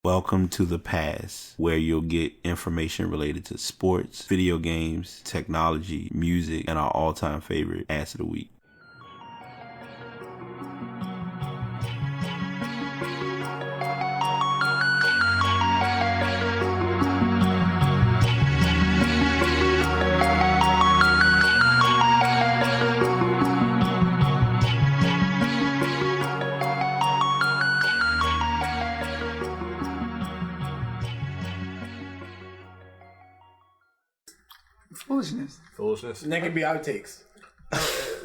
Welcome to The Pass, where you'll get information related to sports, video games, technology, music, and our all-time favorite ass of the week. Foolishness. And that could be outtakes.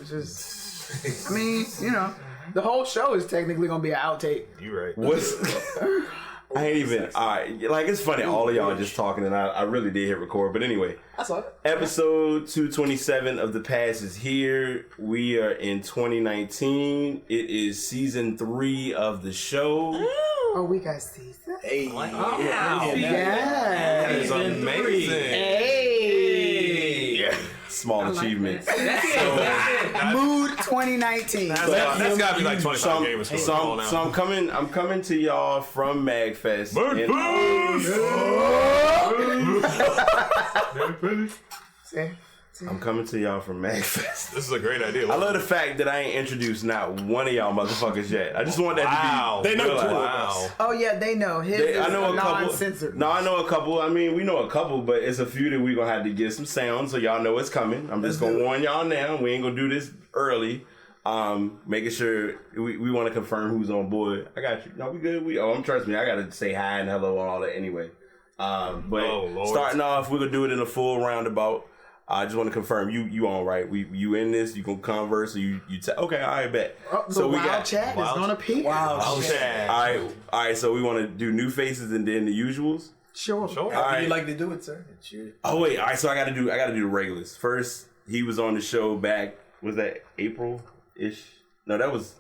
Just, I mean, you know, the whole show is technically gonna be an outtake. You right. I ain't even. Alright, like it's funny. All of y'all just talking, and I really did hit record. But anyway, I saw it. Episode 227 of The Pass is here. We are in 2019. It is season 3 of the show. Oh, we got season. Hey. Wow. Yeah. That is amazing. Hey. Small achievement. Mood 2019. That's gotta be like 25 gamers. So I'm coming to y'all from MagFest. I'm coming to y'all from MagFest. This is a great idea. I love the fact that I ain't introduced not one of y'all motherfuckers yet. I just want that to be. They know realized. two of us. Oh yeah, they know. I know a couple. Non-censored. No, I know a couple. I mean, we know a couple, but it's a few that we gonna have to get some sound, so y'all know it's coming. I'm just gonna warn y'all now. We ain't gonna do this early. Making sure we want to confirm who's on board. I got you. No, we good. Trust me. I gotta say hi and hello and all that anyway. But starting off, we're gonna do it in a full roundabout. I just want to confirm you on, right? You in this? You gonna converse? Or you okay? I bet. So we got chat is gonna peak. Wow, chat. All right. So we want to do new faces and then the usuals. Sure. All right. You like to do it, sir? Oh wait. All right. So I got to do the regulars first. He was on the show back. Was that April-ish? No, that was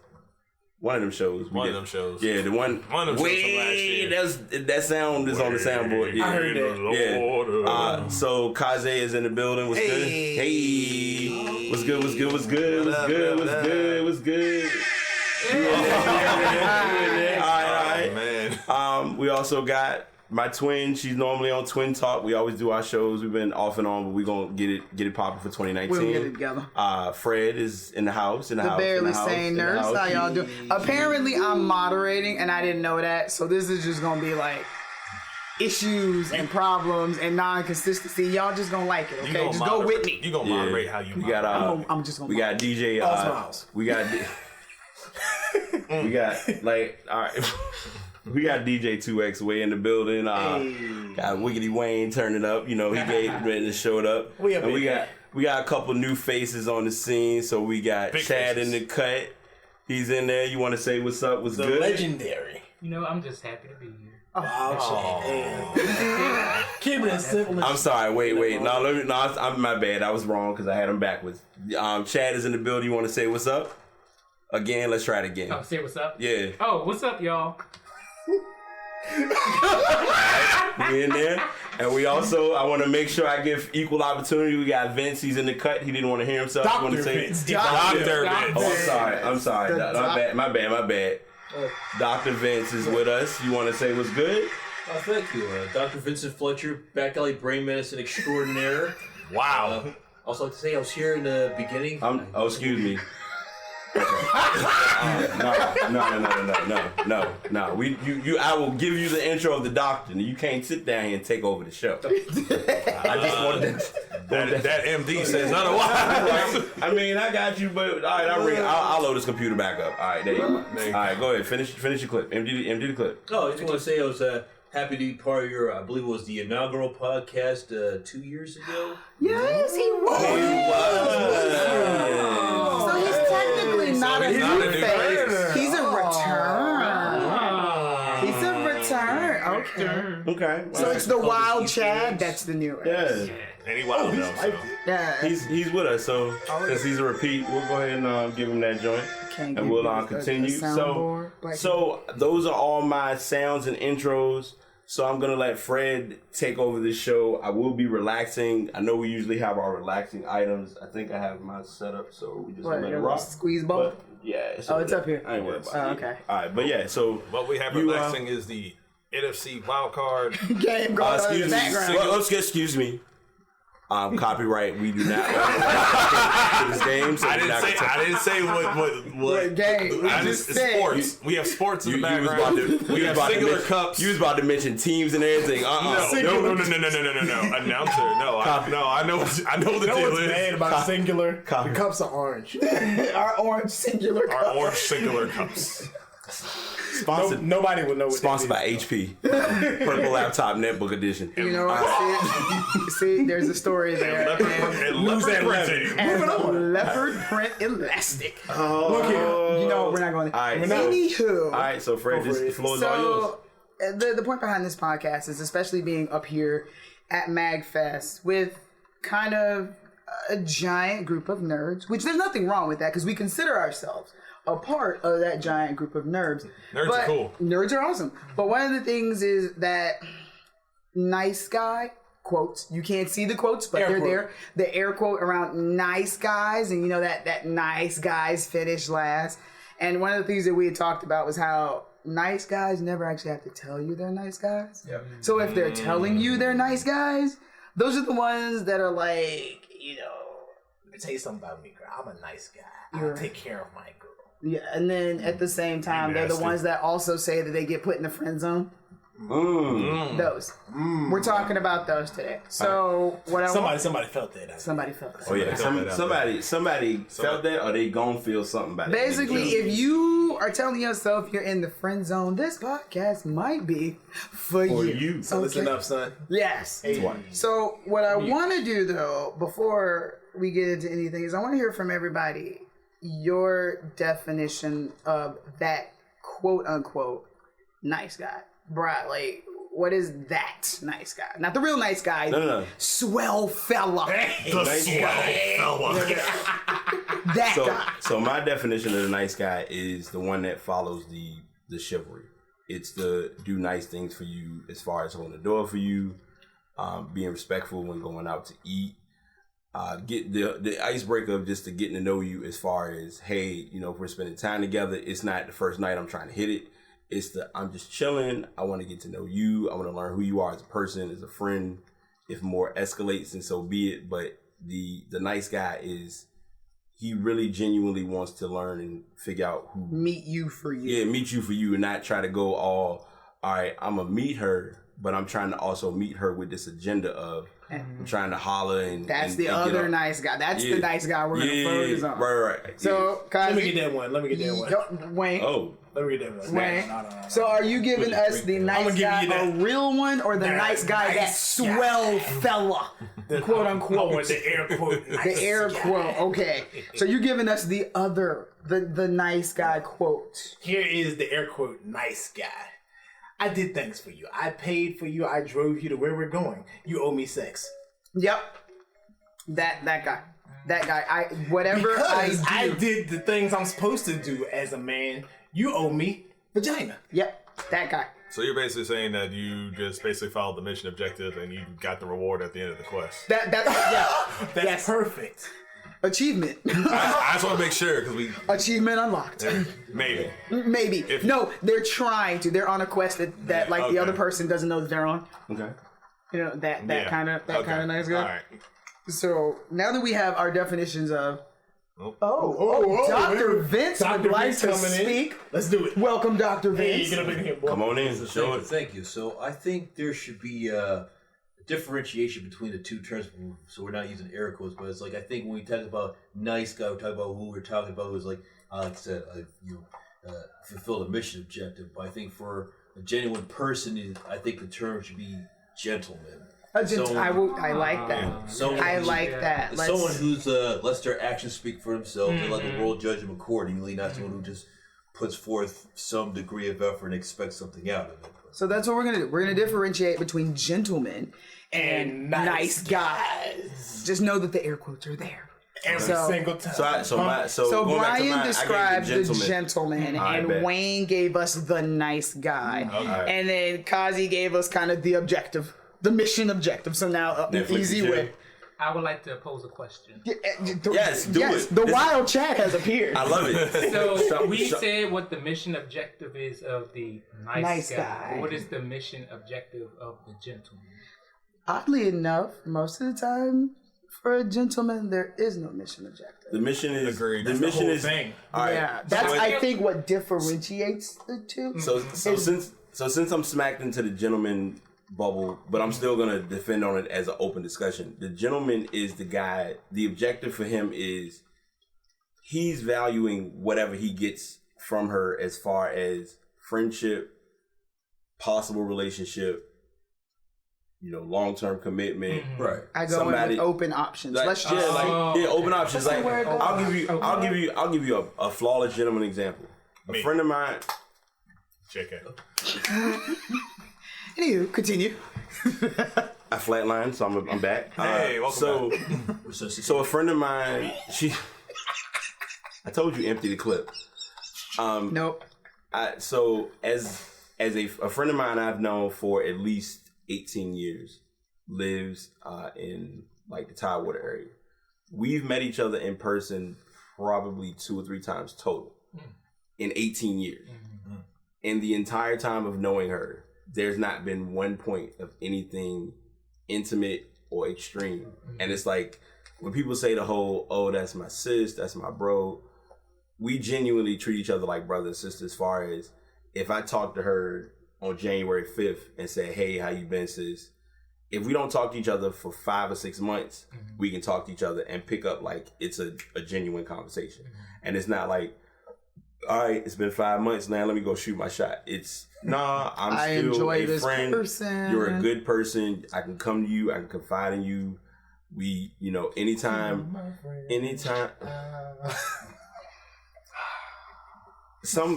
one of them shows. One of them shows. Yeah, the one. One of them shows from last year. That sound is on the soundboard. Yeah. I heard that. Yeah. So Kaze is in the building. What's good? Hey. What's good? What's good? What's good? What's good? What's good? What's good? All right. Man. We also got my twin. She's normally on Twin Talk. We always do our shows. We've been off and on, but we're gonna get it popping for 2019. We'll get it together. Fred is in the house. The barely sane nurse. How y'all doing? Apparently, I'm moderating, and I didn't know that. So this is just gonna be like issues and problems and non-consistency. Y'all just gonna like it, okay? Just go with me. You gonna moderate how you. We got. I'm just gonna. We got DJ. We got. We got like all right. We got DJ 2X way in the building. Got Wiggity Wayne turning up. You know, he ready to show up. We got a couple new faces on the scene. So we got Big Chad faces. in the cut. He's in there. You want to say what's up? What's good? Legendary. You know, I'm just happy to be here. Keep it as simple as I'm sorry. Wait. I'm my bad. I was wrong because I had him backwards. Chad is in the building. You want to say what's up? Again, let's try it again. Oh, say what's up? Yeah. Oh, what's up, y'all? We in there. And we also, I want to make sure I give equal opportunity. We got Vince. He's in the cut. He didn't want to hear himself. Dr. Want to say, Vince. Dr. Vince. Oh, I'm sorry. My bad. Dr. Vince is with us. You want to say what's good? Oh, thank you. Dr. Vincent Fletcher, Back Alley Brain Medicine Extraordinaire. Wow. Also like to say I was here in the beginning. Excuse me. No. I will give you the intro of the doctor. You can't sit down here and take over the show. I just wanted that MD says otherwise. I mean, I got you, but all right, I'll load this computer back up. All right, there you go. All right, go ahead. Finish your clip. Empty the clip. Oh, I just want to say I was happy to be part of your, I believe it was the inaugural podcast 2 years ago. Yes, he was. So he's technically not a new face. He's a return. He's a return. Okay. So it's the Wild Chad. That's the new. Yeah. And he wild though. So. Yeah. He's with us, so since he's a repeat, we'll go ahead and give him that joint, and we'll continue. So those are all my sounds and intros. So I'm gonna let Fred take over the show. I will be relaxing. I know we usually have our relaxing items. I think I have mine set up, so we just let it rock. Squeeze ball. Yeah. It's up here. I ain't worried about it. Okay. All right, but yeah. So what we have relaxing is the NFC wild card. game going on in the Excuse me. background. Well, excuse me. Copyright. We do not own this game. So I didn't say what game. I just sports. We have sports in the background. We have singular cups. You was about to mention teams and everything. No. Announcer. I know what the No deal one's is. mad about singular. The cups are orange. Our orange singular cup. Our orange singular cups. Sponsored, Nobody would know what sponsored that by is. HP. Purple laptop netbook edition. You know what? See, there's a story there. Lose that Leopard print elastic. Look here. You know, we're not going to. All right, Anywho. All right, so Fred, the floor is all yours. So, the point behind this podcast is especially being up here at MagFest with kind of a giant group of nerds, which there's nothing wrong with that because we consider ourselves a part of that giant group of nerds. Nerds are cool. Nerds are awesome. But one of the things is that nice guy quotes, you can't see the quotes, but they're there. The air quote around nice guys, and you know that nice guys finish last. And one of the things that we had talked about was how nice guys never actually have to tell you they're nice guys. Yep. So if they're telling you they're nice guys, those are the ones that are like, you know, Let me tell you something about me, girl. I'm a nice guy. I'll take care of my girl. yeah. And then at the same time, they're the Nasty. ones that also say that they get put in the friend zone. Those. We're talking about those today. So what I want, Somebody felt that. somebody felt that. Oh yeah, somebody felt that, or they gon' feel something about it. Basically, if you are telling yourself you're in the friend zone, this podcast might be for you. So listen up, son. Yes. So what I want to do though, before we get into anything, is I want to hear from everybody your definition of that quote unquote nice guy. Bruh, like, what is that nice guy? Not the real nice guy. No. Swell fella. The swell fella. That guy. So my definition of the nice guy is the one that follows the chivalry. It's the do nice things for you as far as holding the door for you, being respectful when going out to eat, get the icebreaker of just the getting to know you as far as, hey, you know, if we're spending time together, it's not the first night I'm trying to hit it. It's I'm just chilling. I want to get to know you. I want to learn who you are as a person, as a friend. If more escalates, then so be it. But the nice guy is, he really genuinely wants to learn and figure out who. Meet you for you. Yeah, meet you for you, and not try to go all right, I'm going to meet her, but I'm trying to also meet her with this agenda of I'm trying to holler and That's and, the and other nice guy. That's the nice guy we're going to focus on. Right. So, Let me get that one. Wayne. Oh. Let me get that one. Wayne. No. So are you giving us the nice give guy you that. a real one or the nice guy that nice swell fella? Quote unquote. I want the air quote. The air quote. Okay. So you're giving us the other, the nice guy quote. Here is the air quote nice guy. I did things for you. I paid for you. I drove you to where we're going. You owe me sex. Yep. That guy. That guy. Whatever Because I do. I did the things I'm supposed to do as a man. You owe me vagina. Yep. That guy. So you're basically saying that you just basically followed the mission objective and you got the reward at the end of the quest. Yeah. That's perfect. Achievement. I just want to make sure because we Achievement unlocked. maybe. Maybe. No, they're trying to. They're on a quest that like the okay. other person doesn't know that they're on. Okay. You know, that kind of nice guy. All right. So now that we have our definitions of Oh, Dr. Vince would Dr. like Vince to coming in. speak. Let's do it. Welcome, Dr. Hey, Vince. get up in here, boy. Come on in. Show it. Thank you. So I think there should be a differentiation between the two terms. So we're not using air quotes, but it's like I think when we talk about nice guy, we talk about who we're talking about who's like I said, fulfill the mission objective. But I think for a genuine person, I think the term should be gentleman. I like that. I like that. Someone who's lets their actions speak for themselves and let the world judge them accordingly, not someone who just puts forth some degree of effort and expects something out of it. So that's what we're gonna do. We're gonna differentiate between gentlemen and nice guys. Just know that the air quotes are there. Every single time. So going back to Brian mine, described I gave the gentleman, and bet. Wayne gave us the nice guy, and then Kazi gave us kind of the objective, the mission objective. So now an Netflix easy and chill. way. I would like to pose a question. Yes, do it. The wild chat has appeared. I love it. So we said what the mission objective is of the nice guy. guy. What is the mission objective of the gentleman? Oddly enough, most of the time, for a gentleman, there is no mission objective. The mission is Agreed. the That's the mission whole is thing. All right. Yeah, that's so, I think what differentiates the two. since I'm smacked into the gentleman bubble, but I'm still gonna defend on it as an open discussion. The gentleman is the guy. The objective for him is he's valuing whatever he gets from her as far as friendship, possible relationship, long-term commitment. Right. I go in with open options. Like, Let's just open options. That's Like where it goes. I'll give you a flawless gentleman example. A friend of mine. JK. Anywho, continue. I flatlined, so I'm back. Hey, welcome back. So a friend of mine, I told you empty the clip. Nope. So as a friend of mine I've known for at least 18 years, lives in like the Tidewater area. We've met each other in person probably 2 or 3 times total in 18 years. In the entire time of knowing her, there's not been one point of anything intimate or extreme. And it's like when people say the whole, oh, that's my sis, that's my bro, we genuinely treat each other like brother and sister, as far as if I talk to her on January 5th and say, hey, how you been, sis? If we don't talk to each other for 5 or 6 months, we can talk to each other and pick up like it's a genuine conversation. And it's not like, all right, it's been 5 months now, let me go shoot my shot. It's, nah, I still enjoy a this friend. person. You're a good person. I can come to you. I can confide in you. We, anytime.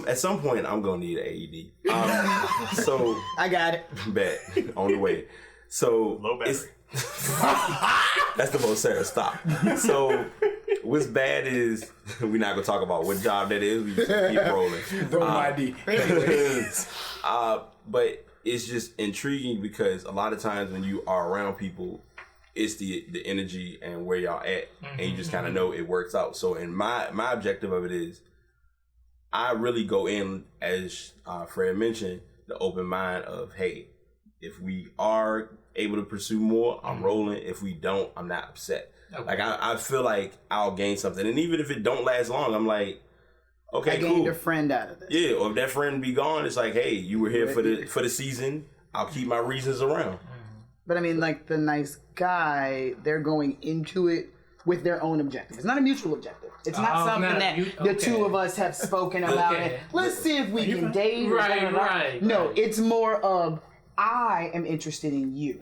At some point, I'm gonna need an AED. So I got it. Bet on the way. So Low battery. That's the most Sarah. Stop. So what's bad is we're not gonna talk about what job that is. We just keep rolling. Throw my ID. But it's just intriguing because a lot of times when you are around people, it's the energy and where y'all at, and you just kind of know it works out. So, in my objective of it is, I really go in, as Fred mentioned, the open mind of, hey, if we are able to pursue more, I'm rolling. If we don't, I'm not upset. Okay. Like I feel like I'll gain something, and even if it don't last long, I'm like, okay, I gained a friend out of it. Yeah, or if that friend be gone, it's like, hey, you were here for the season. I'll keep my reasons around. But I mean, like the nice guy, they're going into it with their own objective. It's not a mutual objective. It's not something that the two of us have spoken about. It. Let's see if we can date. Right. No, it's more of, I am interested in you.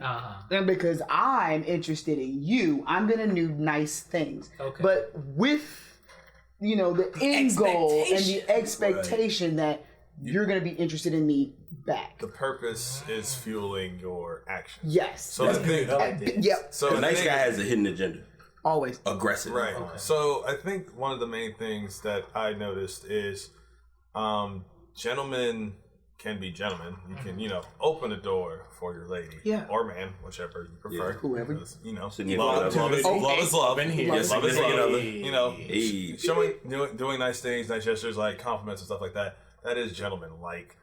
And because I'm interested in you, I'm going to do nice things. Okay. But with, the end goal and the expectation that you're going to be interested in me back. The purpose is fueling your action. Yes. So the thing, So the nice guy has a hidden agenda. Always. Aggressive. Right. Okay. So I think one of the main things that I noticed is gentlemen can be gentlemen. You can, open the door for your lady. Yeah. Or man, whichever you prefer. Yeah. Whoever. Because, love is love in here. Yes, love is love. Hey. Showing, doing nice things, nice gestures, like compliments and stuff like that. That is gentleman-like.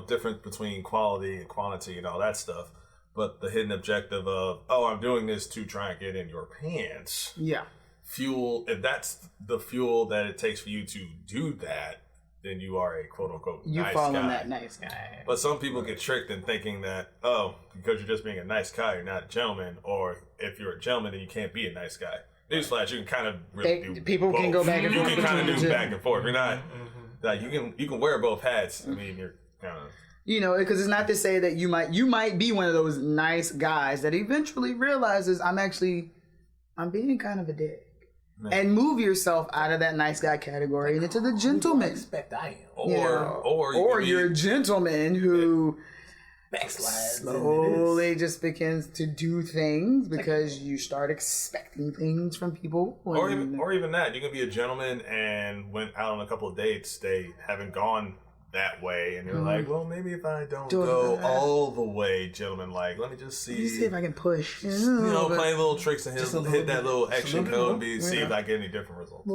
Difference between quality and quantity and all that stuff. But the hidden objective of, I'm doing this to try and get in your pants. Yeah. Fuel, if that's the fuel that it takes for you to do that, then you are a quote-unquote nice guy. You fall in that nice guy. But some people get tricked in thinking that, because you're just being a nice guy, you're not a gentleman. Or if you're a gentleman, then you can't be a nice guy. Newsflash, you can kind of really do people both. Can go back and forth. You can kind of do back and forth. You're not, like, you can wear both hats. I mean, you're kind of... because it's not to say that you might be one of those nice guys that eventually realizes I'm being kind of a dick. And move yourself out of that nice guy category and into the gentleman. I expect I am. Or you're a gentleman who backslides slowly just begins to do things because you start expecting things from people. Or even that. You can be a gentleman and went out on a couple of dates. They haven't gone that way, and you're like, well, maybe if I don't go all the way gentleman-like, let me just see. Let me see if I can push. You know, play little tricks and hit that little action code and see if I get any different results.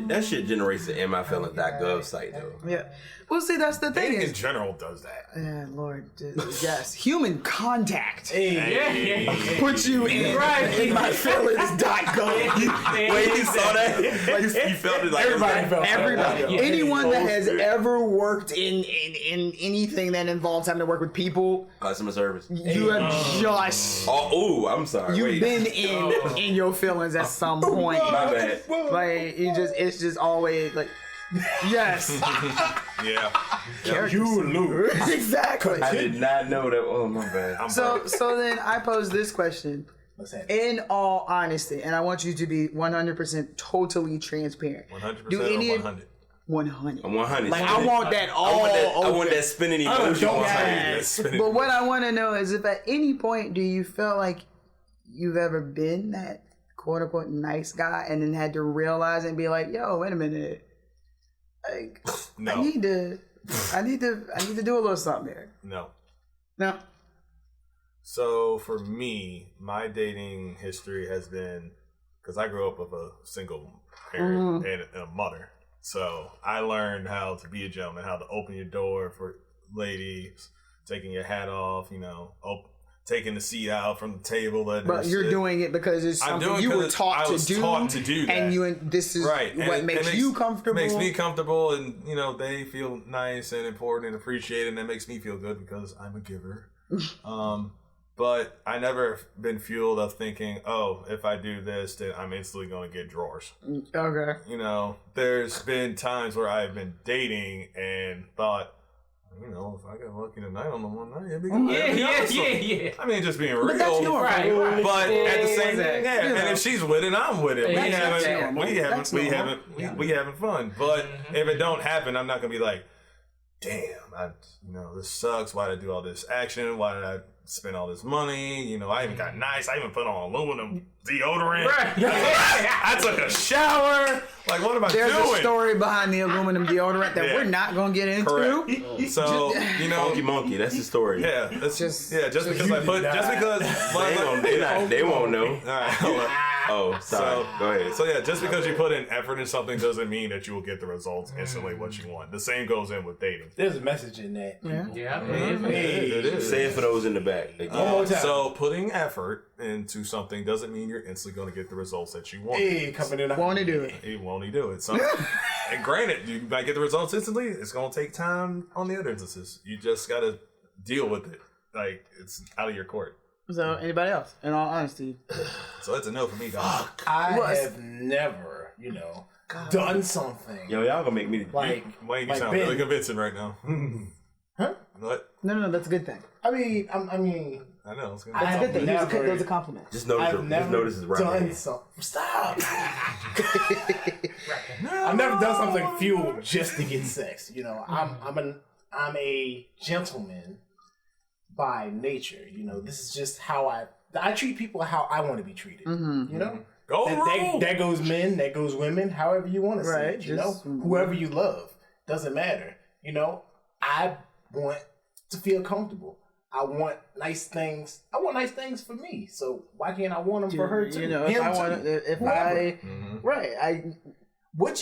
That shit generates the MIFeelings.gov site though. Yeah. Well, see, that's the thing. Dating in general does that. Yeah, Lord, yes, human contact. Yeah. Put you in MyFeelings.gov. Wait, you saw that? You felt it like Everybody. Yeah. Anyone that has ever worked in anything that involves having to work with people, customer service. you have just I'm sorry. you've been in your feelings at some point. My bad. Like it's just always like yes. Yeah. You lose. Exactly. I did not know that. Oh my bad. So then I pose this question. In all honesty, and I want you to be 100% totally transparent. 100% Do or any of 100? 100. I'm 100. Like I want that all. I want that spinning emotion. But what I want to know is if at any point do you feel like you've ever been that quote unquote nice guy and then had to realize and be like, yo, wait a minute. Like No. I need to do a little something there. No. No. So for me, my dating history has been, because I grew up with a single parent and a mother. So I learned how to be a gentleman, how to open your door for ladies, taking your hat off, taking the seat out from the table. But you're doing it because it's something you were taught to do. Taught to do that. And this is what makes you comfortable. Makes me comfortable, and they feel nice and important and appreciated, and that makes me feel good because I'm a giver. But I never been fueled of thinking, oh, if I do this, then I'm instantly going to get drawers. Okay. There's been times where I've been dating and thought, if I got lucky tonight on the one night, it'd be good. Yeah. I mean, just being real. But that's normal. Right. But at the same time, and if she's with it, I'm with it. We having fun. But if it don't happen, I'm not gonna be like, damn, this sucks. Why did I do all this action? Why did I spend all this money? I even got nice. I even put on aluminum deodorant. Right. I took a shower. Like, what am I doing? There's a story behind the aluminum deodorant that we're not gonna get into. Correct. So Funky Monkey, that's the story. Yeah, just because They won't know. All right, hold up. Oh, sorry. Go ahead. So just because you put in effort in something doesn't mean that you will get the results instantly what you want. The same goes in with dating. There's a message in that. Yeah. It is. Say it for those in the back. One more time. So putting effort into something doesn't mean you're instantly going to get the results that you want. Coming in. Won't he do it? He won't do it. So, and granted, you might get the results instantly. It's going to take time on the other instances. You just got to deal with it. Like, it's out of your court. So anybody else? In all honesty. So that's a no for me, guys. I have never, done something. Yo, y'all gonna make me Like, Wayne, you sound really convincing right now. Huh? What? No, that's a good thing. I mean, I know. It's That's a good thing. That was a compliment. just I've never notice it's right. done something. Stop. I've never done something fueled just to get sex. I'm a gentleman by nature. This is just how I treat people how I want to be treated. That goes men, that goes women, however you want to say it. Whoever you love, doesn't matter. I want to feel comfortable. I want nice things. I want nice things for me. So why can't I want them for her too? What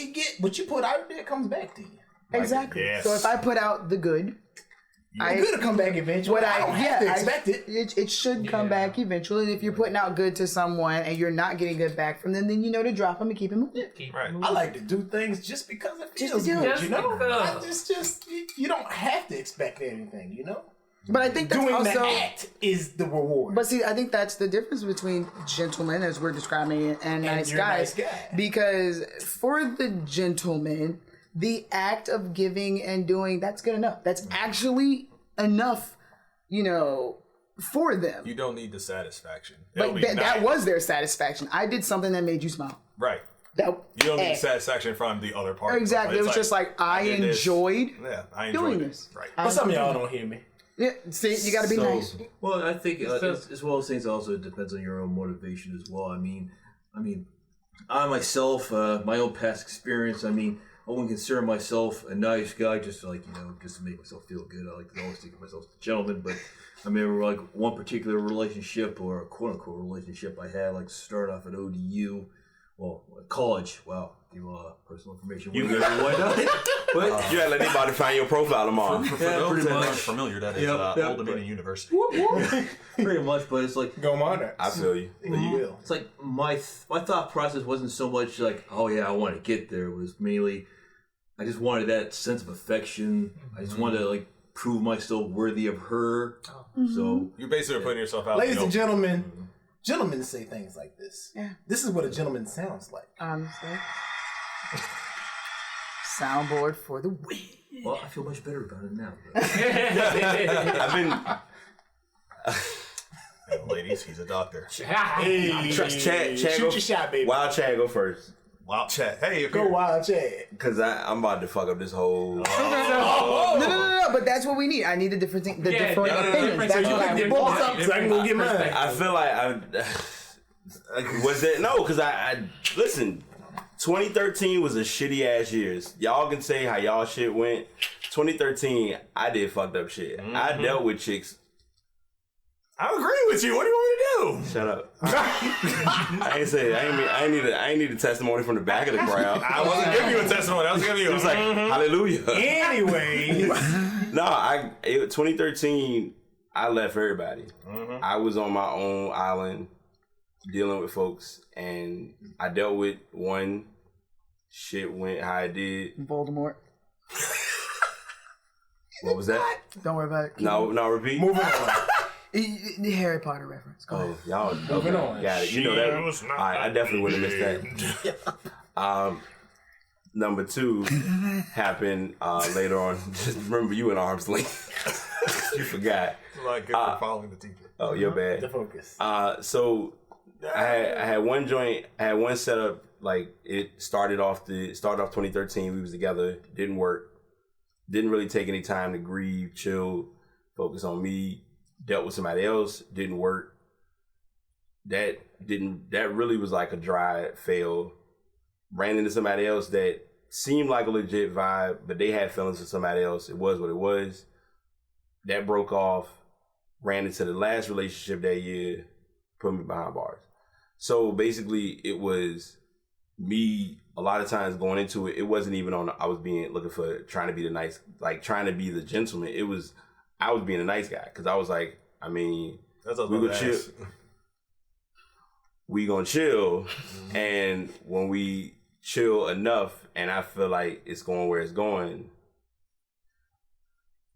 you put out there comes back to you. Exactly. Yes. So if I put out the good, It's gonna come back eventually. I don't have to expect it. It should come back eventually. And if you're putting out good to someone and you're not getting good back from them, then you know to drop them and keep them moving. Right. I like to do things just because it feels to do good. it. You don't have to expect anything. But I think that's Doing also the act is the reward. But see, I think that's the difference between gentlemen, as we're describing it, and nice you're a guys. nice guy. Because for the gentleman, the act of giving and doing, that's good enough. That's actually enough, for them. You don't need the satisfaction. But that was their satisfaction. I did something that made you smile. Right. You You don't need satisfaction from the other part. Exactly. It was just like, I enjoyed I doing enjoyed this. Right. But some of y'all don't hear me. Yeah, see, you got to be nice. Well, I think as well as things, also it depends on your own motivation as well. I mean, I myself, my own past experience. I mean, wouldn't consider myself a nice guy just to, like, just to make myself feel good. I like to always think of myself as a gentleman, but I remember like one particular relationship or a quote unquote relationship I had, like started off at ODU, well, college. Wow, give personal information. You good? But you had let anybody find your profile tomorrow. For those that aren't familiar, that is Old Dominion University. Pretty much, but it's like Go Monarchs. I feel you. You will. it's like my thought process wasn't so much like, oh yeah, I want to get there. It was mainly I just wanted that sense of affection. I just wanted to like prove myself worthy of her. So You're basically putting yourself out. Ladies and gentlemen, gentlemen say things like this. Yeah. This is what a gentleman sounds like. Honestly. Soundboard for the win. well, I feel much better about it now. I've been. Ladies, he's a doctor. Chad, Shoot go, your shot, baby. Wild Chad, go first. Wild chat. Hey, Go Wild Chad. Because I'm about to fuck up this whole. No, but that's what we need. I need the different opinions. That's what I Get both up so I can go get mine. I feel like was it no? Because I listen. 2013 was a shitty ass year. Y'all can say how y'all shit went. 2013, I did fucked up shit. I dealt with chicks. I agree with you. What do you want me to do? Shut up. I ain't say I ain't need a testimony from the back of the crowd. I wasn't giving you a testimony. I was giving you. It was like hallelujah. Anyway. 2013, I left everybody. I was on my own island dealing with folks, and I dealt with one. Shit went how it did. Voldemort. What was that? Don't worry about it. No, repeat. Moving on. The Harry Potter reference. Go ahead. Oh, y'all Moving on. got it. You know that. was not I definitely would have missed that. Number 2 happened later on. Just remember, you in arm's length. You forgot. Like good for following the teacher. Oh, you're bad. The focus. So I had one joint. I had one setup. Like it started off 2013. We was together. Didn't work. Didn't really take any time to grieve, chill, focus on me. Dealt with somebody else. Didn't work. That really was like a dry fail. Ran into somebody else that seemed like a legit vibe, but they had feelings for somebody else. It was what it was. That broke off. Ran into the last relationship that year. Put me behind bars. So basically, it was me. A lot of times going into it, it wasn't even on. I was looking for trying to be the nice, like trying to be the gentleman. It was I was being a nice guy because I was like, I mean, we gonna chill. We gonna chill, and when we chill enough, and I feel like it's going where it's going,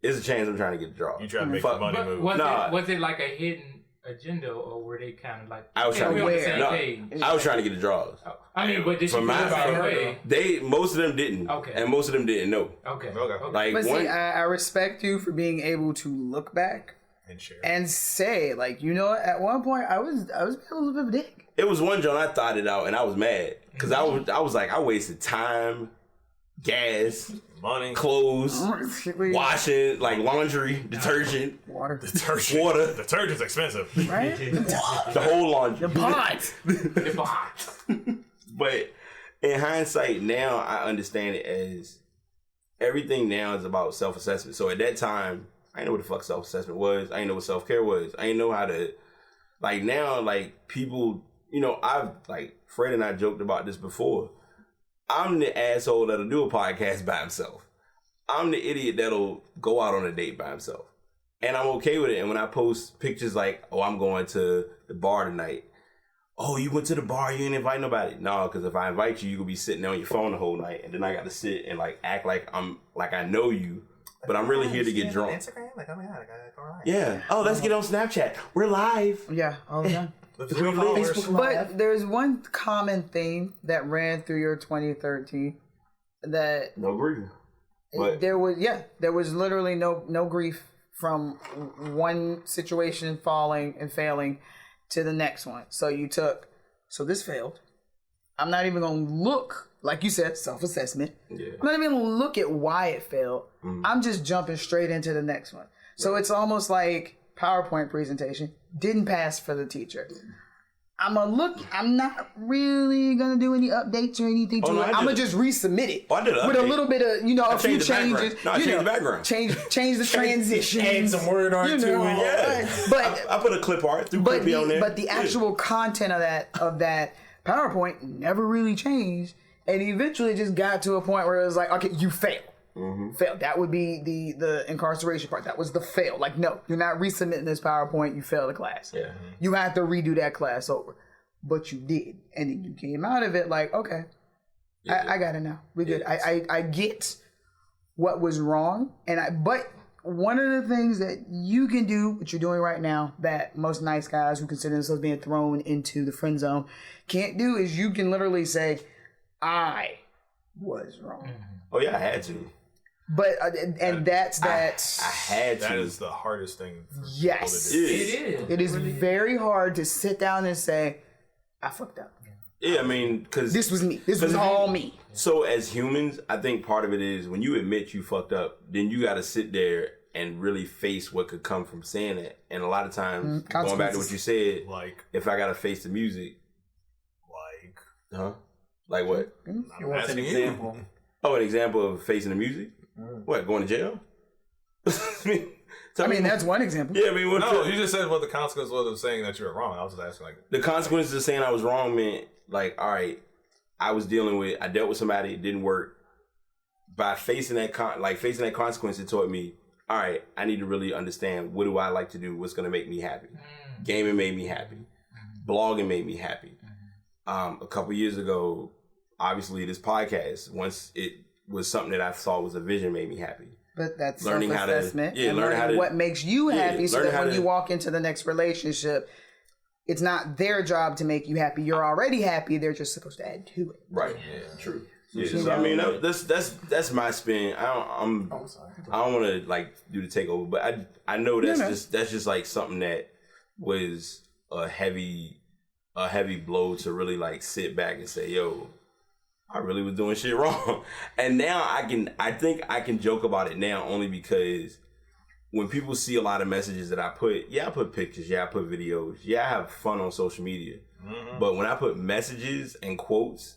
it's a chance I'm trying to get the draw. You trying to make the money move? Was it like a hidden agenda, or were they kind of like? I was trying to get the draws. I mean, but did you feel her way? Most of them didn't. Okay. And most of them didn't know. Okay. Like, but see, I respect you for being able to look back and share and say, like, you know, at one point I was a little bit of a dick. It was one joint I thought it out, and I was mad because I was like, I wasted time, gas, money, clothes, washing, like laundry, detergent, water. Detergent's expensive, right? The whole laundry, the pot. But in hindsight, now I understand it as everything now is about self-assessment. So at that time, I didn't know what the fuck self-assessment was. I didn't know what self-care was. I didn't know how to, like, now, like, people, you know, I've, like, Fred and I joked about this before. I'm the asshole that'll do a podcast by himself. I'm the idiot that'll go out on a date by himself. And I'm okay with it. And when I post pictures like, oh, I'm going to the bar tonight. Oh, you went to the bar, you didn't invite nobody. No, because if I invite you, you're going to be sitting there on your phone the whole night. And then I got to sit and, like, act like I know you. But I'm really here to get drunk. Instagram? Like, all right. Yeah. Oh, let's get on Snapchat. We're live. Yeah, all the time. But there's one common theme that ran through your 2013 that no grief. There was literally no grief from one situation falling and failing to the next one. So this failed. I'm not even gonna look, like you said, self-assessment. Yeah. I'm not even gonna look at why it failed. I'm just jumping straight into the next one. So it's almost like PowerPoint presentation. Didn't pass for the teacher. I'm not really gonna do any updates or anything to it. I'm gonna just resubmit it with a little bit of, a few changes. No, I changed the background. Change the transition. Add some word art to it. Yeah. But I put a clip art through Clippy on there. But the actual content of that PowerPoint never really changed, and eventually it just got to a point where it was like, okay, you failed. Failed. That would be the incarceration part. That was the fail. Like, no, you're not resubmitting this PowerPoint. You failed the class. Yeah. You have to redo that class over. But you did, and then you came out of it like, okay, I got it now. We good. I get what was wrong, but one of the things that you can do, what you're doing right now, that most nice guys who consider themselves being thrown into the friend zone can't do, is you can literally say, I was wrong. Oh yeah, I had to. But that's I had to. That is the hardest thing. Yes, It is. It is very hard to sit down and say, I fucked up. Yeah, I mean, because This was me. This was all me. So as humans, I think part of it is when you admit you fucked up, then you got to sit there and really face what could come from saying it. And a lot of times, going back to what you said, Like, if I got to face the music, like what? You want an example? Oh, an example of facing the music? What, going to jail? I mean, that's one example. Yeah, I mean, no, you just said what the consequence was of saying that you were wrong. I was just asking, like, the consequences of saying I was wrong meant, like, all right, I dealt with somebody, it didn't work. By facing that consequence, it taught me, all right, I need to really understand, what do I like to do? What's going to make me happy? Gaming made me happy. Blogging made me happy. A couple years ago, obviously this podcast, once it was something that I saw was a vision, made me happy. But that's learning self-assessment how to, learning what makes you happy, so that when you walk into the next relationship, it's not their job to make you happy. You're already happy. They're just supposed to add to it. Right. Yeah. True. Yeah. So I mean, that's my spin. I don't want to like do the takeover, but I know that's just like something that was a heavy blow to really like sit back and say, yo, I really was doing shit wrong. And now I think I can joke about it now only because when people see a lot of messages that I put pictures, I put videos, I have fun on social media. But when I put messages and quotes,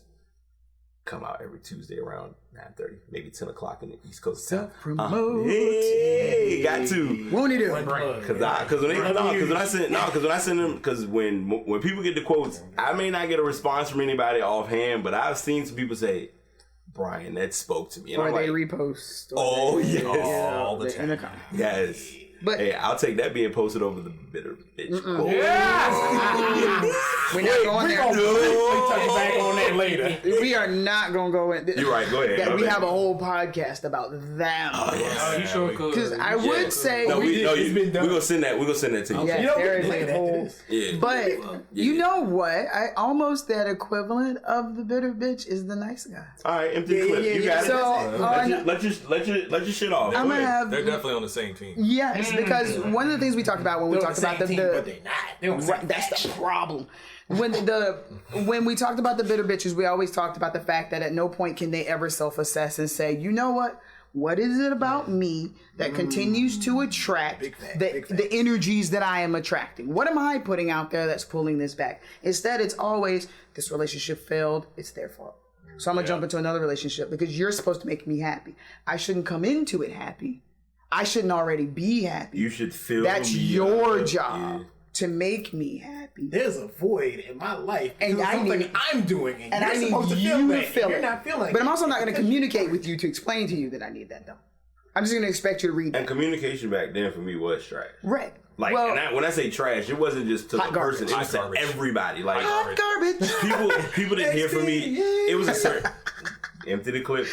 come out every Tuesday around 9:30, maybe 10 o'clock in the East Coast. Self-promote. Yeah, got to. Won't he do? Because when people get the quotes, I may not get a response from anybody offhand, but I've seen some people say, Brian, that spoke to me. And or I'm they like, repost. Oh, yes. All the time. Yes. But hey, I'll take that being posted over the bitter bitch. Oh. We're not going there. We'll touch back on that later. We are not going to go in. You're right. Go ahead. We have a whole podcast about them. Oh, yes. You sure could. Because I would say we're gonna send that. We're gonna send that to you. Yeah, there is a whole. Yeah. But you know what? Almost that equivalent of the bitter bitch is the nice guy. All right, empty clip. You got it. So let your shit off. I'm gonna have. They're definitely on the same team. Yes, because one of the things we talked about when we talked about but they're not. right, that's the problem. When we talked about the bitter bitches, we always talked about the fact that at no point can they ever self-assess and say, you know what? What is it about me that continues to attract the energies that I am attracting? What am I putting out there that's pulling this back? Instead, it's always, this relationship failed, it's their fault. So I'm going to jump into another relationship because you're supposed to make me happy. I shouldn't come into it happy. I shouldn't already be happy. You should feel that's your job to make me happy. There's a void in my life, and I'm doing it. And I need you to fill it. You're not feeling but I'm also not going to communicate with you to explain to you that I need that though. I'm just going to expect you to read that. And communication back then for me was trash. Right. Like, when I say trash, it wasn't just to the person; it was to everybody. Like, hot garbage. People didn't hear from me. It was a certain empty the clip.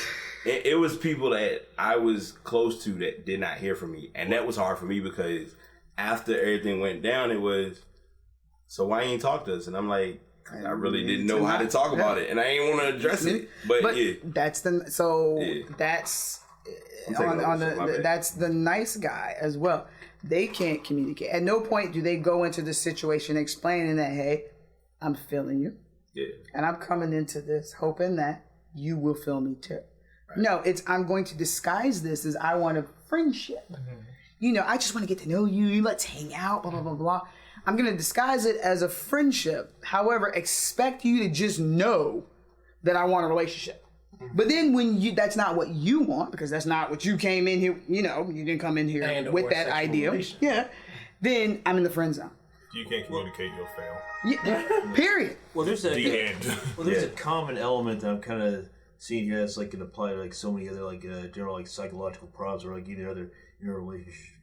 It was people that I was close to that did not hear from me, and that was hard for me because after everything went down, it was, so why you ain't talk to us? And I'm like, I really didn't know how to talk about it, and I ain't want to address it. But yeah, that's that's that's the nice guy as well. They can't communicate. At no point do they go into the situation explaining that, hey, I'm feeling you. Yeah. And I'm coming into this hoping that you will feel me too. Right. No, I'm going to disguise this as I want a friendship. Mm-hmm. You know, I just want to get to know you. Let's hang out, blah, blah, blah, blah. I'm going to disguise it as a friendship. However, expect you to just know that I want a relationship. But then when that's not what you want, because that's not what you came in here, you didn't come in here with that idea. Yeah. Then I'm in the friend zone. If you can't communicate, you'll fail. Yeah, period. Well, there's The a common element that I'm kind of seeing here that's like can apply to like so many other like general like psychological problems or like any other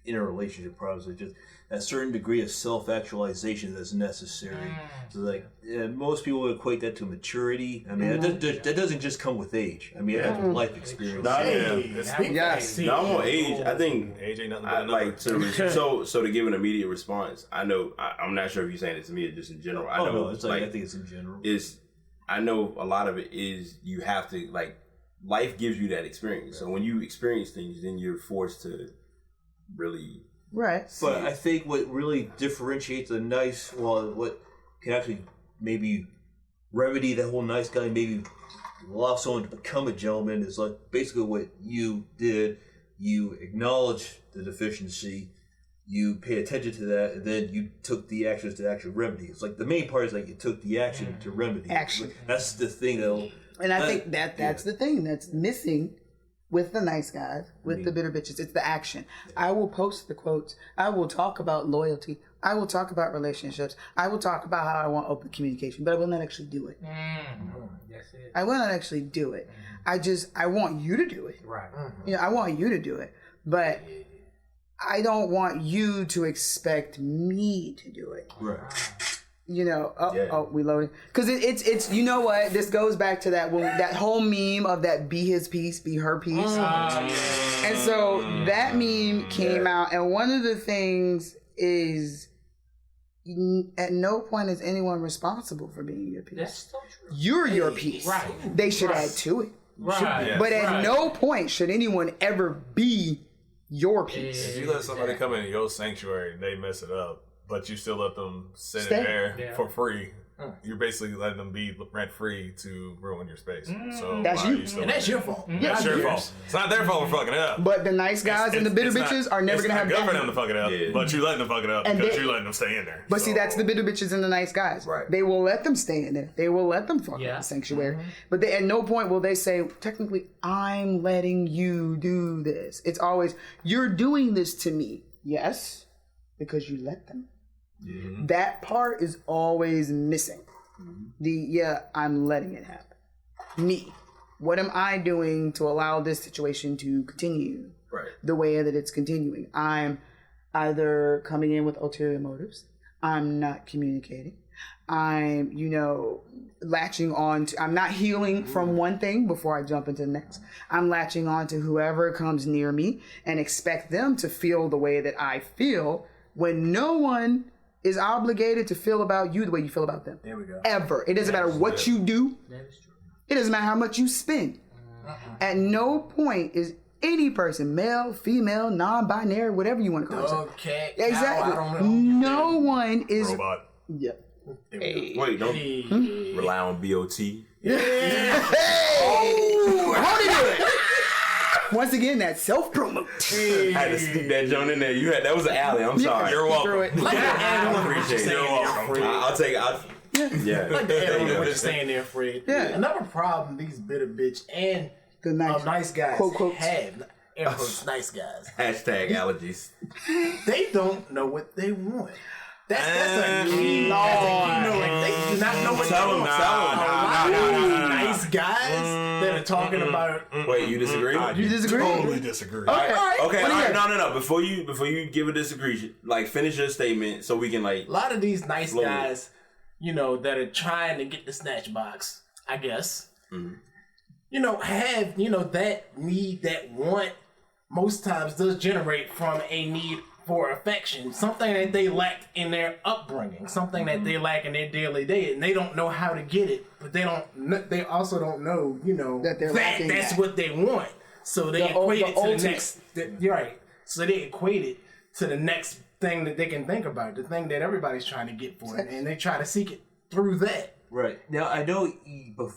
interrelationship problems. It's just a certain degree of self-actualization that's necessary. So like most people would equate that to maturity. I mean, that doesn't just come with age. I mean, it has with life experience. Yes. Now I'm on age. I think age ain't nothing I but a like to so to give an immediate response. I know I'm not sure if you're saying it to me or just in general. I know no, it's like I think it's in general. I know a lot of it is you have to like life gives you that experience. So when you experience things, then you're forced to really. Right. But I think what really differentiates what can actually maybe remedy that whole nice guy, maybe allow someone to become a gentleman is like basically what you did. You acknowledge the deficiency, you pay attention to that, and then you took the actions to actually remedy. It's like the main part is like you took the action to remedy. Action. That's the thing that'll. And I think that's the thing that's missing with the nice guys, with the bitter bitches. It's the action. I will post the quotes. I will talk about loyalty. I will talk about relationships. I will talk about how I want open communication, but I will not actually do it. That's it. I will not actually do it. I want you to do it. Right. I want you to do it, but I don't want you to expect me to do it. Right. We loaded. Because it's you know what? This goes back to that whole meme of that be his piece, be her piece. And so that meme came out, and one of the things is at no point is anyone responsible for being your piece. That's so true. You're your piece. Right. They should add to it. Right. But at no point should anyone ever be your piece. If you let somebody come in your sanctuary and they mess it up, but you still let them sit Stay. in there for free, you're basically letting them be rent free to ruin your space. So That's why you. are you still And that's there? your fault. That's your fault. It's not their fault for fucking it up. But the nice guys and the bitter bitches are never going to have It's not good for that. them to fuck it up, but you letting them fuck it up And because they- you're letting them stay in there. But see, that's the bitter bitches and the nice guys. Right. They will let them stay in there. They will let them fuck in the sanctuary. But at no point will they say, technically, I'm letting you do this. It's always, you're doing this to me. Yes, because you let them. That part is always missing. I'm letting it happen. Me. What am I doing to allow this situation to continue the way that it's continuing? I'm either coming in with ulterior motives. I'm not communicating. I'm, latching on to, I'm not healing from one thing before I jump into the next. I'm latching on to whoever comes near me and expect them to feel the way that I feel when no one is obligated to feel about you the way you feel about them. There we go. Ever. It doesn't matter what you do. It doesn't matter how much you spend. At no point is any person, male, female, non-binary, whatever you want to call yourself. Dog, cat, Exactly. cow, I don't know. No one is. Robot. Yeah. Wait, don't rely on BOT. How do you do it? Once again, that self-promote. I had to sneak that joint in there. That was an alley. I'm sorry. You're welcome. Throw it. I appreciate it. You're welcome. I'll take it. Yeah. Like the hell what you're saying there, Fred. Yeah. Another problem these bitter bitch and The nice guys quotes. have, air quotes, nice guys, Hashtag allergies. they don't know what they want. That's a key. That's a key. No, like, they do not know what Tell they them. want. Tell A lot them. of these nice guys that are talking about. Wait, you disagree? You disagree? Totally disagree. Okay. Okay, What do you hear? no. Before you give a disagree, like finish your statement so we can like. A lot of these nice Slowly. guys, that are trying to get the snatch box, I guess, have, that need, that want, most times does generate from a need for affection, something that they lacked in their upbringing, something that they lack in their daily day, and they don't know how to get it, but they also don't know, That they're lacking that's that. what they want. So they equate it to the next, you're right. So they equate it to the next thing that they can think about, the thing that everybody's trying to get for it, and they try to seek it through that. Right. Now, I know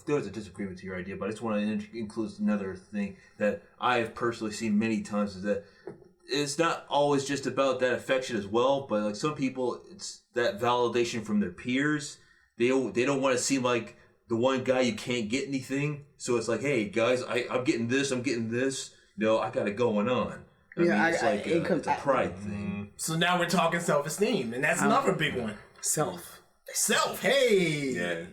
there was a disagreement to your idea, but I just want to include another thing that I have personally seen many times is that it's not always just about that affection as well, but like some people, it's that validation from their peers. They don't want to seem like the one guy you can't get anything. So it's like, hey guys, I'm getting this. You know, I got it going on. I mean, it's a pride thing. So now we're talking self-esteem, and that's another big one. Self. Hey. Yeah.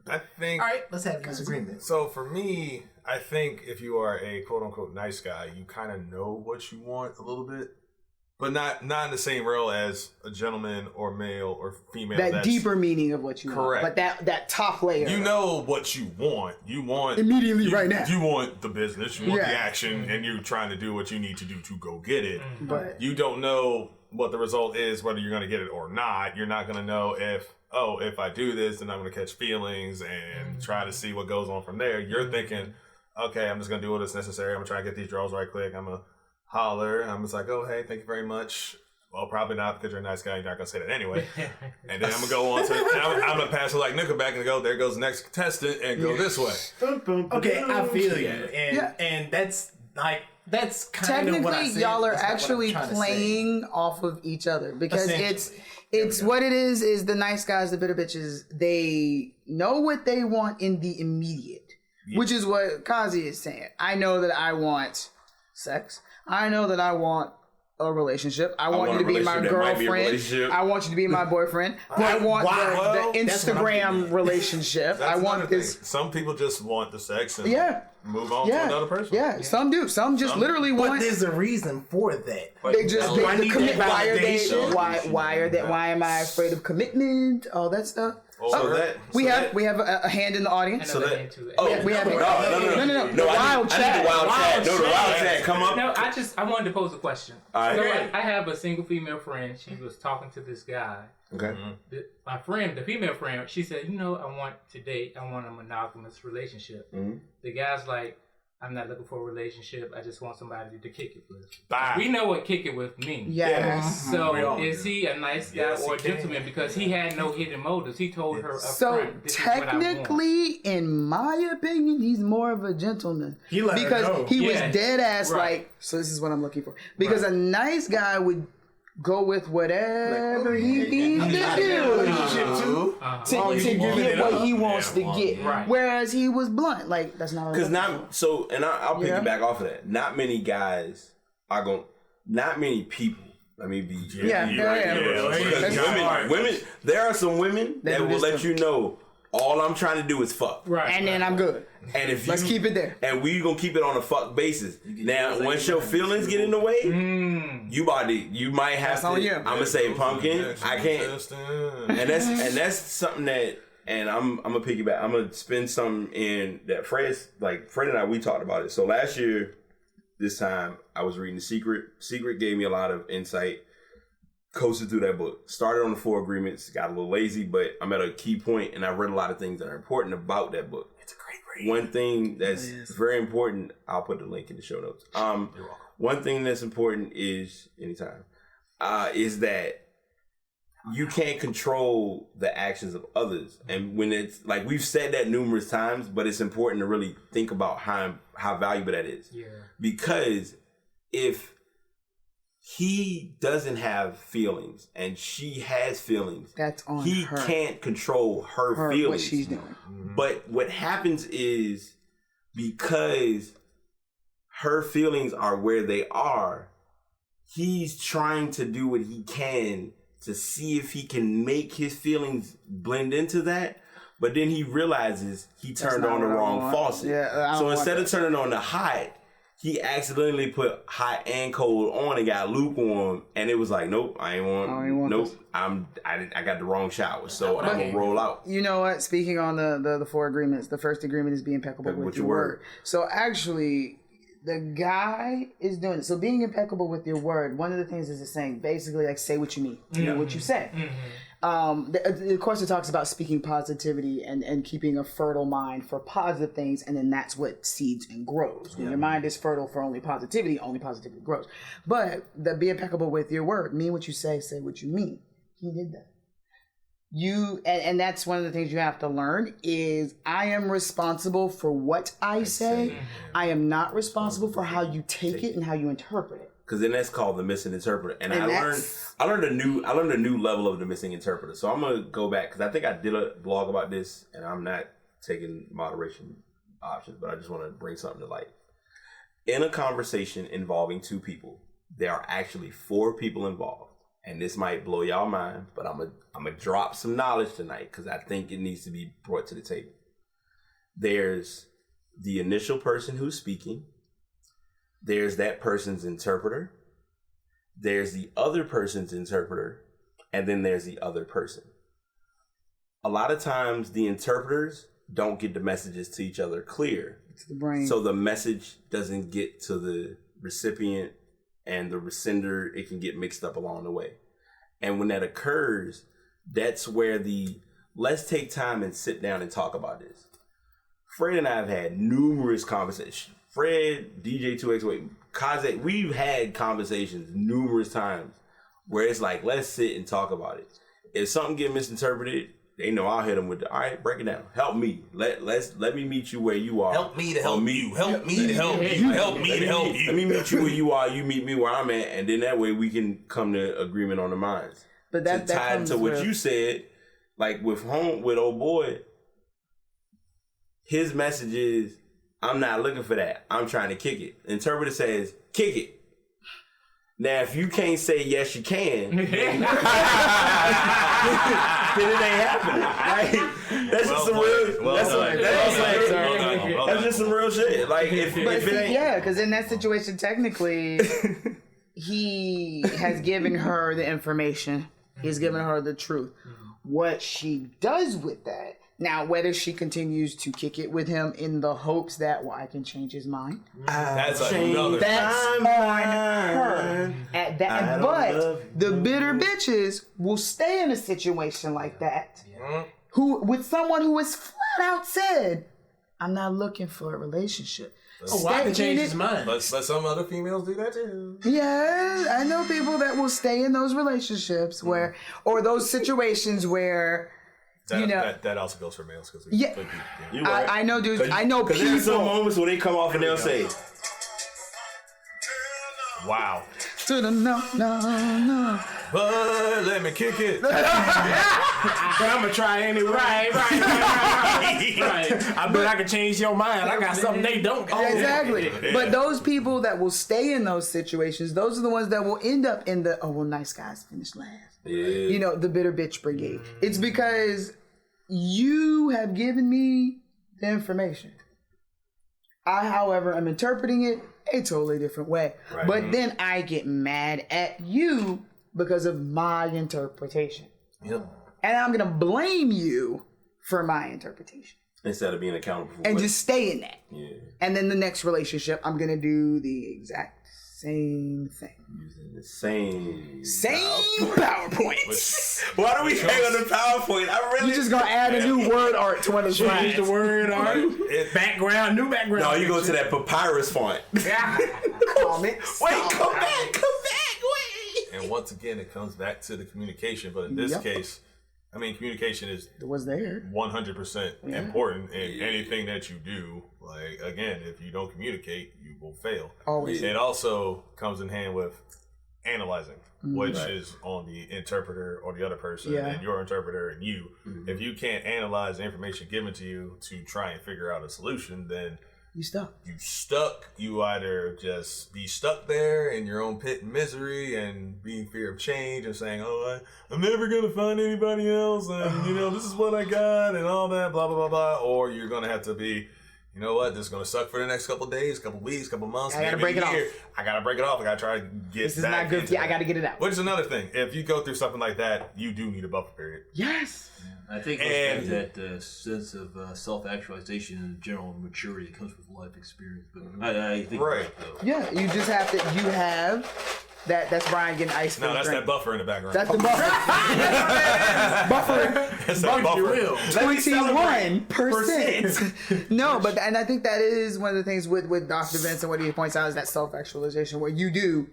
I think. All right, let's have a disagreement. So for me, I think if you are a quote unquote nice guy, you kind of know what you want a little bit, but not in the same role as a gentleman or male or female. That deeper meaning of what you want. But that top layer. You know what you want. You want immediately right now. You want the business. You want the action, and you're trying to do what you need to do to go get it. But you don't know what the result is, whether you're going to get it or not. You're not going to know if I do this, then I'm going to catch feelings and try to see what goes on from there. You're thinking, okay, I'm just going to do what is necessary. I'm going to try to get these draws right quick. I'm going to holler. I'm just like, oh, hey, thank you very much. Well, probably not because you're a nice guy. You're not going to say that anyway. And then I'm going to go on to, I'm going to pass it like Nickelback and go, there goes the next contestant and go this way. Okay, I feel you. And that's like, that's kind of what I said. Technically, y'all are actually playing off of each other because it's what it is the nice guys, the bitter bitches, they know what they want in the immediate, which is what Kazi is saying. I know that I want sex. I know that I want a relationship. I want you to be my girlfriend. I want you to be my boyfriend. I want the Instagram relationship. I want this. Some people just want the sex and move on to another person. Yeah, some do. Some just literally want. But there's a reason for that. They just they commit. Why are they? Why am I afraid of commitment? All that stuff. We have a hand in the audience. No. The wild chat. Come up. No, I wanted to pose a question. All right. So I have a single female friend. She was talking to this guy. Okay. My friend, the female friend, she said, I want to date. I want a monogamous relationship. The guy's like, I'm not looking for a relationship. I just want somebody to kick it with. Bye. We know what kick it with means. Yes. So is he a nice guy or a gentleman? Because he had no hidden motives. He told her up front, this technically, is what I want. in my opinion, he's more of a gentleman. He let because her know. He was dead ass like, so this is what I'm looking for. Because a nice guy would go with whatever he needs to do to get what he wants to get. Right. Whereas he was blunt, like that's not. Because I'll piggyback off of that. Not many guys are going. Not many people. Let me be. Women. There are some women that will let you know. All I'm trying to do is fuck. Right. And then I'm good. And if let's keep it there. And we gonna keep it on a fuck basis. Now, once your feelings get in the way, you might have to. I'm gonna say pumpkin. I can't. And that's something that. And I'm gonna piggyback. I'm gonna spin something in that Fred and I, we talked about it. So last year, this time I was reading The Secret. Secret gave me a lot of insight. Coasted through that book. Started on the 4 agreements, got a little lazy, but I'm at a key point and I read a lot of things that are important about that book. It's a great read. One thing that's very important, I'll put the link in the show notes. One thing that's important is that you can't control the actions of others. And when it's like we've said that numerous times, but it's important to really think about how valuable that is. Yeah. Because if he doesn't have feelings and she has feelings, that's on he her. Can't control her feelings. What she's doing. But what happens is because her feelings are where they are, he's trying to do what he can to see if he can make his feelings blend into that. But then he realizes he turned on the wrong faucet. Yeah, so instead of turning on the hot, he accidentally put hot and cold on and got lukewarm, and it was like, nope, I ain't want nope, I got the wrong shower, so I'm gonna roll out. You know what? Speaking on the 4 agreements, the first agreement is be impeccable with your word. So actually, the guy is doing it. So being impeccable with your word, one of the things is saying basically like say what you mean, you know what you say. Of course, it talks about speaking positivity and keeping a fertile mind for positive things, and then that's what seeds and grows. When your mind is fertile for only positivity grows. But be impeccable with your word. Mean what you say what you mean. He did that. And that's one of the things you have to learn is I am responsible for what I say. I am not responsible for how you take it and how you interpret it. because then that's called the missing interpreter. And I learned a new level of the missing interpreter. So I'm gonna go back because I think I did a blog about this, and I'm not taking moderation options, but I just want to bring something to light. In a conversation involving two people, there are actually 4 people involved, and this might blow y'all mind, but I'm gonna drop some knowledge tonight because I think it needs to be brought to the table. There's the initial person who's speaking. There's that person's interpreter. There's the other person's interpreter. And then there's the other person. A lot of times the interpreters don't get the messages to each other clear. It's the brain. So the message doesn't get to the recipient and the resender. It can get mixed up along the way. And when that occurs, that's where let's take time and sit down and talk about this. Fred and I have had numerous conversations. Fred, DJ2X, Kazek, we've had conversations numerous times where it's like, let's sit and talk about it. If something get misinterpreted, they know I'll hit them with all right, break it down. Help me. Let me meet you where you are. Help me to help you. Help me to help you. Help me to help you. Let me meet you where you are. You meet me where I'm at, and then that way we can come to agreement on the minds. But that tied to what you said, like with old boy, his message is, I'm not looking for that. I'm trying to kick it. The interpreter says, kick it. Now, if you can't say yes, you can, then it ain't happening. Like, that's just some real. That's just some real shit. Like, if it ain't. Yeah, because in that situation, technically, he has given her the information. He's given her the truth. What she does with that. Now, whether she continues to kick it with him in the hopes that, I can change his mind. That's another. That's on her. At that, but the bitter bitches will stay in a situation like that. With someone who has flat out said, I'm not looking for a relationship. I can change his mind. Let some other females do that too. Yeah, I know people that will stay in those relationships or those situations where, that also goes for males because I know dudes. I know people. There's some moments where they come off and they'll say, "Wow, no. But let me kick it." But I'm gonna try anyway. Right. I bet I can change your mind. I got something they don't got. Exactly. Yeah. But those people that will stay in those situations, those are the ones that will end up in the nice guys finish last. Yeah. The bitter bitch brigade. It's because you have given me the information. I, however, am interpreting it a totally different way. Right. But then I get mad at you because of my interpretation. Yep. And I'm going to blame you for my interpretation. Instead of being accountable for and just stay in that. Yeah. And then the next relationship, I'm going to do the exact same thing. Using the same PowerPoints. Why do we hang on the PowerPoint? You just going to add a new word art to one of the Change the word art. Background, new background. No, you go to that papyrus font. Comics. Wait, come back. And once again, it comes back to the communication. But in this case, I mean, communication is 100% important in anything that you do. Like, again, if you don't communicate, you will fail. Always. It also comes in hand with analyzing, which is on the interpreter or the other person and your interpreter and you. Mm-hmm. If you can't analyze the information given to you to try and figure out a solution, then you stuck. You either just be stuck there in your own pit of misery and be in fear of change and saying, I'm never going to find anybody else and, this is what I got and all that, blah, blah, blah, blah. Or you're going to have to be, you know what, this is going to suck for the next couple of days, couple of weeks, couple of months. I got to break it off. I got to break it off. I got to try to get this is not good. I got to get it out. Which is another thing. If you go through something like that, you do need a buffer period. Yes. I think that sense of self-actualization and general maturity that comes with life experience. But I think yeah, you just have to. You have that. That's Brian getting ice. No, that's that buffer in the background. That's the buffer. Buffer. That's that buffer. 21%. No, but and I think that is one of the things with Dr. Vince and what he points out is that self-actualization, where you do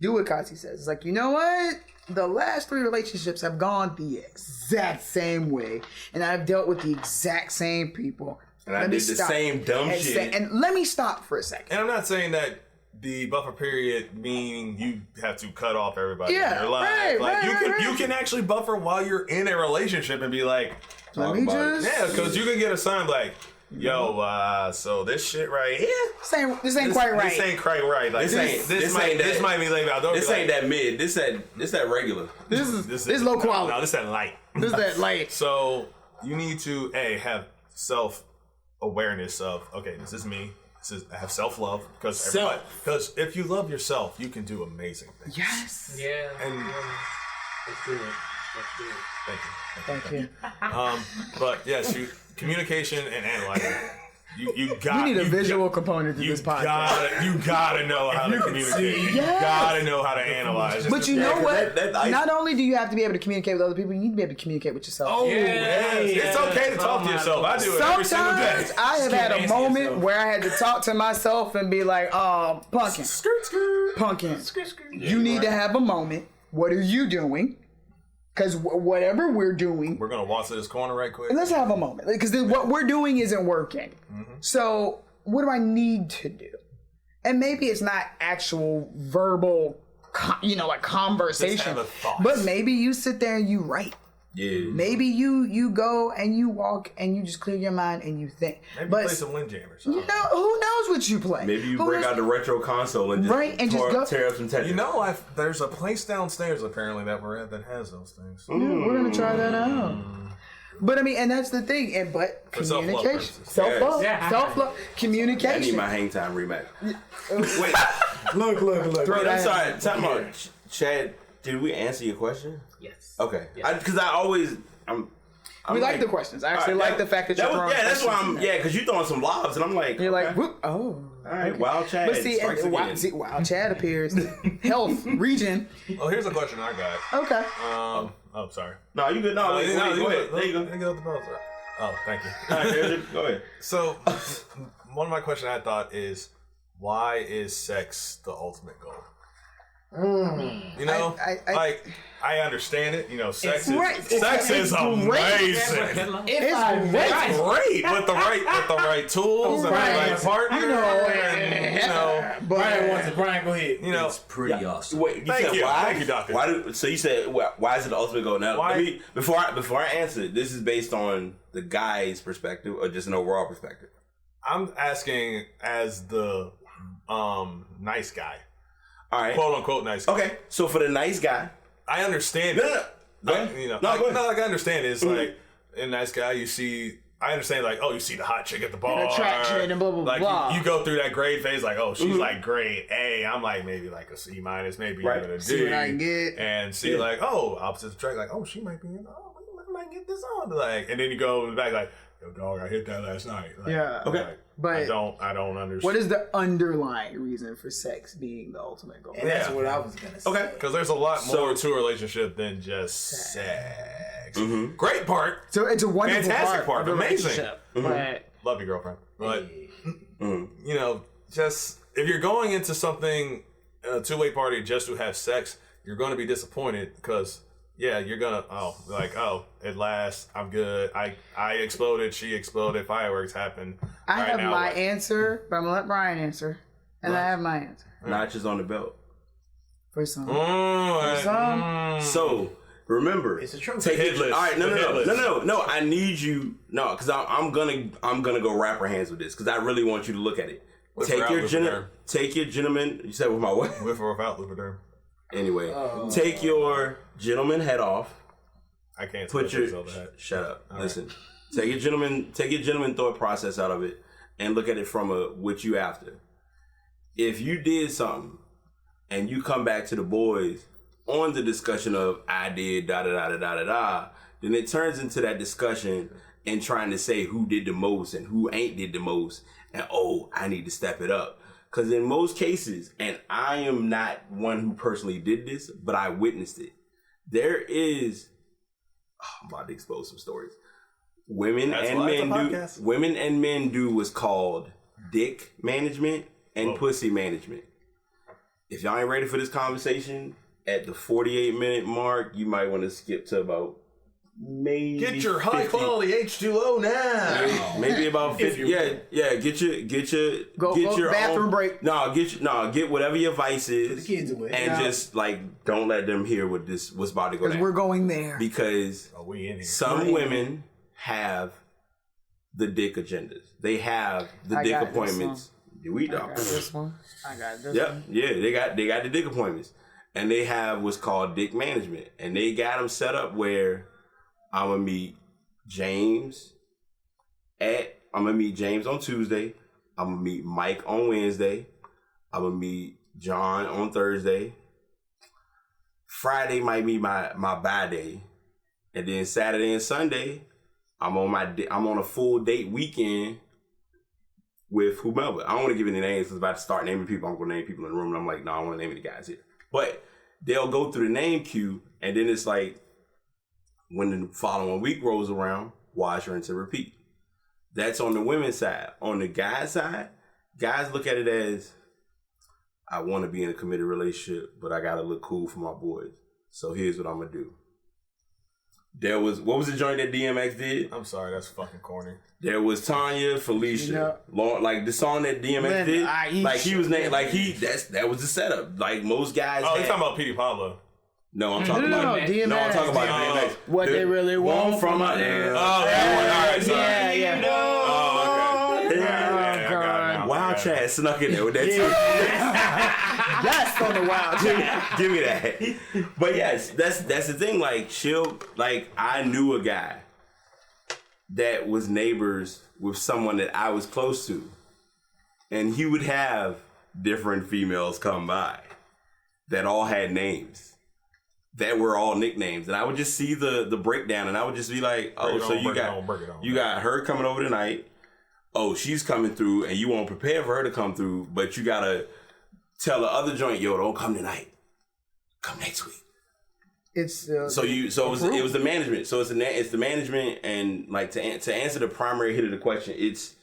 what Kazi says. It's like, you know what? The last 3 relationships have gone the exact same way, and I've dealt with the exact same people. And I did the same dumb shit. And let me stop for a second. And I'm not saying that the buffer period meaning you have to cut off everybody in Yeah, your life. right, Like right. you can actually buffer while you're in a relationship and be like, Let me just. yeah, because you can get a sign like, yo, so this shit right here. This ain't quite right. This ain't quite right. Like this might be like This ain't that mid. This that regular. This is low quality. No, this that light. This is that light. So you need to have self awareness of, okay, this is me. I have self love because if you love yourself, you can do amazing things. Yes. Yeah. And Let's do it. thank you. But yes, communication and analyzing. You need a visual component to this podcast. You gotta know how to communicate. You gotta know how to analyze. But you know what? I- Not only do you have to be able to communicate with other people, you need to be able to communicate with yourself. Oh, yes. It's okay to talk to yourself. I do it every single day. Sometimes I have had a moment where I had to talk to myself and be like, Pumpkin, Pumpkin, you need to have a moment. What are you doing? Because whatever we're doing, We're gonna walk to this corner right quick. let's have a moment. Because what we're doing isn't working. So what do I need to do? And maybe it's not actual verbal, like conversation. Just have a thought. But maybe you sit there and you write. Yeah. Maybe you go and you walk and you just clear your mind and you think. Maybe but play some Windjammers. who knows what you play? Maybe you Who break knows- out the retro console and just tear up some Tetris. You know, there's a place downstairs apparently that we're at that has those things. Yeah, we're gonna try that out. But I mean, and that's the thing. But For self-love communication, purposes. self-love, Yes. self-love, I need communication. my hang time rematch. Wait, Look. wait, I'm sorry. Time out. Chad, did we answer your question? Yes. Okay. Yes. Because I always, I'm We like the questions. I actually like the fact that you're throwing that's why questions I'm. in there. Yeah, because you're throwing some lobs, and I'm like, You're like, okay. whoop, oh. All right, Wild Chad. But see, strikes again. Wild Chad appears. Health region. Oh, here's a question I got. Okay. Oh, sorry. No, you good? No, wait, go ahead. There you go. Get out the buzzer. Oh, thank you. All right, go ahead. So, one of my questions I thought is, why is sex the ultimate goal? You know, I understand it. You know, sex is amazing. It's Great with the right tools and the right partner. Brian, go ahead. You know, It's pretty awesome. Wait, Thank you. why? Thank you, doctor. So you said why is it the ultimate goal? Now, Why? before I answer it, this is based on the guy's perspective or just an overall perspective. I'm asking as the nice guy, All right, quote unquote nice guy. okay. So for the nice guy, I understand. no. it. Go ahead. Go ahead. I understand it. It's like a nice guy. You see, I understand. Like, oh, you see the hot chick at the bar, attraction and blah, blah, like, blah. You go through that grade phase. Like, oh, she's like grade A. I'm like maybe like a C minus, maybe Right. even a D. See what I can get. And see like, oh, opposites attract. Like, oh, she might be. I might get this on. Like, and then you go in the back like, yo, dog, I hit that last night. Like, Yeah. Okay. like, But I don't understand. what is the underlying reason for sex being the ultimate goal? And that's Yeah. what I was gonna say. Okay. Because there's a lot So- more to a relationship than just sex. Mm-hmm. Great part. So it's a wonderful Fantastic part, of the amazing. relationship. Mm-hmm. But Love your girlfriend. But, you know, just if you're going into something, a two-way party just to have sex, you're going to be disappointed because, yeah, you're going to, at last, I'm good. I exploded, she exploded, fireworks happened. I Right have now, my what? answer, but I'm gonna let Brian answer. And I have my answer. Notches on the belt. For some. So remember, It's a trophy. take Hit it. list. All right, The hit list. no. I need you. No, because I'm gonna go rapper hands with this because I really want you to look at it. With or without Lubriderm? Take your gentleman. You said with my what? With or without Lubriderm. Anyway, take your gentleman head off. I can't Put tell your that. shut up. Listen, take your gentleman thought process out of it and look at it from a what you after. If you did something and you come back to the boys on the discussion of I did da da da da da da da, then it turns into that discussion and trying to say who did the most and who ain't did the most, and oh, I need to step it up. Because in most cases, and I am not one who personally did this, but I witnessed it. There is, I'm about to expose some stories. Women and men do what's called dick management and pussy management. If y'all ain't ready for this conversation, at the 48-minute mark, you might want to skip to about maybe Get your 50. high quality H2O now. Maybe about 50. Yeah. Get your bathroom own, break. Get whatever your vice is, The kids away. and just like don't let them hear what's about to go Because down. we're going there. Because We in here. some women have the dick agendas. They have the I dick got this appointments. We I got this one. I got this Yep. one. Yeah, they got the dick appointments, and they have what's called dick management, and they got them set up where I'm gonna meet James on Tuesday. I'm gonna meet Mike on Wednesday. I'm gonna meet John on Thursday. Friday might be my bye day, and then Saturday and Sunday, I'm on a full date weekend with whomever. I don't want to give any names. I was about to start naming people. I'm going to name people in the room, and I'm like, no, I don't want to name any guys here. But they'll go through the name queue, and then it's like, when the following week rolls around, wash, rinse, and repeat. That's on the women's side. On the guy's side, guys look at it as, I want to be in a committed relationship, but I got to look cool for my boys. So here's what I'm going to do. What was the joint that DMX did? I'm sorry, that's fucking corny. There was Tanya, Felicia, like the song that DMX did. Like he was named, like that was the setup. Like most guys. Oh, you talking about Petey Pablo? No, I'm talking about DMX. No, I'm talking about DMX. What they really want from out there. Oh, that one. All right, sorry. Yeah. Oh, okay. Yeah, Wild Chad snuck in there with that too. That's on the Wild Chad. Give me that. But yes, that's the thing. Like I knew a guy that was neighbors with someone that I was close to, and he would have different females come by that all had names that were all nicknames, and I would just see the breakdown, and I would just be like, oh, so you got her coming over tonight. Oh, she's coming through, and you won't prepare for her to come through, but you gotta tell the other joint, yo, don't come tonight. Come next week. It was the management. So it's the management, and like to answer the primary hit of the question, it's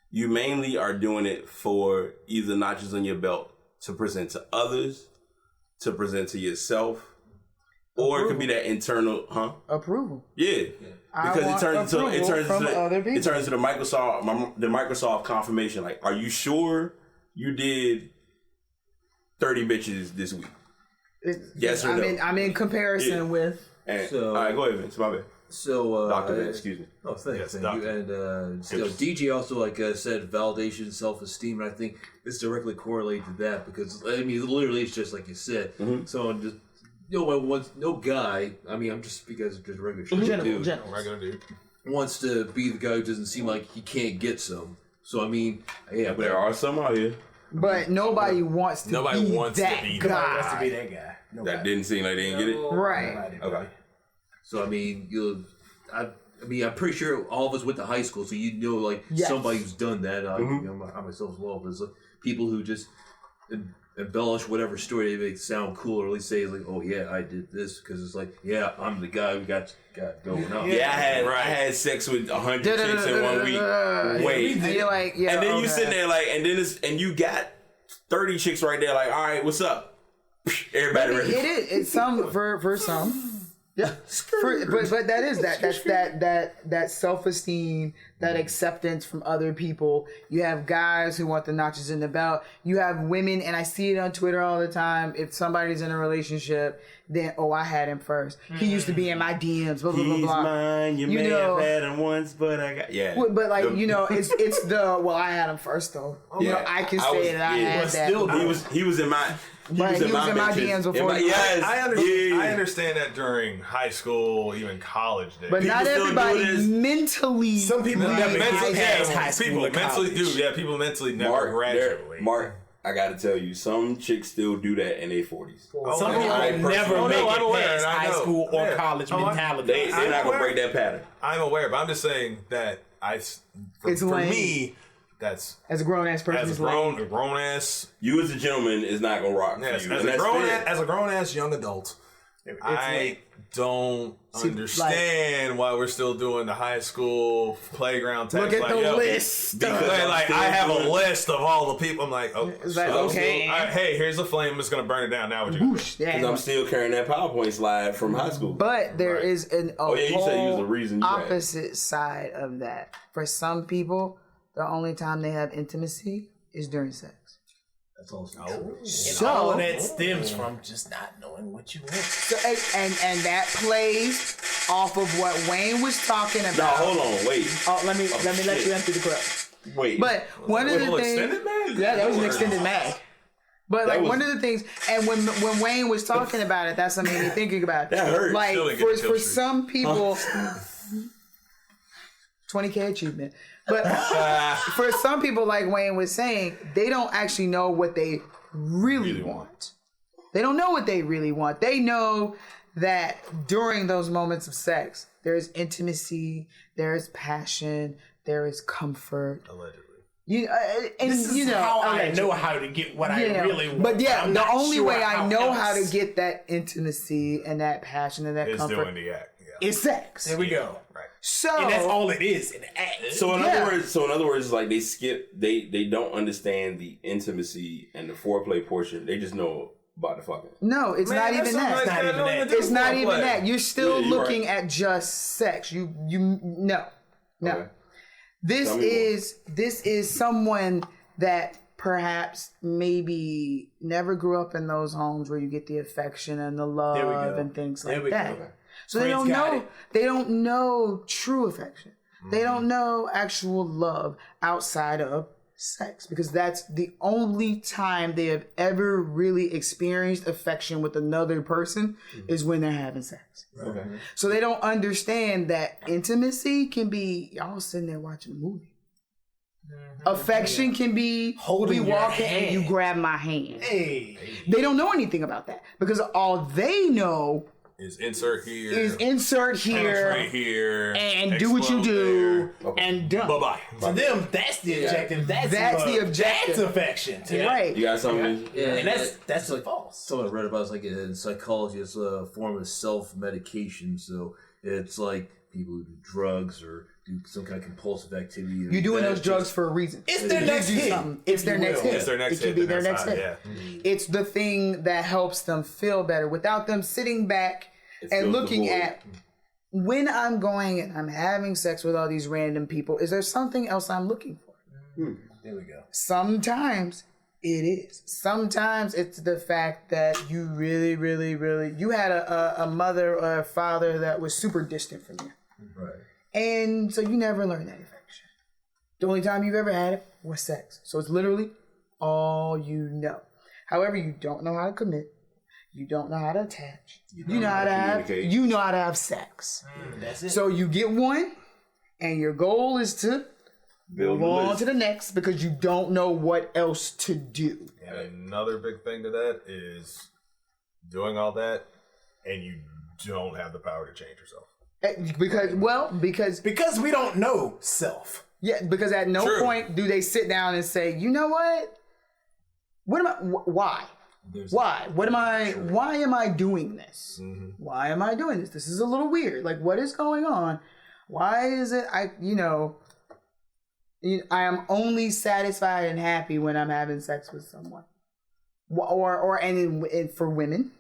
you mainly are doing it for either notches on your belt to present to others, to present to yourself, or it could be that internal, approval. Yeah, because it turns into the Microsoft confirmation. Like, are you sure you did 30 bitches this week? Yes or no? I'm in comparison with. And, all right, go ahead, Vince. My bad. So, Dr. Vince, excuse me. Oh, thanks. Yes, thank you. And DJ also said validation, self-esteem, and I think it's directly correlated to that because literally it's just like you said. Mm-hmm. So just no guy. I'm just speaking as just regular dude. Regular dude wants to be the guy who doesn't seem like he can't get some. So but there are some out here. But nobody wants to be that guy. Nobody wants to be that guy. That didn't seem like they didn't get it. Right. Okay. So I'm pretty sure all of us went to high school, so somebody who's done that. I myself as well, but it's like people who just embellish whatever story they make sound cool, or at least say like, "Oh yeah, I did this," because it's like, "Yeah, I'm the guy who got going on." Yeah, I had sex with 100 chicks in 1 week. Wait, and you're like, yeah, and then you sitting there like, and you got 30 chicks right there, like, all right, what's up? Everybody ready? It is. It's some for some. Yeah, but that self-esteem, that acceptance from other people. You have guys who want the notches in the belt. You have women, and I see it on Twitter all the time. If somebody's in a relationship, then I had him first. He used to be in my DMs. Blah blah blah blah. He's mine. You may have had him once, but I got But like it's the I had him first though. I can say that I had that. He was in my. He was in my DMs before. Yes, I understand that during high school, even college days. But not everybody mentally. Some people people mentally never graduate. Mark, I gotta tell you, some chicks still do that in their 40s. Some people never make it past high school or college mentality. They're not gonna break that pattern. I'm aware, but I'm just saying that for me. That's as a grown ass person. As a grown ass, you as a gentleman is not gonna rock for you. As a grown ass young adult, I don't understand why we're still doing the high school playground text. Look at the list. Because I have a list of all the people. I'm like, it's like, okay. Hey, here's a flame. It's going to burn it down. Now what you Because I'm still carrying that PowerPoint slide from high school. But there is an you said you was the reason opposite side of that. For some people, the only time they have intimacy is during sex. That's also true. So, and all of that stems from just not knowing what you want. So, and that plays off of what Wayne was talking about. No, hold on, wait. Oh, let me let you empty the clip. Wait. But one of the things, extended mag? Yeah, that was an extended mag. But like one of the things, and when Wayne was talking about it, that's what made me thinking about it. That hurt. Like for some people, 20K achievement. But for some people, like Wayne was saying, they don't actually know what they really want. They don't know what they really want. They know that during those moments of sex, there is intimacy, there is passion, there is comfort. Allegedly. This is how I know how to get what I really want. But the only way I know how to get that intimacy and that passion and that comfort is doing the act. Is sex. There we go. Right. So and that's all it is. An act. So in other words, like they don't understand the intimacy and the foreplay portion. They just know about the fucking. No, it's not even that. It's not even that. It's not even that. You're still looking right. at just sex. No. Okay. This is someone that perhaps maybe never grew up in those homes where you get the affection and the love and things like that. Go. So they don't know true affection. They don't know actual love outside of sex, because that's the only time they have ever really experienced affection with another person is when they're having sex. Okay. So they don't understand that intimacy can be y'all sitting there watching a movie. Affection can be holding we walking hand. and you grab my hand. Hey. They don't know anything about that, because all they know is insert here, penetrate here, and do what you do, and done. Bye-bye. To them, that's the objective. That's the objective. That's affection. To Right. You got something? Yeah, and that's like false. Someone I read about, it's like in psychology, it's a form of self-medication. So it's like people who do drugs or do some kind of compulsive activity. You're doing those drugs for a reason. It's their next hit. It's their next hit. It's their next hit. It can be their next hit. Yeah. It's the thing that helps them feel better without them sitting back and looking at, when I'm going and I'm having sex with all these random people, is there something else I'm looking for? There we go. Sometimes it is. Sometimes it's the fact that you really, really, really, you had a mother or a father that was super distant from you. Right. And so you never learned that affection. The only time you've ever had it was sex. So it's literally all you know. However, you don't know how to commit. You don't know how to attach. You know how to have sex. That's it. So you get one, and your goal is to move on to the next, because you don't know what else to do. And another big thing to that is doing all that, and you don't have the power to change yourself. Because we don't know self. Yeah, because at no point do they sit down and say, you know what? Why? Why? Why am I doing this? Mm-hmm. Why am I doing this? This is a little weird. Like, what is going on? Why is it I am only satisfied and happy when I'm having sex with someone. And for women,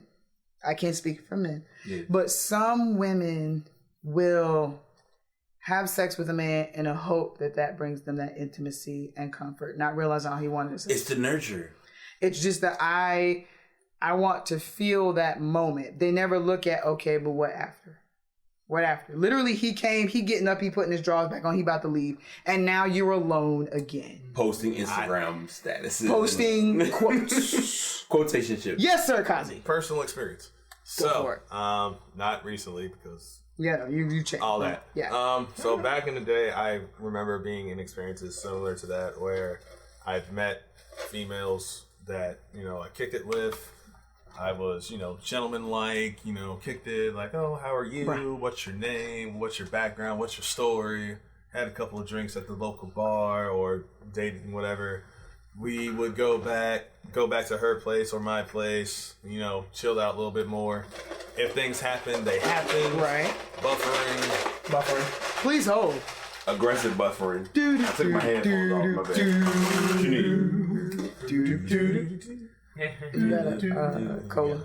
I can't speak for men, but some women will have sex with a man in a hope that brings them that intimacy and comfort, not realizing how he wanted to. It's the nurture. It's just that I want to feel that moment. They never look at, okay, but what after? What after? Literally, he came, he getting up, he putting his drawers back on, he about to leave, and now you're alone again. Posting Instagram statuses. Posting quotes. Quotation ship. Yes, sir, Kazi. Personal experience. So, not recently, because you changed all that. Yeah. So back in the day, I remember being in experiences similar to that, where I've met females that I kicked it with. I was gentleman-like, kicked it like, oh, how are you? Right. What's your name? What's your background? What's your story? Had a couple of drinks at the local bar or dating, whatever. We would go back to her place or my place, chilled out a little bit more. if things happen, they happen. Right. Buffering. Please hold. Aggressive buffering. I took my headphones off. My bad. What you need? You got a cola.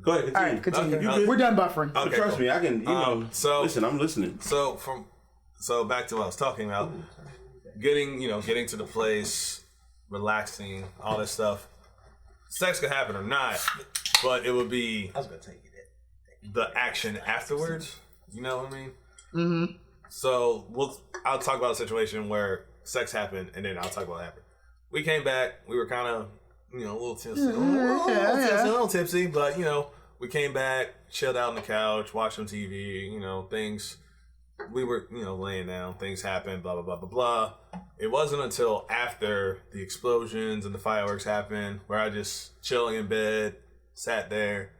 Go ahead. Continue. All right, continue. Okay. We're done buffering. Okay, Trust me, I can. Listen, I'm listening. So back to what I was talking about. Getting to the place, relaxing, all this stuff. Sex could happen or not, but it would be. I was gonna tell you that. The action afterwards. You know what I mean? Mm-hmm. So I'll talk about a situation where sex happened, and then I'll talk about what happened. We came back. We were kind of, a little tipsy, a little tipsy, but we came back, chilled out on the couch, watched some TV. Things. We were, laying down. Things happened. Blah blah blah blah blah. It wasn't until after the explosions and the fireworks happened where I just chilling in bed, sat there.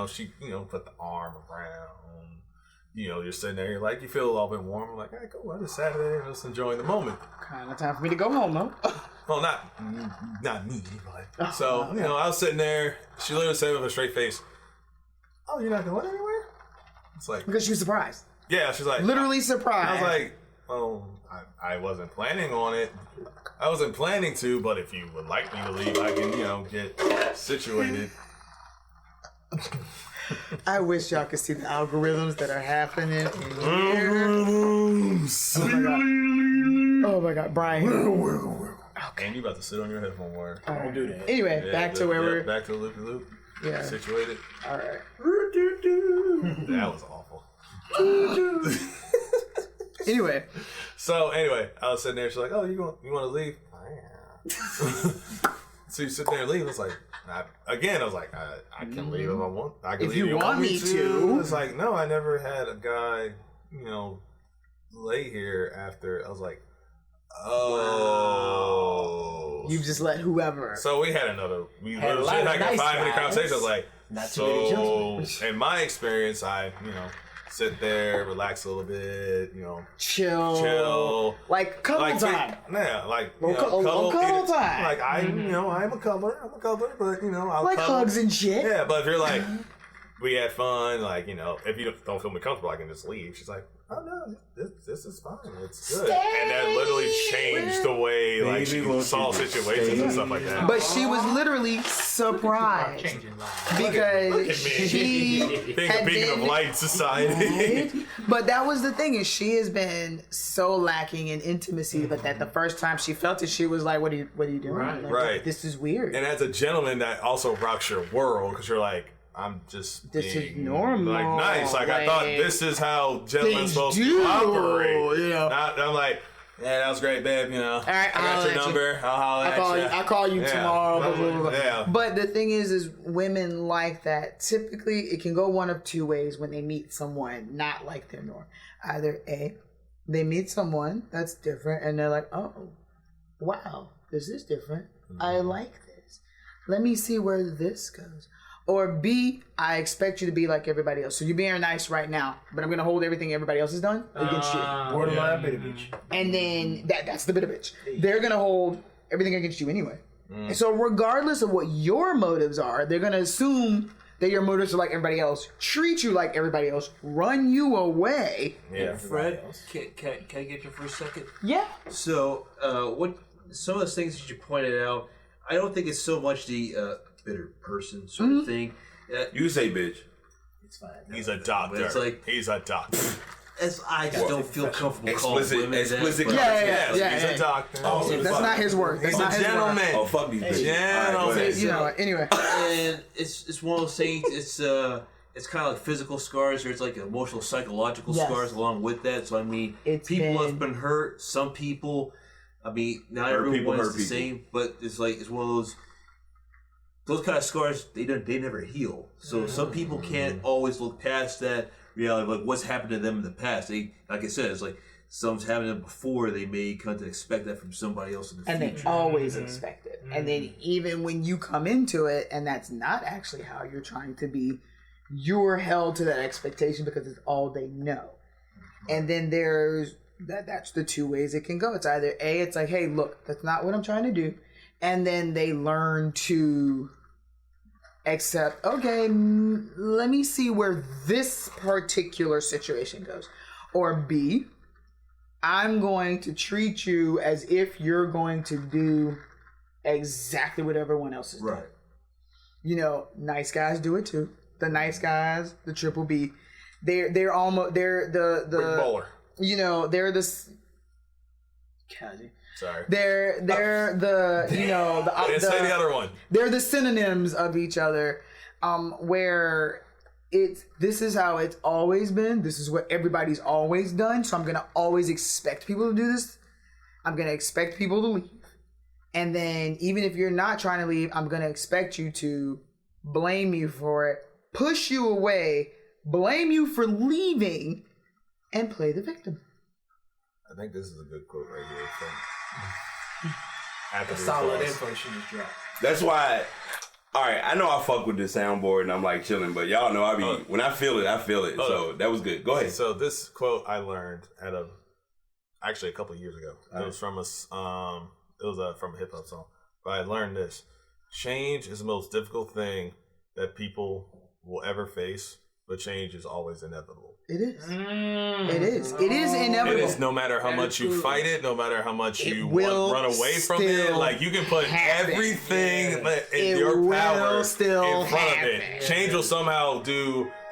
She, put the arm around. You're sitting there, you feel a little bit warm. I'm like, hey, cool, I just sat there and just enjoying the moment. Kind of time for me to go home, though. Well, not me, but. So, I was sitting there. She literally said with a straight face, oh, you're not going anywhere? It's like. Because she was surprised. Yeah, she's like. Literally surprised. I was like, oh, I wasn't planning on it. I wasn't planning to, but if you would like me to leave, I can, get situated. I wish y'all could see the algorithms that are happening in here. Oh my god, Brian. Okay. And you about to sit on your headphone wire. Don't do that. Anyway, back to where we're. Back to the loop. Yeah. Situated. All right. That was awful. Anyway. So I was sitting there. She's like, "Oh, you want to leave?" So you sit there and leave. It's like. I was like, I can leave if I want. I can if leave you want me to. It's like, no, I never had a guy, lay here after. I was like, oh. Wow. You just let whoever. So we had we literally had like a 5-minute conversation. I was like, not so in my experience, I, sit there, relax a little bit, chill, like cuddle time. Yeah, cuddle time. Like I'm a cuddler, but I'll like cuddle. hugs and shit. Yeah, but if you're like, we had fun, if you don't feel me comfortable, I can just leave. She's like, oh no, this is fine, it's good. And that literally changed the way she saw situations and stuff like that. But she was literally surprised because she had being of light society. But that was the thing, is she has been so lacking in intimacy, but that the first time she felt it, she was like, "What are you doing? Right. This is weird." And as a gentleman, that also rocks your world because you're like, I'm just this is normal. Like nice. Like I thought this is how gentlemen supposed to operate. I'm like, yeah, that was great, babe. All right, I got your number. I'll holler at you. I'll call you tomorrow. Blah, blah, blah. Yeah. But the thing is women like that. Typically, it can go one of two ways when they meet someone not like their norm. Either A, they meet someone that's different, and they're like, oh, wow, this is different. I like this. Let me see where this goes. Or B, I expect you to be like everybody else. So you're being nice right now, but I'm going to hold everything everybody else has done against you. Borderline bitter bitch. And then that's the bitter bitch. They're going to hold everything against you anyway. And so regardless of what your motives are, they're going to assume that your motives are like everybody else, treat you like everybody else, run you away. Yeah, Fred, can I get you for a second? Yeah. So, some of those things that you pointed out, I don't think it's so much the bitter person sort of thing. You say bitch. It's fine. He's a doctor. He's a doctor. I just don't feel comfortable calling women explicit. that. Yeah. He's a doctor. That's not his word. That's not his gentleman. word. Oh, fuck these bitches. Gentleman. Anyway. And it's one of those things. It's kind of like physical scars, or it's like emotional, psychological scars along with that. So people have been hurt. Some people, not everyone's the same, but it's one of those kind of scars. They never heal. So some people can't always look past that reality, like what's happened to them in the past. They, like I said, it's like something's happened to them before. They may come to expect that from somebody else in the future. And they always expect it. And then even when you come into it, and that's not actually how you're trying to be, you're held to that expectation because it's all they know. And then there's that's the two ways it can go. It's either A, it's like, hey, look, that's not what I'm trying to do. And then they learn to Except, okay, let me see where this particular situation goes. Or B, I'm going to treat you as if you're going to do exactly what everyone else is doing. Right. You know, nice guys do it too. The nice guys, the triple B, they're almost the Big bowler. You know, they're the. Sorry. They're the you know the. I didn't say the other one. They're the synonyms of each other. Where this is how it's always been. This is what everybody's always done. So I'm gonna always expect people to do this. I'm gonna expect people to leave. And then even if you're not trying to leave, I'm gonna expect you to blame you for it, push you away, blame you for leaving, and play the victim. I think this is a good quote right here from after the Solid applause. info she just dropped. That's why. All right, I know I fuck with the soundboard and I'm like chilling, but y'all know I be when I feel it, I feel it. So that was good. Go ahead. So this quote I learned actually a couple of years ago. It was from from a hip hop song. But I learned this: change is the most difficult thing that people will ever face, but change is always inevitable. It is. It is. It is inevitable. It is, no matter how much you fight it, no matter how much you will run away from it. still Like you can put happen. everything in It your will power still in front of happen. it. Change will somehow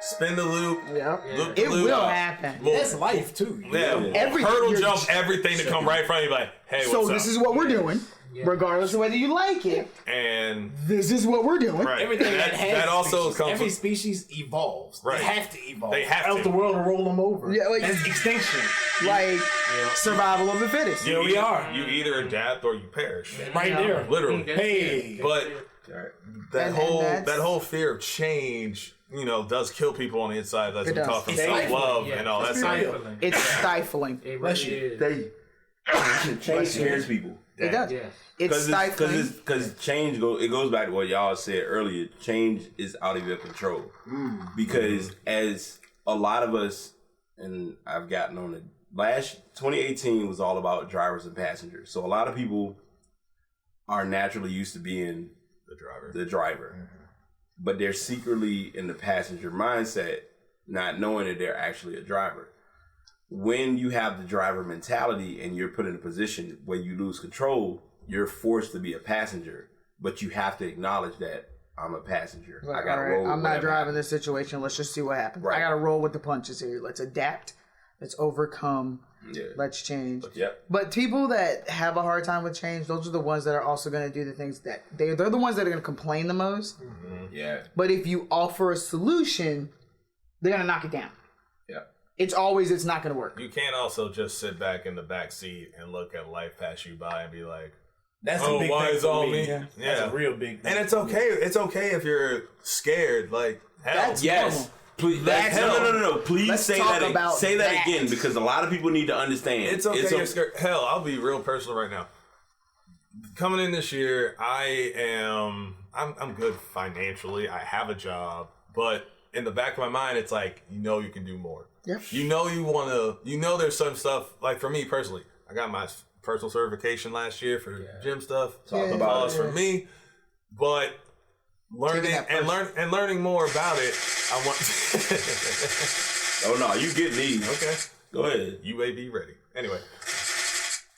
spin the loop. Yep. Loop the It loop. will happen. Well, That's life too. Yeah, hurdle jump everything to come right in front of you. Like, hey, what's So up? this is what we're doing, regardless of whether you like it. And This is what we're doing. right, Everything that also species, comes. every With, species evolves. Right. They have to evolve. They have else to. the world will roll them over. Yeah, like- that's extinction. Like survival of the fittest. Here we are. You either adapt or you perish. Right there. Literally. Hey. But that And whole that's- fear of change, does kill people on the inside. That's It we does. talk from It's self-love Yeah, and all that it's stuff. stifling. It's stifling. It Bless really you. is. Change scares people. It does. Yes. It's stifling. Because change it goes back to what y'all said earlier. Change is out of your control. Because as a lot of us, and I've gotten on it, 2018 was all about drivers and passengers. So a lot of people are naturally used to being the driver. But they're secretly in the passenger mindset, not knowing that they're actually a driver. When you have the driver mentality and you're put in a position where you lose control, you're forced to be a passenger, but you have to acknowledge that I'm a passenger. Like, I got to all right, roll. I'm not whatever driving happens. this situation. Let's just see what happens. Right. I got to roll with the punches here. Let's adapt. Let's overcome. Yeah. Let's change. Yep. But people that have a hard time with change, those are the ones that are also going to do the things that they're the ones that are going to complain the most. Yeah. But if you offer a solution, they're going to knock it down. Yeah. It's not going to work. You can't also just sit back in the back seat and look at life pass you by and be like, That's oh, a big why thing is for all me. me? Yeah. Yeah. That's a real big thing. And it's okay. It's okay if you're scared. Like, hell. That's Yes. normal. Please, That's no. Please Let's say talk that. about Say that that. again because a lot of people need to understand. It's okay. You're scared. Hell, I'll be real personal right now. Coming in this year, I'm good financially. I have a job, but in the back of my mind, it's like you can do more. Yep. You want to. There's some stuff like for me personally. I got my personal certification last year for gym stuff. Yeah. Applause for me, but learning and learning more about it. I want. Oh no, you get these. Okay. Go ahead. UAV ready. Anyway.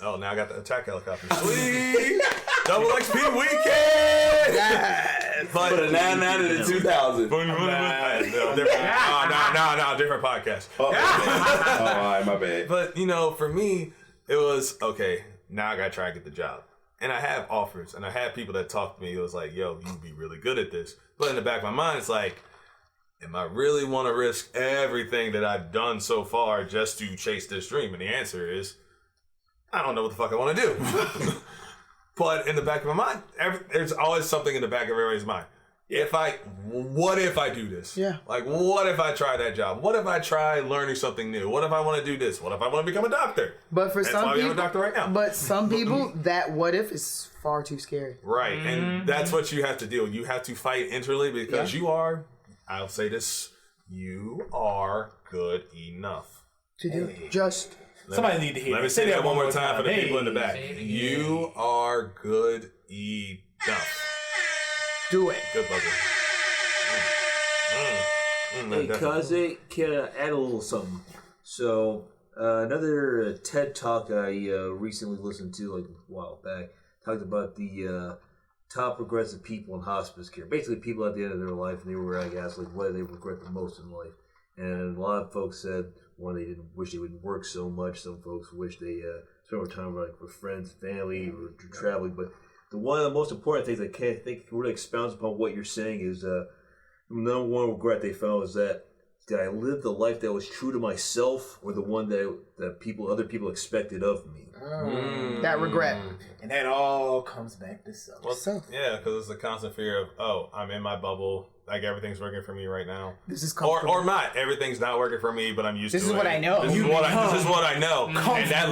Oh, now I got the attack helicopter. Sweet! Double XP weekend! Yes. But For the 99 and the 2000. No, different podcast. Oh, all right, my bad. But, for me, it was, okay, now I got to try to get the job. And I have offers, and I have people that talk to me. It was like, yo, you'd be really good at this. But in the back of my mind, it's like, am I really want to risk everything that I've done so far just to chase this dream? And the answer is, I don't know what the fuck I want to do. But in the back of my mind, there's always something in the back of everybody's mind. What if I do this? Yeah. Like, what if I try that job? What if I try learning something new? What if I want to do this? What if I want to become a doctor? But for That's some why we people, have a doctor right now. But some people, that what if is far too scary. Right. And that's what you have to do. You have to fight internally because you are, I'll say this, you are good enough. To do just. Somebody need to hear. Let me say that one more time for the Hey. people in the back. You are good enough. Do it. Good buzzer. Hey, Kaze, can I add a little something? So, another TED Talk I recently listened to, like a while back, talked about the top regrets people in hospice care. Basically, people at the end of their life, and they were asked, like, what do they regret the most in life? And a lot of folks said, one, they didn't wish they would work so much. Some folks wish they spent more time with friends, family, or traveling. But one of the most important things I think really expounds upon what you're saying is the number one regret they found is that did I live the life that was true to myself, or the one that other people expected of me? That regret. And that all comes back to self. Well, yeah, because it's a constant fear of, I'm in my bubble. Like, everything's working for me right now. This is comfortable. Or not. Everything's not working for me, but I'm used to it. This is what I know. This is what I know. And that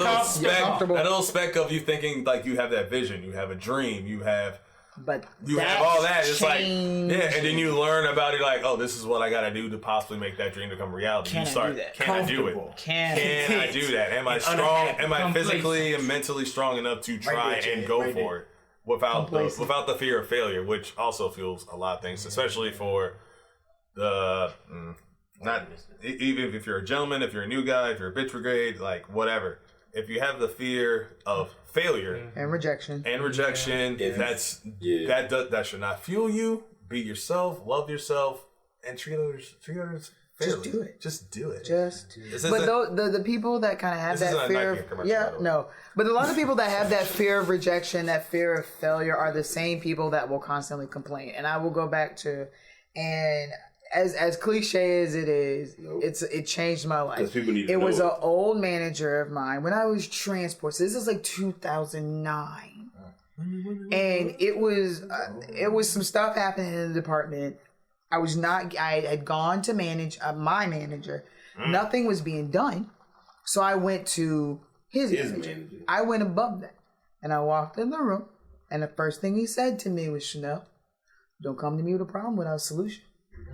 little speck of you thinking, like, you have that vision. You have a dream. You have all that. It's like, and then you learn about it, like, this is what I got to do to possibly make that dream become reality. Can I do that? Can I do it? Can I do that? Am I strong? Am I physically and mentally strong enough to try and go for it without the fear of failure, which also fuels a lot of things, especially for the even if you're a gentleman, if you're a new guy, if you're a bitch brigade, like whatever. If you have the fear of failure and rejection, that should not fuel you. Be yourself, love yourself, and treat others fairly. Just do it. But the people that kind of have that fear but a lot of people that have that fear of rejection, that fear of failure, are the same people that will constantly complain. And I will go back to, and as cliche as it is, it changed my life. It was an old manager of mine when I was transport. So this is like 2009, and it was some stuff happening in the department. I had gone to manage my manager. Nothing was being done, so I went to his manager. I went above that, and I walked in the room, and the first thing he said to me was, "Chanel, don't come to me with a problem without a solution."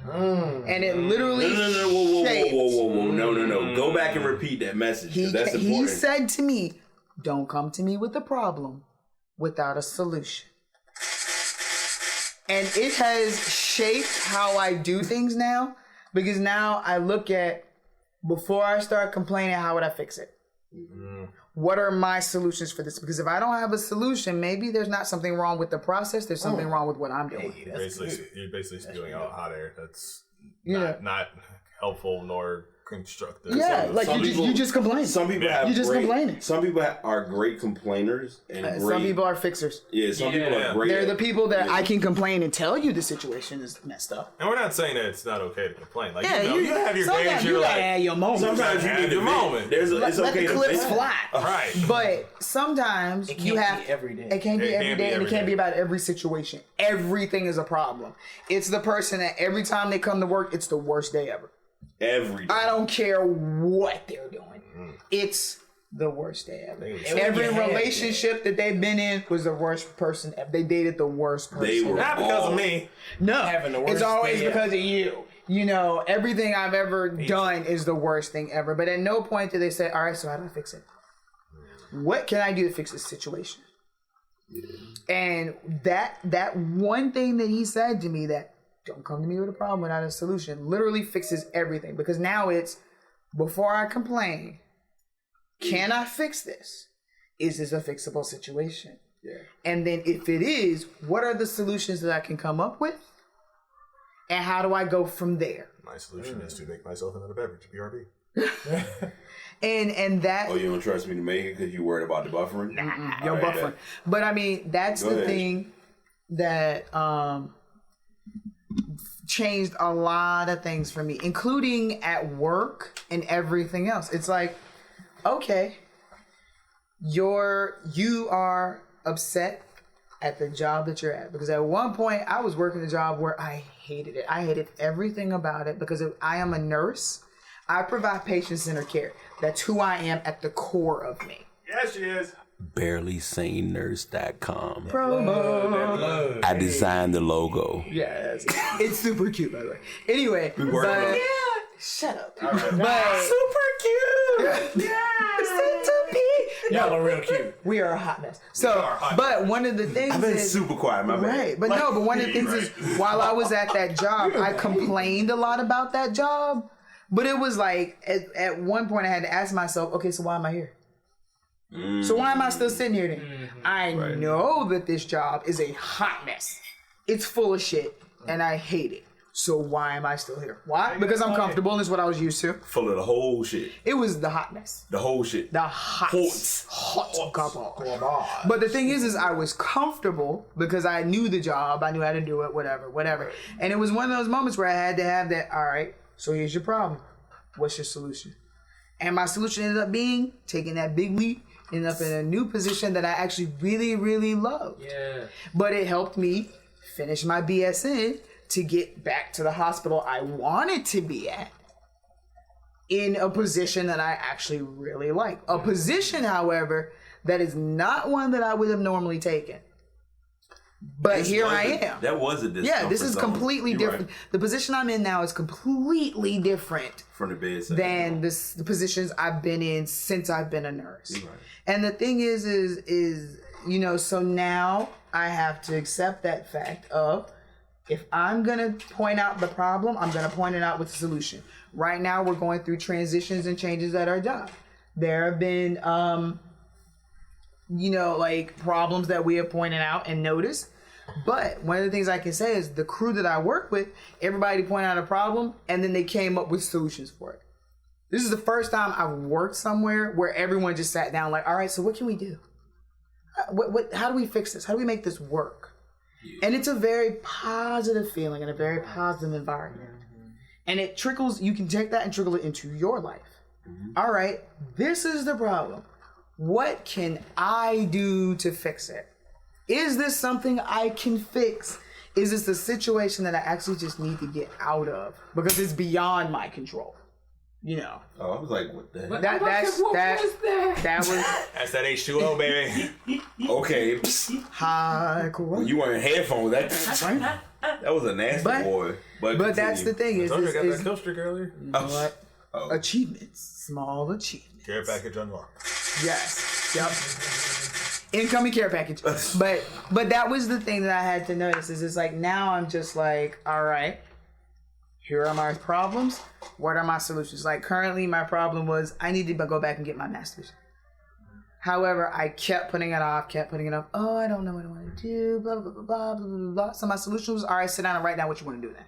And it literally No. Go back and repeat that message. That's important. He said to me, "Don't come to me with a problem without a solution." And it has shaped how I do things now, because now I look at, before I start complaining, how would I fix it? What are my solutions for this? Because if I don't have a solution, maybe there's not something wrong with the process. There's something wrong with what I'm doing. You're basically spewing out hot air. That's not helpful nor constructive. Yeah, like you just complain. Some people complaining. Some people are great complainers, and some people are fixers. Yeah, some people are great. They're the people that I can complain and tell you the situation is messed up. And we're not saying that it's not okay to complain. Like, you have your days. You gotta have your moment. Sometimes you need your moment. It's okay to clips fly. Right. But sometimes you have. It can't be every day. It can't be every day, and it can't be about every situation. Everything is a problem. It's the person that every time they come to work, it's the worst day ever. Every day. I don't care what they're doing. It's the worst day ever. Every relationship that they've been in was the worst person ever. They dated the worst person. Not because of me. No, it's always because of you. You know, everything I've ever done is the worst thing ever. But at no point did they say, all right, so how do I fix it? What can I do to fix this situation? And that one thing that he said to me, that don't come to me with a problem without a solution, literally fixes everything. Because now it's, before I complain, can I fix this? Is this a fixable situation? Yeah. And then if it is, what are the solutions that I can come up with? And how do I go from there? My solution is to make myself another beverage, BRB. and that. Oh, you don't trust me to make it because you're worried about the buffering? You're buffering. But I mean, that's the thing that changed a lot of things for me, including at work and everything else. It's like, okay, you are upset at the job that you're at, because at one point I was working a job where I hated it. I hated everything about it, because I am a nurse. I provide patient-centered care. That's who I am at the core of me. Yes, she is. BarelySaneNurse.com. Promo. I designed the logo. Yes. It's super cute, by the way. Anyway, shut up. Right. But super cute. Centipede. Y'all are real cute. We are a hot mess. So, but one of the things I've been is, super quiet, my bad. right, but no, but one of the things is, while I was at that job, I complained a lot about that job, but it was like, at one point I had to ask myself, okay, so why am I here? So why am I still sitting here then? I know that this job is a hot mess. It's full of shit, and I hate it. So why am I still here? Why? Because I'm comfortable and it's what I was used to. Full of the whole shit. It was the hot mess. The whole shit. The hot garbage. But the thing is I was comfortable because I knew the job. I knew how to do it, whatever. And it was one of those moments where I had to have that, all right, so here's your problem. What's your solution? And my solution ended up being taking that big leap, ended up in a new position that I actually really, really loved. Yeah. But it helped me finish my BSN to get back to the hospital I wanted to be at in a position that I actually really like. A position, however, that is not one that I would have normally taken. But here I am. That was a discomfort Yeah, this is zone. completely You're different. right. The position I'm in now is completely different From the bedside. than the positions I've been in since I've been a nurse. Right. And the thing is, you know, so now I have to accept that fact of, if I'm going to point out the problem, I'm going to point it out with a solution. Right now, we're going through transitions and changes at our job. There have been, you know, like problems that we have pointed out and noticed. But one of the things I can say is the crew that I work with, everybody pointed out a problem and then they came up with solutions for it. This is the first time I've worked somewhere where everyone just sat down like, all right, so what can we do? How do we fix this? How do we make this work? And it's a very positive feeling and a very positive environment. And it trickles, you can take that and trickle it into your life. All right, this is the problem. What can I do to fix it? Is this something I can fix? Is this a situation that I actually just need to get out of? Because it's beyond my control. You know. Oh, I was like, what the heck? That was That's that H2O, baby. Okay. high cool. You wearing headphones. That was a nasty But- boy. But that's the thing is, I told you I got is that kill streak earlier. you know what? Oh. Achievements, small achievements. Care package unlocked. Yes. Yep. Incoming care package. But that was the thing that I had to notice is it's like now I'm just like, all right, here are my problems. What are my solutions? Like currently my problem was I need to go back and get my master's. However, I kept putting it off. Oh, I don't know what I want to do. Blah, blah, blah, blah, blah, blah, blah. So my solution was, all right, sit down and write down what you want to do then.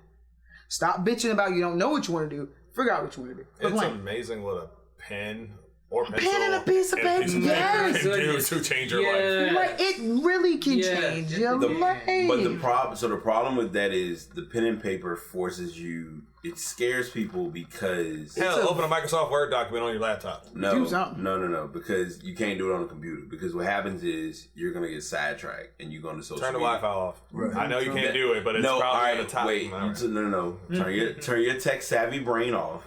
Stop bitching about you don't know what you want to do. Figure out what you want to do. It's amazing what a pen or pencil pen and a piece of paper, yes. can do to change your life. Like, it really can change your life. But the problem with that is the pen and paper forces you. It scares people because Hell, open a Microsoft Word document on your laptop. No, because you can't do it on a computer. Because what happens is you're gonna get sidetracked and you're going to social Turn the media. Wi-Fi off. Right. I know you can't do it, but it's no, probably all right, at the top. wait, no. Turn your tech savvy brain off.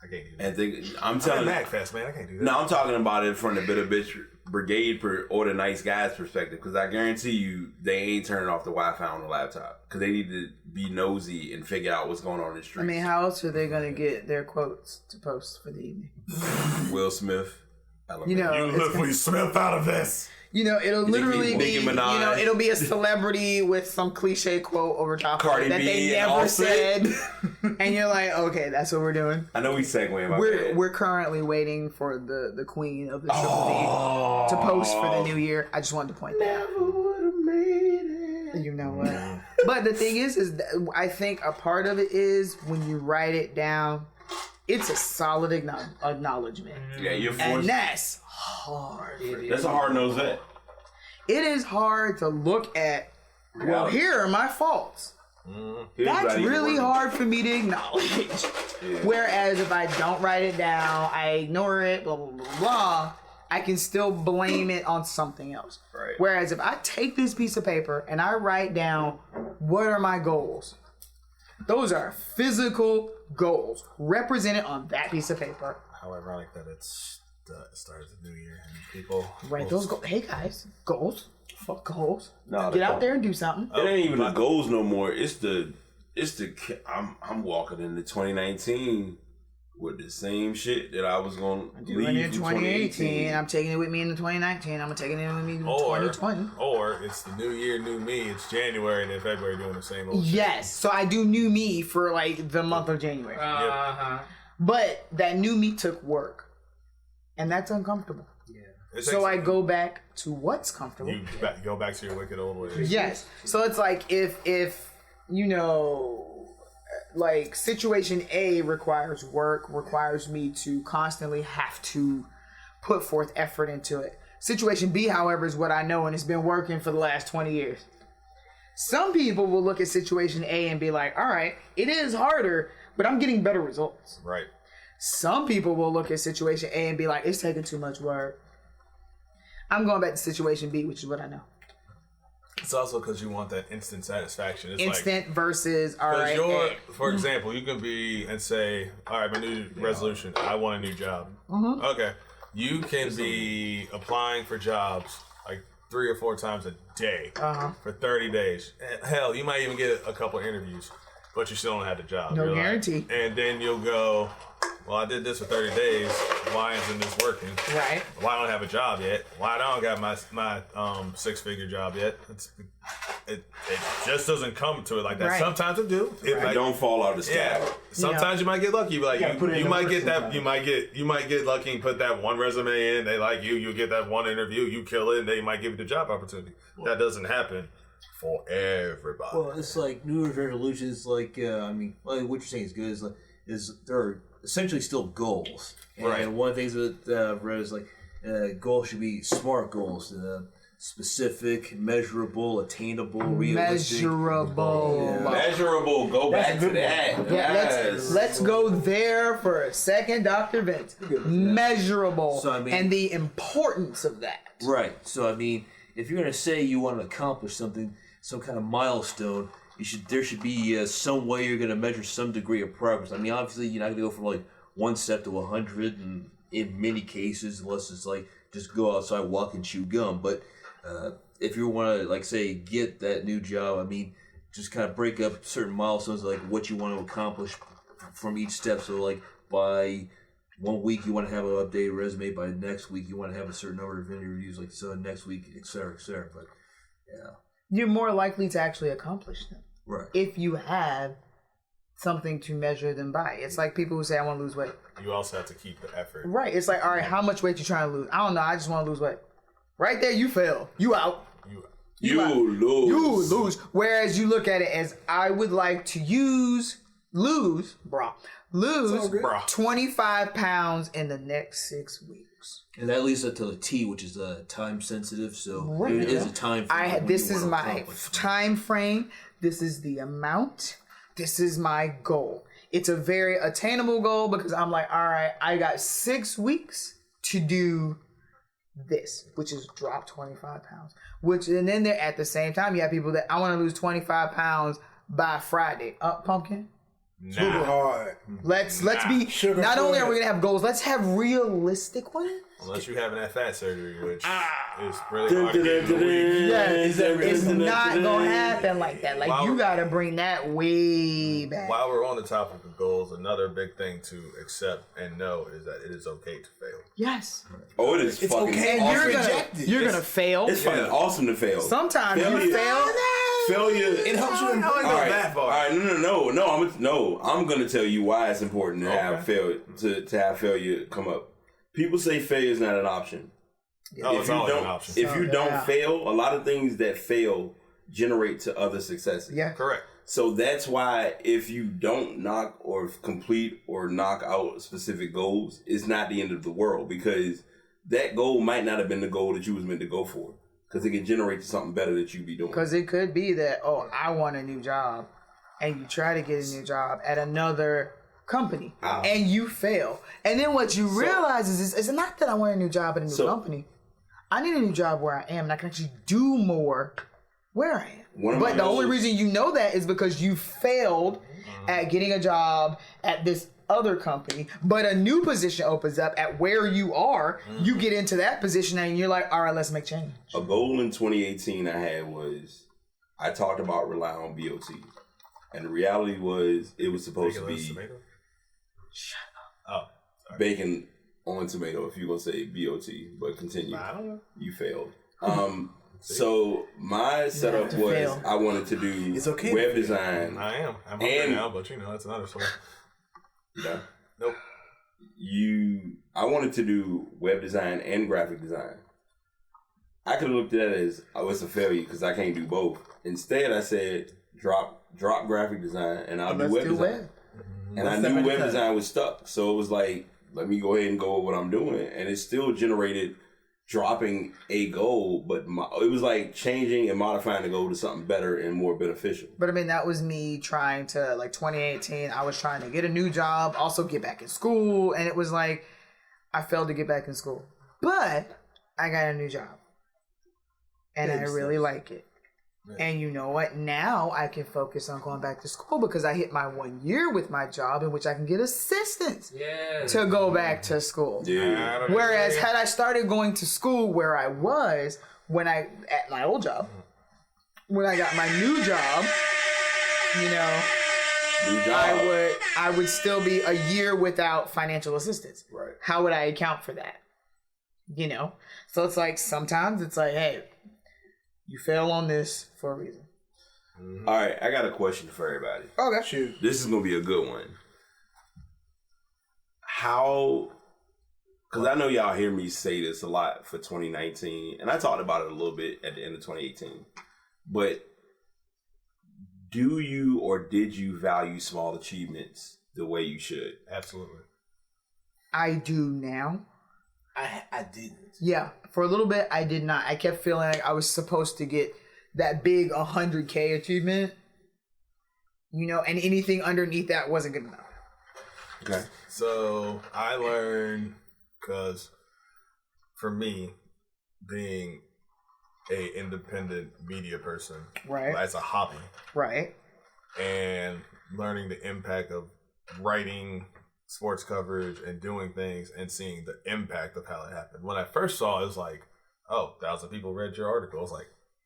I can't do that. And think I'm I'm telling you, Mac fast, man. I can't do that. No, I'm talking about it from the Bitter Bitch Brigade or the nice guys perspective, because I guarantee you they ain't turning off the Wi-Fi on the laptop because they need to be nosy and figure out what's going on in the street. I mean, how else are they going to get their quotes to post for the evening? Will Smith. You know, you lift Will Smith out of this. You know, it'll literally be, Nicki Minaj. you know, it'll be a celebrity with some cliche quote over top of Cardi it that B they and never Offset. said. And you're like, okay, that's what we're doing. I know we segueing my bad. We're currently waiting for the queen of the Triple D to post for the new year. I just wanted to point that out. Never would have made it. You know what? But the thing is that I think a part of it is when you write it down, it's a solid acknowledgement. Yeah, you're forced. And that's hard. That's a hard nose vet. It is hard to look at, well, here are my faults. That's really hard for me to acknowledge. Yeah. Whereas if I don't write it down, I ignore it, blah, blah, blah, blah, I can still blame it on something else. Right. Whereas if I take this piece of paper and I write down, what are my goals? Those are physical goals represented on that piece of paper. How ironic that it starts the new year and people Write those goals. Hey guys, goals. Fuck goals. No, Get out there and do something. It ain't even the goals no more. It's the I'm walking into 2019 with the same shit that I was going to leave in in 2018. I'm taking it with me into 2019. I'm gonna take it with me in 2020. Or it's the new year, new me. It's January and then February doing the same old shit. Yes. So I do new me for like the month of January. But that new me took work, and that's uncomfortable. Yeah. So I go back to what's comfortable. You go back to your wicked old ways. Yes. So it's like if you know. Like situation A requires work, requires me to constantly have to put forth effort into it. Situation B, however, is what I know and it's been working for the last 20 years. Some people will look at situation A and be like, all right, it is harder, but I'm getting better results. Right. Some people will look at situation A and be like, it's taking too much work. I'm going back to situation B, which is what I know. It's also because you want that instant satisfaction. It's instant versus, all right. For example, you can be and say, all right, my new resolution, I want a new job. Mm-hmm. Okay. You can be applying for jobs like 3 or 4 times a day for 30 days. Hell, you might even get a couple interviews, but you still don't have the job. No guarantee. And then you'll go, well, I did this for 30 days. Why isn't this working? Right. Why don't I have a job yet? Why don't I got my 6-figure job yet? It just doesn't come to it like that. Right. Sometimes it do. It don't fall out of the sky. Yeah. Sometimes you might get lucky. Like you might get that. time. You might get lucky and put that one resume in. They like you. You get that one interview. You kill it, and they might give you the job opportunity. That doesn't happen for everybody. Well, it's like New Year's resolutions. Like what you're saying is good. Is there are essentially still goals, and Right. one of the things that I've read is like goals should be SMART goals. Specific, measurable, attainable, realistic. Measurable. Yeah. Measurable. Go back to that. Yeah, let's go there for a second, Dr. Vince. Measurable. So, I mean- and the importance of that. Right. So I mean, if you're gonna say you want to accomplish something, some kind of milestone, there should be some way you're gonna measure some degree of progress. I mean, obviously you're not gonna go from like 1 step to 100, and in many cases, unless it's like just go outside, walk, and chew gum. But if you want to, like, say, get that new job, I mean, just kind of break up certain milestones, like what you want to accomplish from each step. So, like, by 1 week, you want to have an updated resume. By next week, you want to have a certain number of interviews, like, so next week, et cetera, et cetera. But, yeah. You're more likely to actually accomplish them. Right. If you have something to measure them by. It's like people who say, I want to lose weight. You also have to keep the effort. Right. It's like, all right, how much weight you trying to lose? I don't know. I just want to lose weight. Right there, you fail. You out. You out. lose. You lose. Whereas you look at it as, I would like to lose 25 pounds in the next 6 weeks. And that leads up to the T, which is time sensitive. So Right. there is a time frame. This is my time frame. This is the amount. This is my goal. It's a very attainable goal because I'm like, all right, I got 6 weeks to do this, which is drop 25 pounds. And then there at the same time, you have people that I want to lose 25 pounds by Friday. Pumpkin. Super hard. Let's be. Sugar Not only are food. we gonna have goals, let's have realistic ones. Unless you're having that fat surgery, which is really hard to get in a week. Yes, it's not gonna happen like that. Like you gotta bring that way back. While we're on the topic of goals, another big thing to accept and know is that it is okay to fail. Yes. Oh, it is fucking okay. And awesome. you're gonna fail. It's fucking awesome to fail. Sometimes you Failure- fail. Failure. It helps you improve. All right, No. I'm gonna tell you why it's important to have failure to have failure come up. People say failure is not an option. Oh, it's always an option. If you don't fail, a lot of things that fail generate to other successes. Yeah. Correct. So that's why if you don't knock or complete or knock out specific goals, it's not the end of the world, because that goal might not have been the goal that you was meant to go for, because it can generate to something better that you be doing. Because it could be that, I want a new job, and you try to get a new job at another company, and you fail. And then what you realize is it's not that I want a new job at a new company. I need a new job where I am, and I can actually do more where I am. But the only reason you know that is because you failed at getting a job at this other company, but a new position opens up at where you are. You get into that position, and you're like, all right, let's make change. A goal in 2018 I had was, I talked about relying on BOT. And the reality was, it was supposed to be... Shut up. bacon on tomato if you're gonna say BOT, but continue. I don't know. You failed. So my setup was fail. I wanted to do web design. I am. I'm hungry now, but that's another story. No. Nope. I wanted to do web design and graphic design. I could have looked at it as it's a failure because I can't do both. Instead, I said drop graphic design and I'll do web design. And I knew web design was stuck, so it was like, let me go ahead and go with what I'm doing, and it still generated dropping a goal, but it was like changing and modifying the goal to something better and more beneficial. But I mean, that was me trying to, like 2018, I was trying to get a new job, also get back in school, and it was like, I failed to get back in school. But I got a new job. And I really like it. Yeah. And you know what? Now I can focus on going back to school because I hit my 1 year with my job in which I can get assistance to go back to school. Yeah. Whereas had I started going to school where I was at my old job, when I got my new job, I would still be a year without financial assistance. Right. How would I account for that? So it's like sometimes it's like, hey, you fail on this for a reason. Mm-hmm. All right, I got a question for everybody. Okay. Shoot. This is going to be a good one. How, because I know y'all hear me say this a lot for 2019, and I talked about it a little bit at the end of 2018, but do you or did you value small achievements the way you should? Absolutely. I do now. I didn't. Yeah, for a little bit, I did not. I kept feeling like I was supposed to get that big 100K achievement, and anything underneath that wasn't good enough. Okay. So I learned, because for me, being a independent media person, right, that's a hobby, right, and learning the impact of writing sports coverage and doing things and seeing the impact of how it happened. When I first saw it, it was like, 1,000 people read your article. I was like,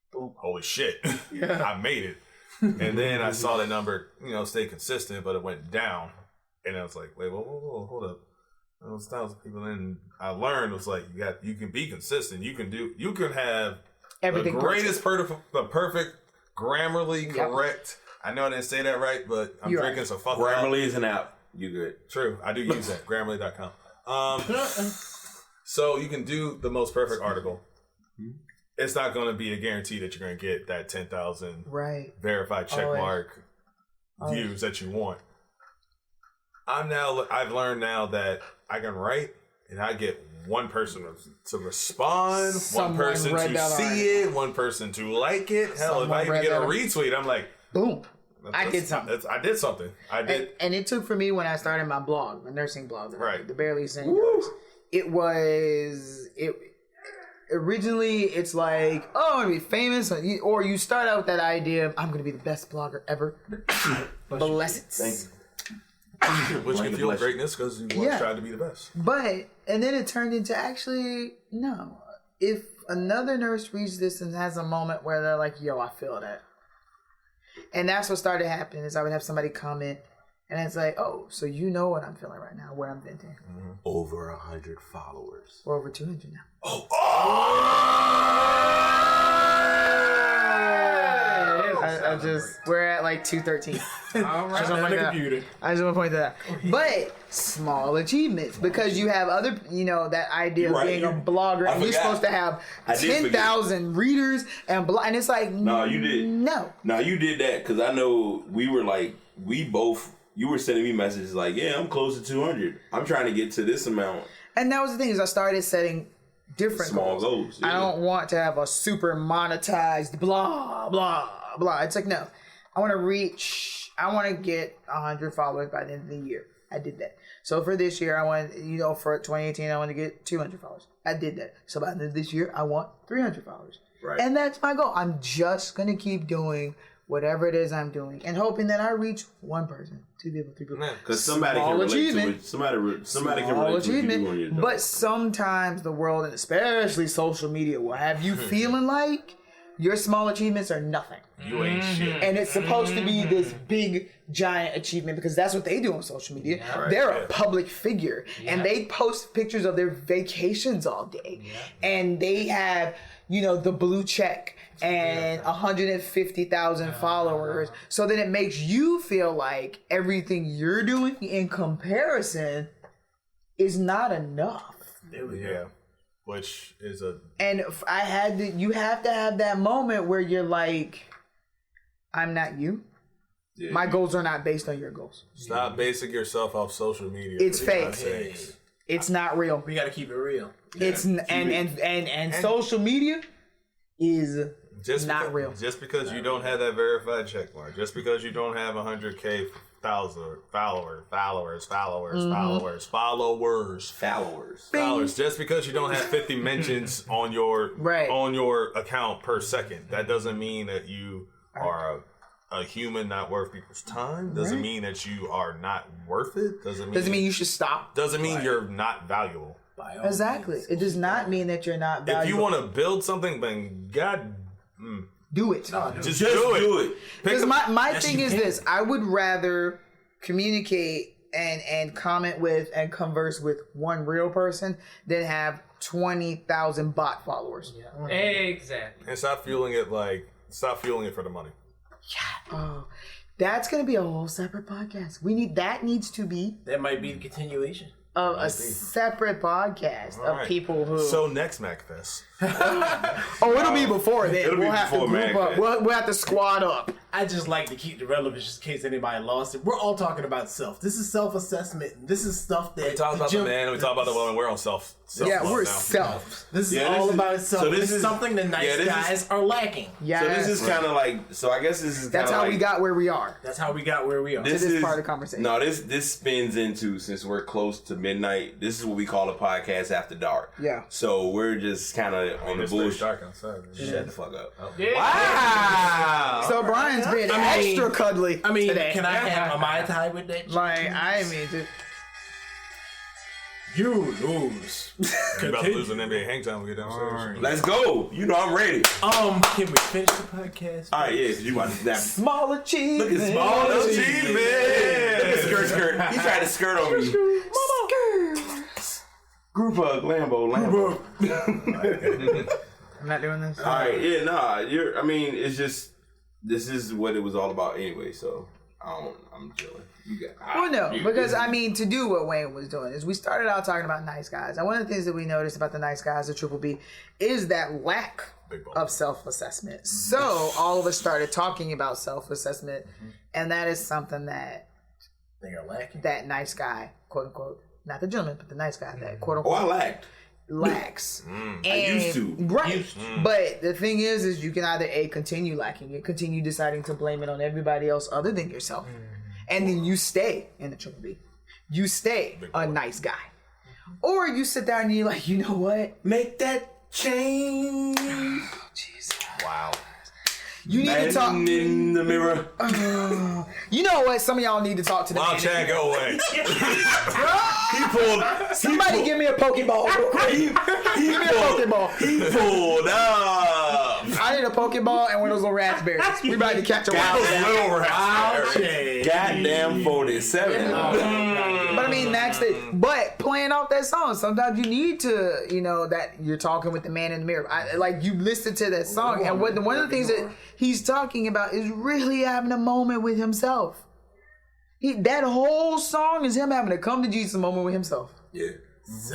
boom, holy shit. Yeah. I made it. And then I saw the number, stay consistent, but it went down. And I was like, wait, whoa, hold up. Those 1,000 people. And I learned, it was like, you can be consistent. You can have everything the greatest, the perfect, grammarly correct. I know I didn't say that right, but I'm drinking some fucking Grammarly is an app. You good? True. I do use that. Grammarly.com. So you can do the most perfect article. It's not going to be a guarantee that you're going to get that 10,000 verified check mark views that you want. I've learned now that I can write and I get one person to respond, one person to see it, one person to like it. Hell, if I even get a retweet, I'm like, boom. I did something. I did something. I did. And it took for me when I started my blog, my nursing blog, the Barely Sane. Originally, it's like, oh, I'm going to be famous. Or you start out with that idea of, I'm going to be the best blogger ever. Blessings. Which can feel greatness because you once tried to be the best. And then it turned into actually, no. If another nurse reads this and has a moment where they're like, yo, I feel that. And that's what started happening is I would have somebody comment and it's like, oh, so you know what I'm feeling right now, where I'm venting. Mm-hmm. Over 100 followers. We're over 200 now. We're at like 213. All right. I just want to point that out. But small achievements because you have other, that idea of being a blogger and you're supposed to have 10,000 readers and it's like, no, you did. No, you did that because I know you were sending me messages like, yeah, I'm close to 200. I'm trying to get to this amount. And that was the thing is I started setting different small goals. I don't want to have a super monetized blah, blah, blah. It's like, no, I want to get 100 followers by the end of the year. I did that. So for this year, I want, for 2018, I want to get 200 followers. I did that. So by the end of this year, I want 300 followers. Right. And that's my goal. I'm just going to keep doing whatever it is I'm doing and hoping that I reach one person, 2 people, 3 people. Because somebody can relate to it. Somebody can relate to it. But sometimes the world, and especially social media, will have you feeling like your small achievements are nothing. You ain't shit. And it's supposed to be this big, giant achievement because that's what they do on social media. They're a public figure and they post pictures of their vacations all day. And they have, you know, the blue check and 150,000 followers. So then it makes you feel like everything you're doing in comparison is not enough. There we go. Which is a... And you have to have that moment where you're like, I'm not you. Yeah. My goals are not based on your goals. Stop basing yourself off social media. It's fake. It's not real. We got to keep it real. It's and social media is not real. Just because you don't have that verified check mark, just because you don't have 100K followers, just because you don't have 50 mentions on your account per second, that doesn't mean that you are a human not worth people's time. Doesn't mean that you are not worth it. Doesn't mean you should stop. Doesn't mean you're not valuable. Exactly. It does not mean that you're not valuable. If you want to build something, then do it. No, just do it. Because my thing is this: I would rather communicate and comment with and converse with one real person than have 20,000 bot followers. Yeah. Exactly. And stop fueling it for the money. Yeah. Oh, that's gonna be a whole separate podcast. Needs to be. That might be the continuation of a separate podcast of people who. So next MacFest. It'll be before then. We'll have to group up. We'll have to squad up. I just like to keep the relevance just in case anybody lost it. We're all talking about self. This is self-assessment. This is stuff that we talk about the man. We talk about the woman. We're on self. Yeah, we're self. This is all about self. So this is something the nice guys are lacking. Yeah. So this is kind of like. So I guess this is. That's how we got where we are. That's how we got where we are. This is part of the conversation. No, this spins into, since we're close to midnight. This is what we call a podcast after dark. Yeah. So we're just kind of on the bullshit. Dark outside. Shut the fuck up. Oh. Yeah. Wow. So Brian's been extra cuddly today. Can I have a Mai Tai with that? You lose. You about to lose an NBA hang time when we get downstairs. Let's go. You know I'm ready. Can we finish the podcast? All right, yeah. You want to snap? Small achievement. Look at small achievement. Look at skirt. He tried to skirt on me. Group hug, Lambo. I'm not doing this. All right, yeah, nah. It's just, this is what it was all about anyway. So I'm chilling. Because to do what Wayne was doing is we started out talking about nice guys. And one of the things that we noticed about the nice guys at Triple B is that lack of self-assessment. So all of us started talking about self-assessment, and that is something that they are lacking. That nice guy, quote unquote, not the gentleman, but the nice guy, that quote unquote. I lacked. Lacks. I used to. Right. But the thing is you can either continue lacking it, continue deciding to blame it on everybody else other than yourself. And then you stay in the Triple B. You stay a nice guy. Or you sit down and you're like, you know what? Make that change. Oh, Jesus. Wow. You need to talk in the mirror. You know what? Some of y'all need to talk to the man. Chad, go away. Somebody give me a Pokeball real quick. Give me a Pokeball. He pulled up. I need a Pokeball and one of those little raspberries. We about to catch a wild raspberry. Goddamn 47. But that's it. But playing off that song, sometimes you need to, that you're talking with the man in the mirror. You listen to that song, and one of the things that he's talking about is really having a moment with himself. That whole song is him having a come to Jesus moment with himself. Yeah.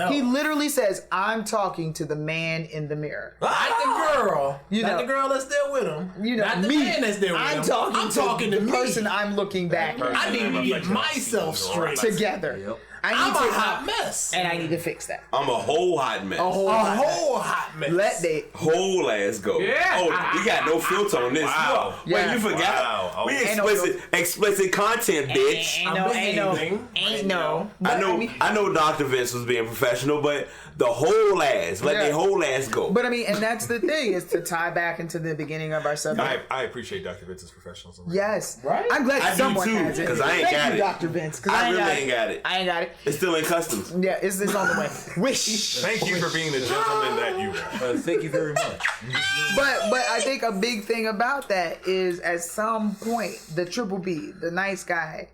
He literally says, I'm talking to the man in the mirror. Not the girl. Not the girl that's there with him. Not the man that's there with him. I'm talking to the person I'm looking back at. I need to get myself straight. Together. Yep. I'm a hot mess. And I need to fix that. I'm a whole hot mess. A whole hot mess. Let they whole ass go. Yeah. Oh, we got no filter on this. Wow. Wait, you forgot? Wow. We explicit content, bitch. Ain't no. I know Dr. Vince was being professional, but the whole ass, let the whole ass go. But and that's the thing, is to tie back into the beginning of our subject. I appreciate Dr. Vince's professionalism. Yes. Right? I'm glad someone has it. Because I ain't got it. Dr. Vince. I really ain't got it. I ain't got it. It's still in customs. Yeah, it's on the way. Wish. Thank you for being the gentleman that you are. Thank you very much. But I think a big thing about that is at some point the triple B, the nice guy,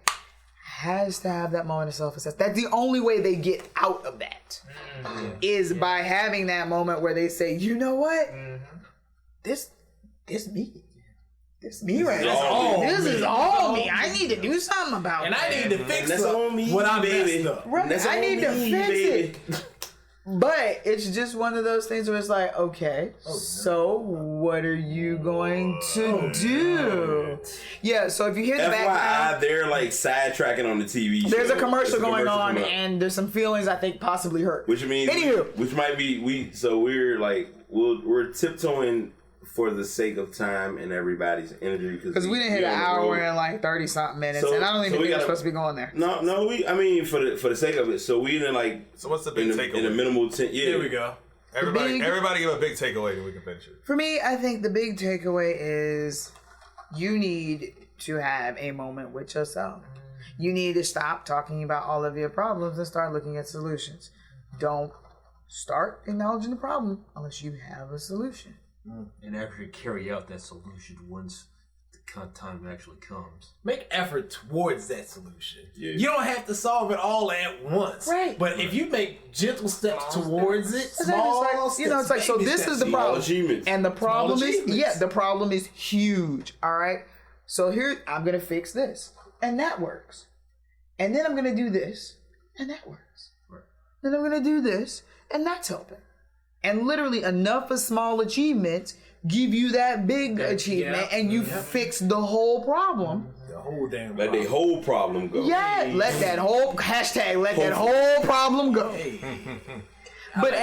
has to have that moment of self-assessment. That's the only way they get out of that is by having that moment where they say, you know what? This me. This me right now. This is all me. I need to do something about it. And I need to fix That's on me, what I baby. messed up. Right. That's I on need to me, fix baby. it. But it's just one of those things where it's like, okay, so what are you going to do? Yeah, so if you hear the FYI, background, they're like sidetracking on the TV show. there's a commercial going on, coming up. and there's some feelings I think possibly hurt. Which means, Anywho. which might be we're tiptoeing for the sake of time and everybody's energy Because we didn't hit an hour and like 30 something minutes, So- and I don't even so we think we're gotta- supposed to be going there. No, I mean for the sake of it. So we didn't like. So what's the big takeaway? In the minimal 10. Yeah, Here we go. Everybody big- give a big takeaway and we can finish it. For me, I think the big takeaway is you need to have a moment with yourself. You need to stop talking about all of your problems and start looking at solutions. Don't start acknowledging the problem unless you have a solution. And actually carry out that solution once the time actually comes. Make effort towards that solution. Yeah. You don't have to solve it all at once. Right. But if you make gentle steps towards it, It's small like, steps, it's like, so baby this steps. is the problem. achievements. And the problem Small is, achievements. the problem is huge. All right. So here, I'm going to fix this. And that works. And then I'm going to do this. And that works. Right. Then I'm going to do this. And that's helping. And literally enough of small achievements give you that big achievement, and you fix the whole problem. The whole damn Let the whole problem go. Yeah, let that whole that whole problem go. But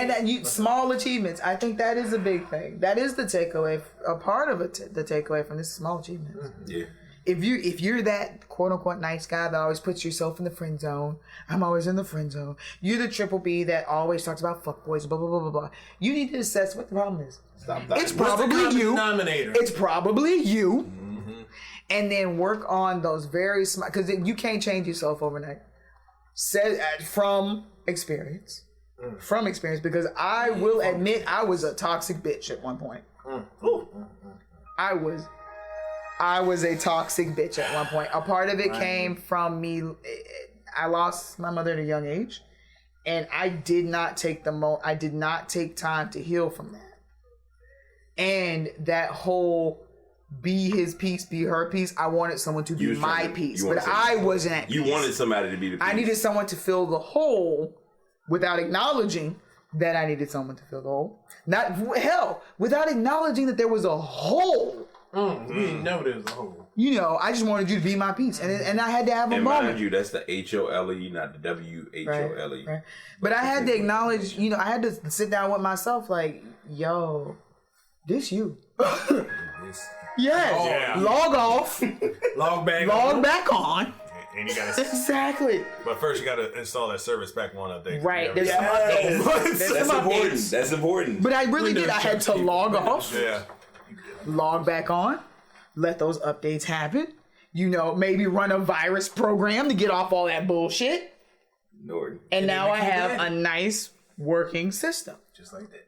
small achievements, I think that is a big thing. That is the takeaway. A part of it, the takeaway from this small achievements. Yeah. If you're that quote unquote nice guy that always puts yourself in the friend zone, I'm always in the friend zone. You're the triple B that always talks about fuckboys, blah blah blah blah blah. You need to assess what the problem is. It's probably you. Denominator. It's probably you. And then work on those very small, because you can't change yourself overnight. From experience. From experience, because I will admit I was a toxic bitch at one point. I was a toxic bitch at one point. A part of it came from me. I lost my mother at a young age, and I did not take I did not take time to heal from that. And that whole be his piece, be her piece. I wanted someone to be my piece, but I wasn't at peace. You wanted somebody to be the piece. I needed someone to fill the hole without acknowledging that I needed someone to fill the hole. Without acknowledging that there was a hole. You didn't know there was a hole. I just wanted you to be my piece, and I had to have a and moment. mind you, that's the HOLE, not the WHOLE. Right. But I had to acknowledge, I had to sit down with myself, like, yo, this you. Yes. Log off. Log back on. And you gotta Exactly. But first you gotta install that service pack 1 update. Right. There's some updates. That's important. That's important. But I really did. I had to log off. Yeah. Log back on. Let those updates happen. Maybe run a virus program to get off all that bullshit. Lord. And now I have a nice working system. Just like that.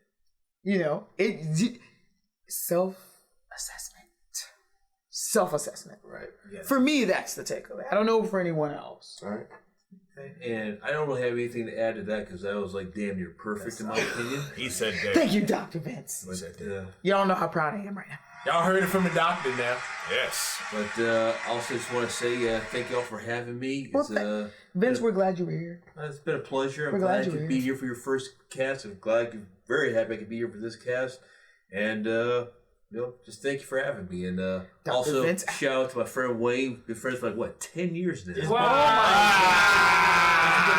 Self-assessment. Right. Yeah. For me, that's the takeaway. I don't know for anyone else. All right. And I don't really have anything to add to that because that was like damn near perfect in my opinion. He said that. Thank you, Dr. Vince. But, Y'all know how proud I am right now. Y'all heard it from the doctor now. Yes. But also just want to say thank y'all for having me. Vince, we're glad you were here. It's been a pleasure. I'm glad glad you I were could be here for your first cast. I'm very happy I could be here for this cast. And just thank you for having me. And also Vince. shout out to my friend Wayne. Been friends for like 10 years now. It's been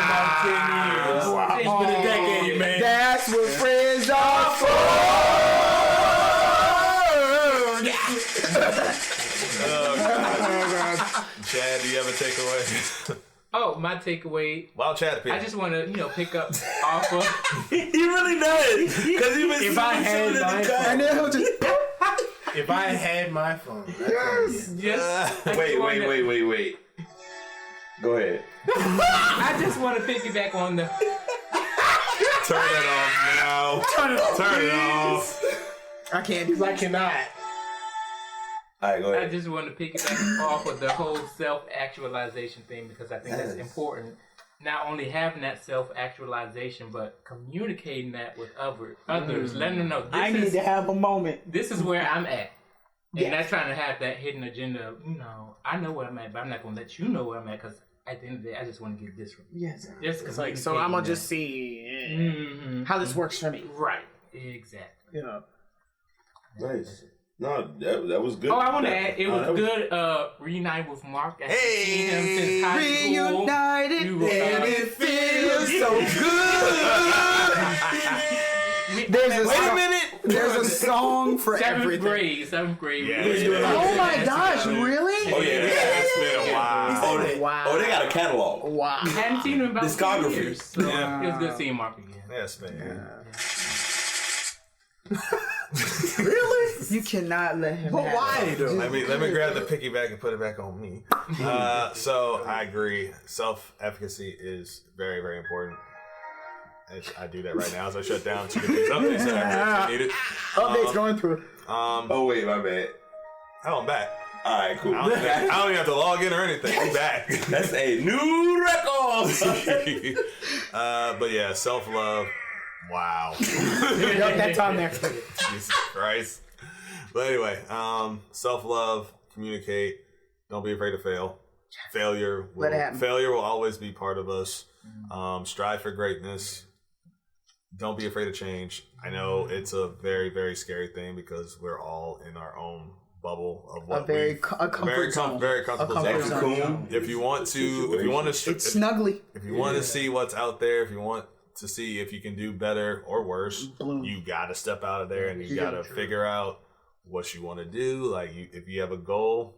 about 10 years. Wow. It's been a decade, man. That's what friends are for. Chad, do you have a takeaway? Oh, my takeaway. Wild Chad pick. I just want to, pick up off of. He really does. Because he was If I had my And then he'll just. If I had my phone. Yes. Yes. Wait. Go ahead. I just want to piggyback on the. Turn it off now. Turn it off. Turn it off. I can't do I cannot. All right, go I ahead. just want to piggyback off of the whole self-actualization thing because I think that's important. Not only having that self-actualization, but communicating that with others, letting them know. I need to have a moment. This is where I'm at. And not trying to have that hidden agenda of, I know where I'm at, but I'm not going to let you know where I'm at because at the end of the day, I just want to get this from you. Yes. Just It's like, so I'm going to just see how this works for me. Right. Exactly. You know. Nice. No, that was good. Oh, I want to add, it was good reuniting with Mark. I haven't seen him since high school. Reunited, and it feels so good. Wait a minute. There's a song for everything. Seventh grade. Yeah. Oh my gosh, really? Oh yeah, It's been a while. Wow. they got a catalog. Wow. I hadn't seen him in about 2 Discography. years. So it was good seeing Mark again. Yes, man. Really? You cannot let him. But why though? Let me grab the piggyback and put it back on me. So I agree. Self-efficacy is very, very important. I do that right now as I shut down to get these updates that I needed. Updates going through. Oh wait, my bad. Oh, I'm back. All right, cool. I don't even have to log in or anything. I'm back. That's a new record. But yeah, self-love. Wow. Yup, that time there. Jesus Christ. But anyway, self-love, communicate, don't be afraid to fail. Failure will always be part of us. Strive for greatness. Don't be afraid of change. I know it's a very, very scary thing because we're all in our own bubble of what very comfortable zone. If you want to, it's snuggly. If you want to see what's out there, if you want to see if you can do better or worse, you got to step out of there and you got to figure out what you want to do. Like, if you have a goal,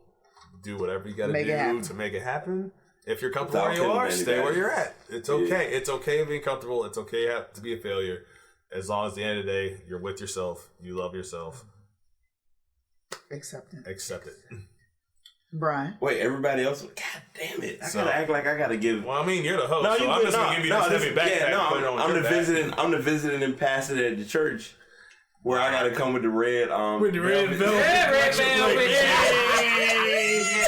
do whatever you got to do to make it happen. If you're comfortable where you are, stay where you're at. It's okay. Yeah. It's okay being comfortable. It's okay to be a failure. As long as at the end of the day, you're with yourself. You love yourself. Accept it. Brian. Wait, everybody else? God damn it. I gotta act like I gotta give. Well, I mean, you're the host, I'm just gonna give you this heavy backpack. I'm the visiting and passing at the church where I gotta come with the red with the red velvet. Red velvet.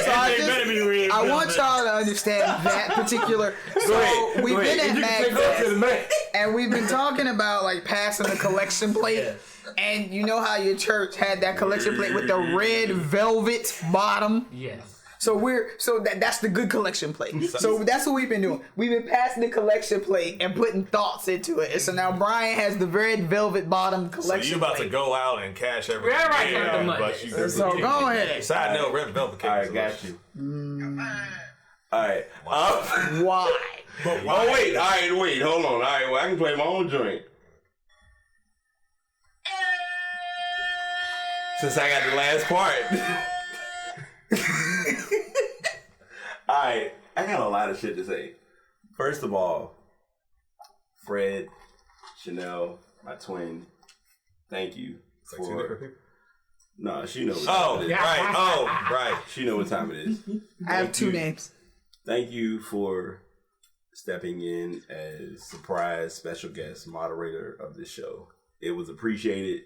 So I want y'all to understand that particular. So we've been at MagFest, and we've been talking about like passing the collection plate. And you know how your church had that collection plate with the red velvet bottom? Yes. So that's the good collection plate. So that's what we've been doing. We've been passing the collection plate and putting thoughts into it. And so now Brian has the red velvet bottom collection plate. So you about to go out and cash everything. So go ahead. Side note, red velvet cake. All right, got you. All right. Why? Oh wait. All right. Wait. Hold on. All right. Well, I can play my own joint. Since I got the last part. Alright, I got a lot of shit to say. First of all, Fred, Chanel, my twin, thank you for... No, she knows what time it is. Right. She knows what time it is. I have two names. Thank you for stepping in as surprise special guest moderator of this show. It was appreciated.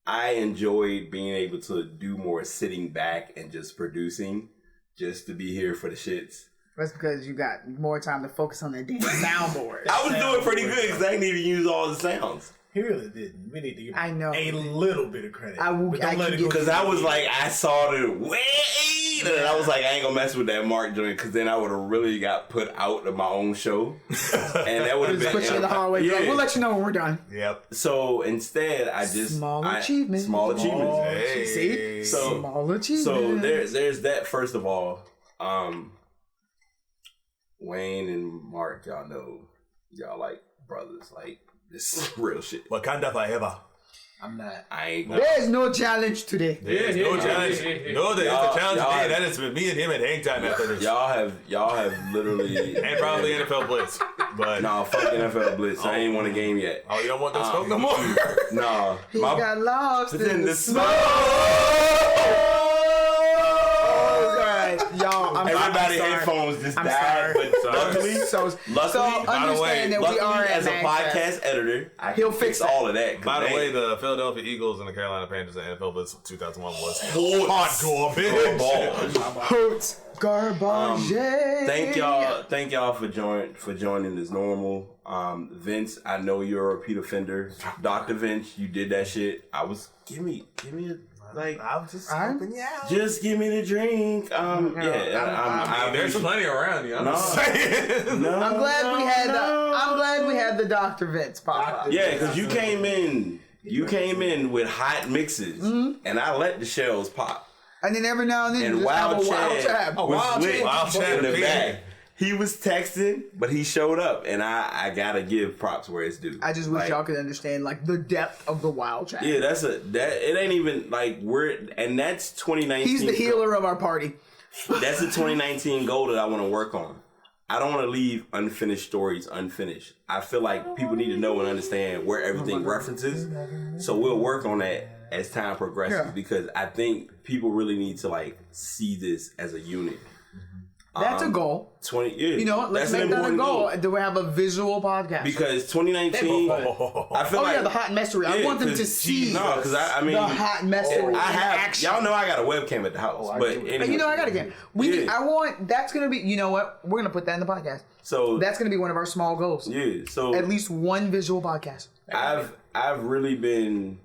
I enjoyed being able to do more sitting back and just producing, just to be here for the shits. That's because you got more time to focus on that damn soundboard. I was doing pretty good because I didn't even use all the sounds. He really didn't. We need to give him a little bit of credit. Because I was like, I saw the wait, and I was like, I ain't gonna mess with that Mark joint because then I would have really got put out of my own show, and that would have been pushing the hallway. Yeah. We'll let you know when we're done. Yep. So instead, I just small achievements. Small achievements. Hey. See, small achievements. So there's that. First of all, Wayne and Mark, y'all know, y'all like brothers, like. This is real shit. Wakanda forever. I'm not. I ain't. There's no challenge today. There's no challenge. No, there is a challenge today. That is with me and him at hang time after this. Y'all have literally and probably NFL Blitz. But no, fuck NFL Blitz. I ain't won a game yet. Oh, you don't want that smoke no more? No. He got lost in the smoke. Oh, God. Y'all, everybody headphones just died. But luckily, understand that we are as a at podcast editor, he'll fix all of that. By the way, the Philadelphia Eagles and the Carolina Panthers in NFL Blitz 2001 was hardcore, Hurts garbage. Thank y'all for joining as normal. Vince, I know you're a repeat offender. Dr. Vince, you did that shit. Give me I was just helping you out. Just give me the drink. There's plenty around you. I'm saying. I'm glad we had the Dr. Vince pop up. Yeah, because you came in with hot mixes, and I let the shells pop. And then every now and then, and you just have a wild Chad. Wild Chad in the back. He was texting, but he showed up, and I gotta give props where it's due. I just wish y'all could understand the depth of the wild Chad. Yeah, it ain't even and that's 2019. He's the healer of our party. That's a 2019 goal that I want to work on. I don't want to leave unfinished stories unfinished. I feel like people need to know and understand where everything references. So we'll work on that as time progresses because I think people really need to see this as a unit. That's a goal. 20 years. You know what? Let's make that a goal. Do we have a visual podcast? Because 2019, I feel the hot messery. I want them to see the hot messery. Y'all know I got a webcam at the house. But anyway, I got a game. That's going to be, you know what? We're going to put that in the podcast. So that's going to be one of our small goals. Yeah. So at least one visual podcast. I've really been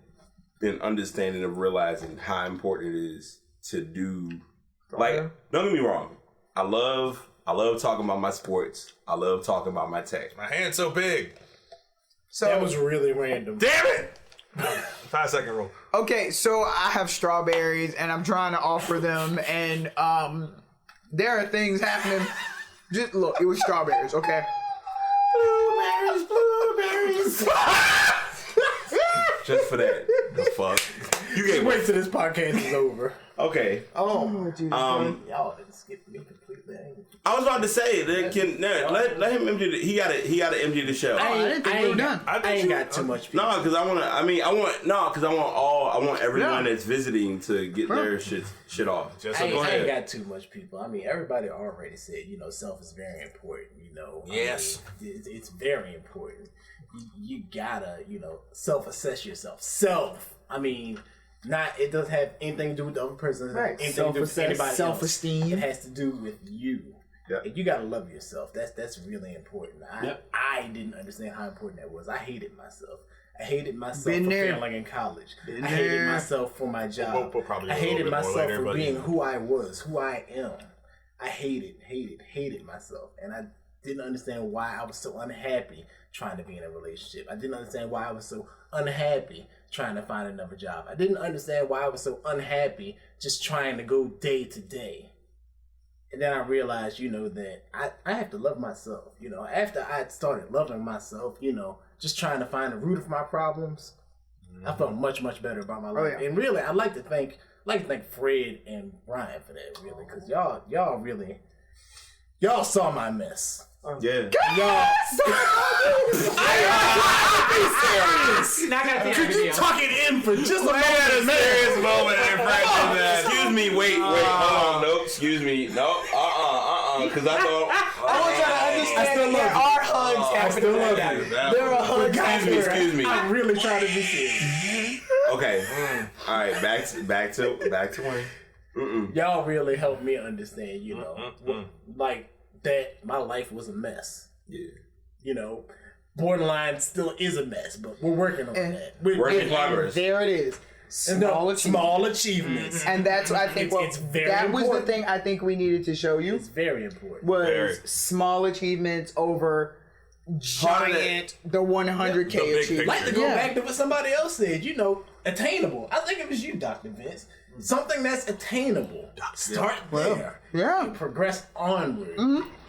understanding and realizing how important it is to do, don't get me wrong. I love talking about my sports. I love talking about my tech. My hand's so big. So that was really random. Damn it! 5-second rule. Okay, so I have strawberries and I'm trying to offer them, and there are things happening. Just look, it was strawberries, okay? Blueberries. Just for that. The fuck. You can't wait till this podcast is over. Okay. Y'all didn't skip me completely. I was about to say let him empty. He got to empty the shelf. I didn't think we were done. I ain't got too much people. No, because I want everyone that's visiting to get their shit off. I ain't got too much people. I mean, everybody already said, self is very important. Yes, it's very important. You gotta, self-assess yourself. It doesn't have anything to do with the other person. Right. Anything to do with anybody self-esteem. Else. It has to do with you. Yep. And you gotta love yourself. That's really important. I didn't understand how important that was. I hated myself. I hated myself for failing in college. I hated myself for my job. I hated myself for being who I was, who I am. I hated myself. And I didn't understand why I was so unhappy trying to be in a relationship. I didn't understand why I was so unhappy trying to find another job. I didn't understand why I was so unhappy just trying to go day to day. And then I realized, that I have to love myself. After I started loving myself, just trying to find the root of my problems, I felt much, much better about my life. And really, I'd like to thank Fred and Brian for that, really, because y'all saw my mess. Yeah. Y'all. Could you tuck it in for just a serious moment in front of that? Excuse me, wait, hold on, no, excuse me, no, because I thought. I want y'all to understand there are hugs happening right now. There are hugs happening. Excuse me. I'm really trying to be serious. Okay, all right, back to Wayne. Y'all really helped me understand, that my life was a mess. Yeah. Borderline still is a mess, but we're working on that. Work in progress. There it is. Small achievements. And that's what I think it's very that important. was the thing I think we needed to show you. It's very important. Was small achievements over giant, the 100K achievement. Like to go back to what somebody else said, attainable. I think it was you, Dr. Vince. Something that's attainable. Start there. Yeah. Progress onward.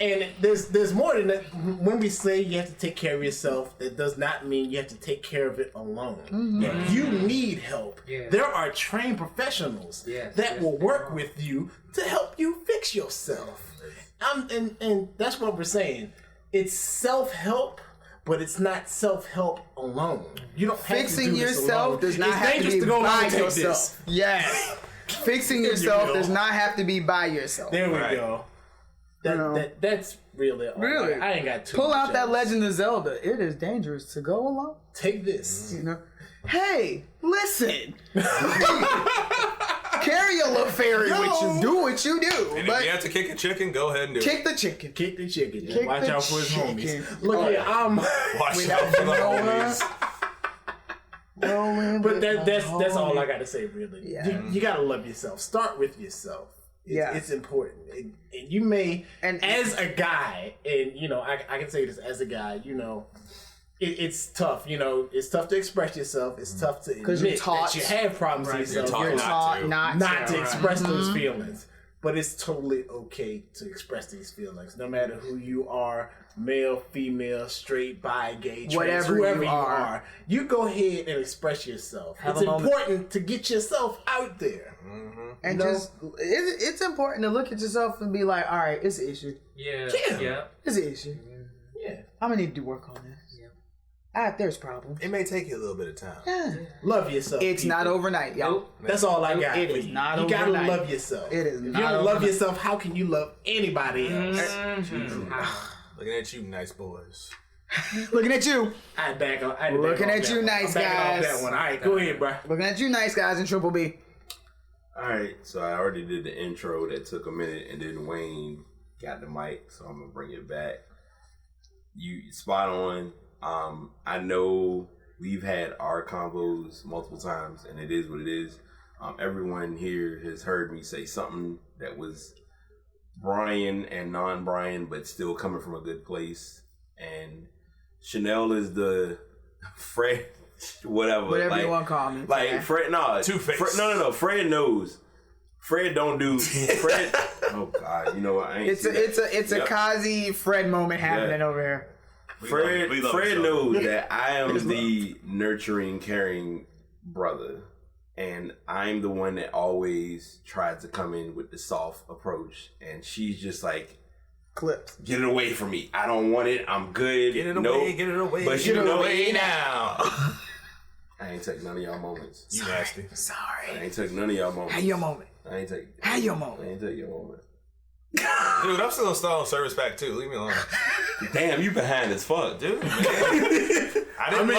And there's more than that. When we say you have to take care of yourself, that does not mean you have to take care of it alone. If you need help, there are trained professionals that will work with you to help you fix yourself. And that's what we're saying. It's self-help, but it's not self-help alone. You don't have Fixing to do this yourself alone. does not it's have to be to go by yourself. Yes. Fixing yourself does not have to be by yourself. There we go. That's really all. Really? I ain't got too Pull much out that else. Legend of Zelda. It is dangerous to go alone. Take this. You know. Hey, listen. Carry your little fairy with you. Do what you do. And but if you have to kick a chicken, go ahead and do kick it. the chicken. Kick the chicken. Kick Watch the out for his chicken. homies. Look here, I'm. Watch out for the homies. But that's all I gotta say, really. Yeah. You gotta love yourself. Start with yourself. It's important. And you may, as a guy, and you know, I can say this as a guy, you know, it's tough. You know, it's tough to express yourself. It's tough to admit that you have problems with yourself. You're taught not to express those feelings. But it's totally okay to express these feelings, no matter who you are, male, female, straight, bi, gay, trans, whatever whoever you are. You go ahead and express yourself. It's important to get yourself out there. And it's important to look at yourself and be like, all right, it's an issue. Yeah. It's an issue. Yeah. I'm gonna need to work on this. There's problems. It may take you a little bit of time. Yeah. Love yourself. It's people. not overnight, y'all. That's all I got. It for is you. not You overnight. gotta love yourself. It is If you not don't love overnight. yourself, how can you love anybody else? Looking at you, nice boys. Looking at you. I back on. Looking at you, nice guys. That one. All right, go ahead, bro. Looking at you, nice guys in Triple B. Alright, so I already did the intro that took a minute, and then Wayne got the mic, so I'm gonna bring it back. You spot on. I know we've had our combos multiple times, and it is what it is. Everyone here has heard me say something that was Brian and non-Brian, but still coming from a good place. And Chanel is the Fred, whatever you want to call me. Like Fred, no, Two-Face. No. Fred knows. Fred don't do Fred. Oh God, you know what? I ain't It's a Kazi Fred moment happening over here. Fred knows that I am the nurturing, caring brother, and I'm the one that always tries to come in with the soft approach, and she's just like, clips. Get it away from me. I don't want it. I'm good. Get it away. But get it away now. I ain't take none of y'all moments. You nasty. Sorry. I ain't took none of y'all moments. Have your moment. I ain't take. Have your moment. I ain't take your moment. Dude, I'm still installing Service Pack 2. Leave me alone. Damn, you behind as fuck, dude. Man. I didn't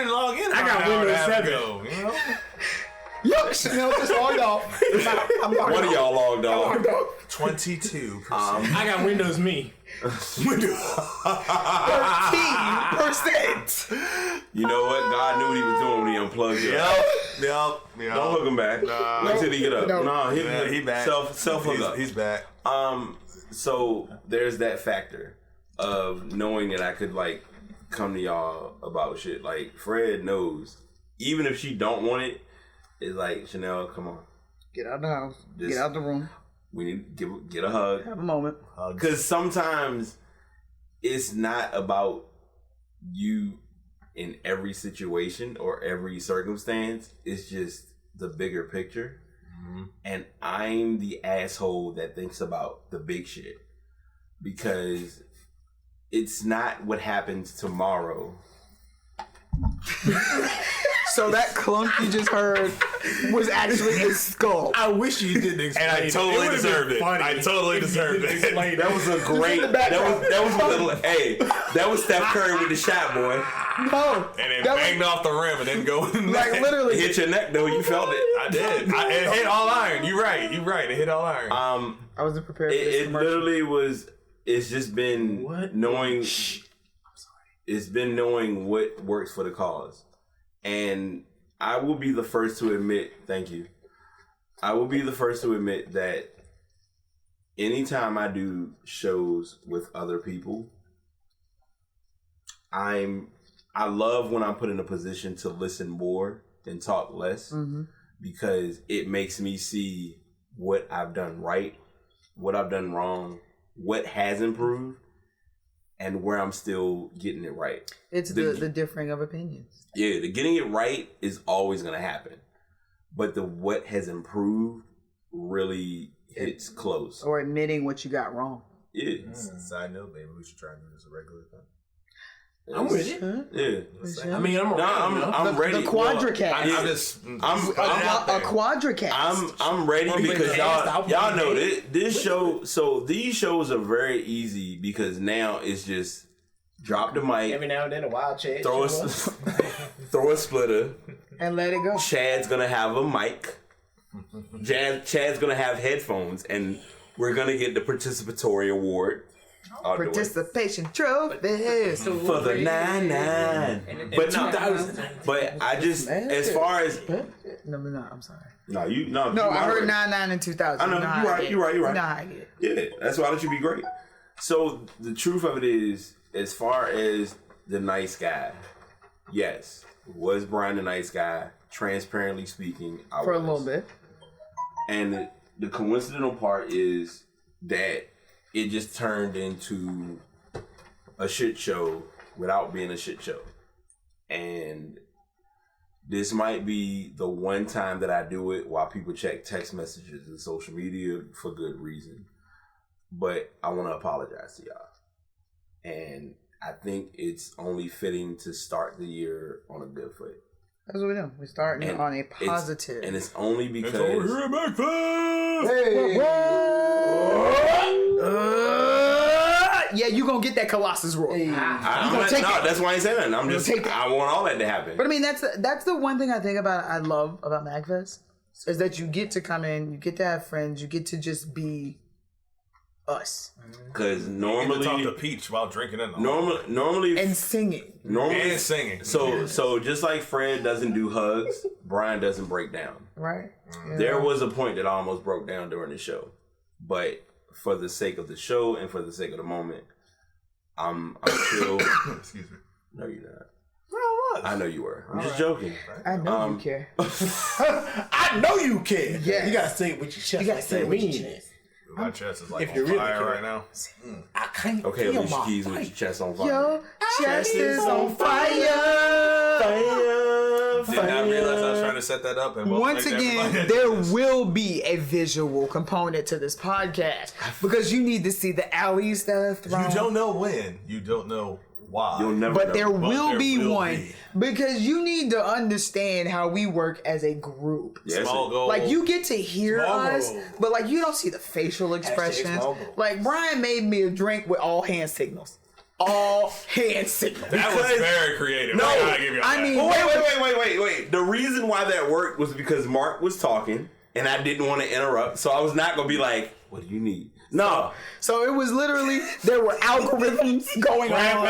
log in. I got Windows 7. Ago, you know? Yo, Chanel just logged off. One of y'all logged off. 22%. I got Windows Me. 13%. You know what? God knew what he was doing when he unplugged you. Yep. Don't hook him back. Wait till he get up. No, he back. Self hook up. He's back. So there's that factor of knowing that I could like come to y'all about shit. Like Fred knows, even if she don't want it, it's like Chanel, come on, Get out the house. Get out the room. we need to get a hug. Have a moment. Because sometimes it's not about you in every situation or every circumstance. It's just the bigger picture. Mm-hmm. And I'm the asshole that thinks about the big shit. Because it's not what happens tomorrow. So that clunk you just heard was actually a skull. I wish you didn't explain And I totally it. deserved it. I totally deserved it. That was a great. That was a little. Hey, that was Steph Curry with the shot, boy. No. And it banged off the rim and then go in the Like net. literally. It hit your neck though. You felt it. I did. It hit all iron. You're right. It hit all iron. I wasn't prepared for this It commercial. literally was. It's just been knowing. It's been knowing what works for the cause, and I will be the first to admit. Thank you. I will be the first to admit that anytime I do shows with other people, I love when I'm put in a position to listen more and talk less, because it makes me see what I've done right, what I've done wrong, what has improved, and where I'm still getting it right. It's the differing of opinions. Yeah, the getting it right is always going to happen. But the what has improved really hits close. Or admitting what you got wrong. Yeah. Side note, maybe we should try and do this a regular thing. I'm with it. Yeah. I mean, I'm ready. The Quadracat. I'm a Quadracat. I'm ready because y'all know this show. So these shows are very easy because now it's just drop the mic. Every now and then a wild Chad. Throw a splitter. And let it go. Chad's gonna have a mic. Chad's gonna have headphones, and we're gonna get the participatory award. Participation trophies for the 99. But I just, as far as no, I'm sorry. No, I heard 99 in 2000. I know you're right. You know how I get. Yeah, that's why I let you be great. So the truth of it is, as far as the nice guy, yes, was Brian the nice guy? Transparently speaking, I for was. A little bit. And the coincidental part is that it just turned into a shit show without being a shit show. And this might be the one time that I do it while people check text messages and social media for good reason. But I want to apologize to y'all. And I think it's only fitting to start the year on a good foot. That's what we do. We're starting on a positive. And it's only because... It's over here at McFest! Hey! Yeah, you gonna get that Colossus roar. Hey. That's why I ain't saying that. I want all that to happen. But I mean, that's the one thing I think I love about MagFest is that you get to come in, you get to have friends, you get to just be us. Because normally you talk to Peach while drinking in the normally and singing. And singing. So just like Fred doesn't do hugs, Brian doesn't break down. Right. Yeah. There was a point that I almost broke down during the show, but for the sake of the show and for the sake of the moment, I'm chill. Excuse me. No, you're not. No, I was. I know you were. I'm just joking. I know you care. I know you care. Yeah, you gotta say it with your chest. You gotta say it with your chest. My chest is like on fire right now. I can't okay, feel Alicia my Keys fight. with your chest on fire. Your chest is on fire. Did not realize I was trying to set that up. And once again, there will be a visual component to this podcast because you need to see the alley stuff. You don't know when. You don't know why. You'll never but know. there will be one because you need to understand how we work as a group. Yes, small goal. Like you get to hear us, but like you don't see the facial expressions. Like Brian made me a drink with all hand signals. All hand signals. That was very creative. No, I mean, wait. The reason why that worked was because Mark was talking and I didn't want to interrupt, so I was not gonna be like, "What do you need?" No. So it was literally there were algorithms going on,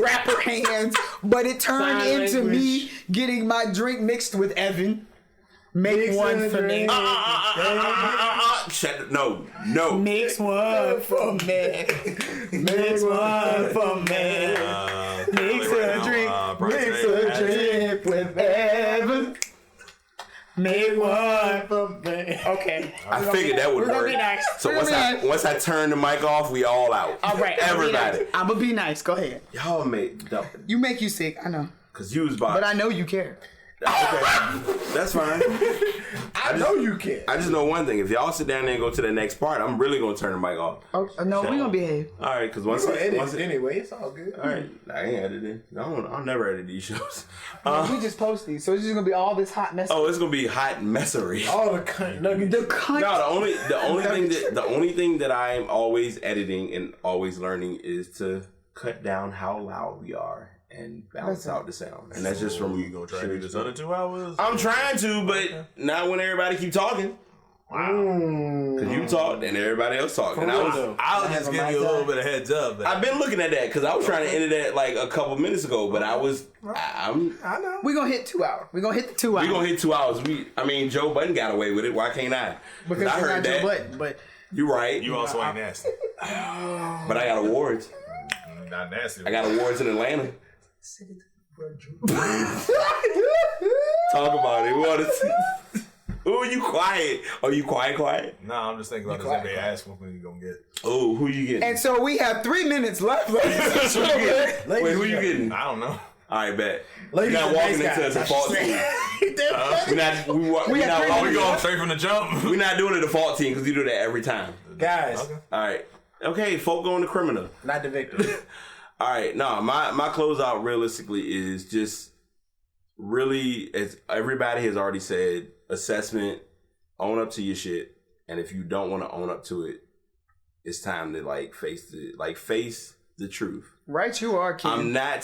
rapper hands, but it turned into me getting my drink mixed with Evan. Make one for me. No. Mix one for me. Mix one for me. Mix a drink with Evan. Make one for me. Okay. I figured that would work. Nice. So once I turn the mic off, we all out. All right. Everybody. I'm gonna be nice. Go ahead. Y'all You make you sick. I know. Cause you was by. But I know you care. Okay. That's fine. I know you care. I just know one thing. If y'all sit down there and go to the next part, I'm really gonna turn the mic off. Oh no, we're gonna behave. All right, because once anyway, it's all good. All right, I ain't editing. I'll never edit these shows. We just post these, so it's just gonna be all this hot mess. Oh, it's gonna be hot messery. All the cunt nuggets. The cunt. No, the only thing that I'm always editing and always learning is to cut down how loud we are and balance out the sound. And that's just from you gonna try to do this other 2 hours? I'm trying to, but not when everybody keep talking. Wow. Because you talked and everybody else talked. And I'll just give you a little bit of heads up. I've been looking at that because I was trying to end that like a couple minutes ago, but I know. We're gonna hit 2 hours. We're gonna hit the 2 hours. We're gonna hit 2 hours. Joe Budden got away with it. Why can't I? Because I heard that. Joe Budden, but you're right. You also ain't nasty. But I got awards. Not nasty. I got awards in Atlanta. Talk about it. Ooh, you quiet. Are you quiet? No, I'm just thinking about this NBA ass whooping you gonna get. Oh, who you getting? And so we have 3 minutes left. Ladies and gentlemen. Wait, who you getting? I don't know. All right, bet. We're not walking into a default team. We going straight from the jump. We're not doing a default team because you do that every time. Guys. All right. Okay, folk going to criminal. Not the victim. All right, no, my closeout realistically is just really, as everybody has already said, assessment, own up to your shit, and if you don't want to own up to it, it's time to face the truth. Right, you are, King. I'm not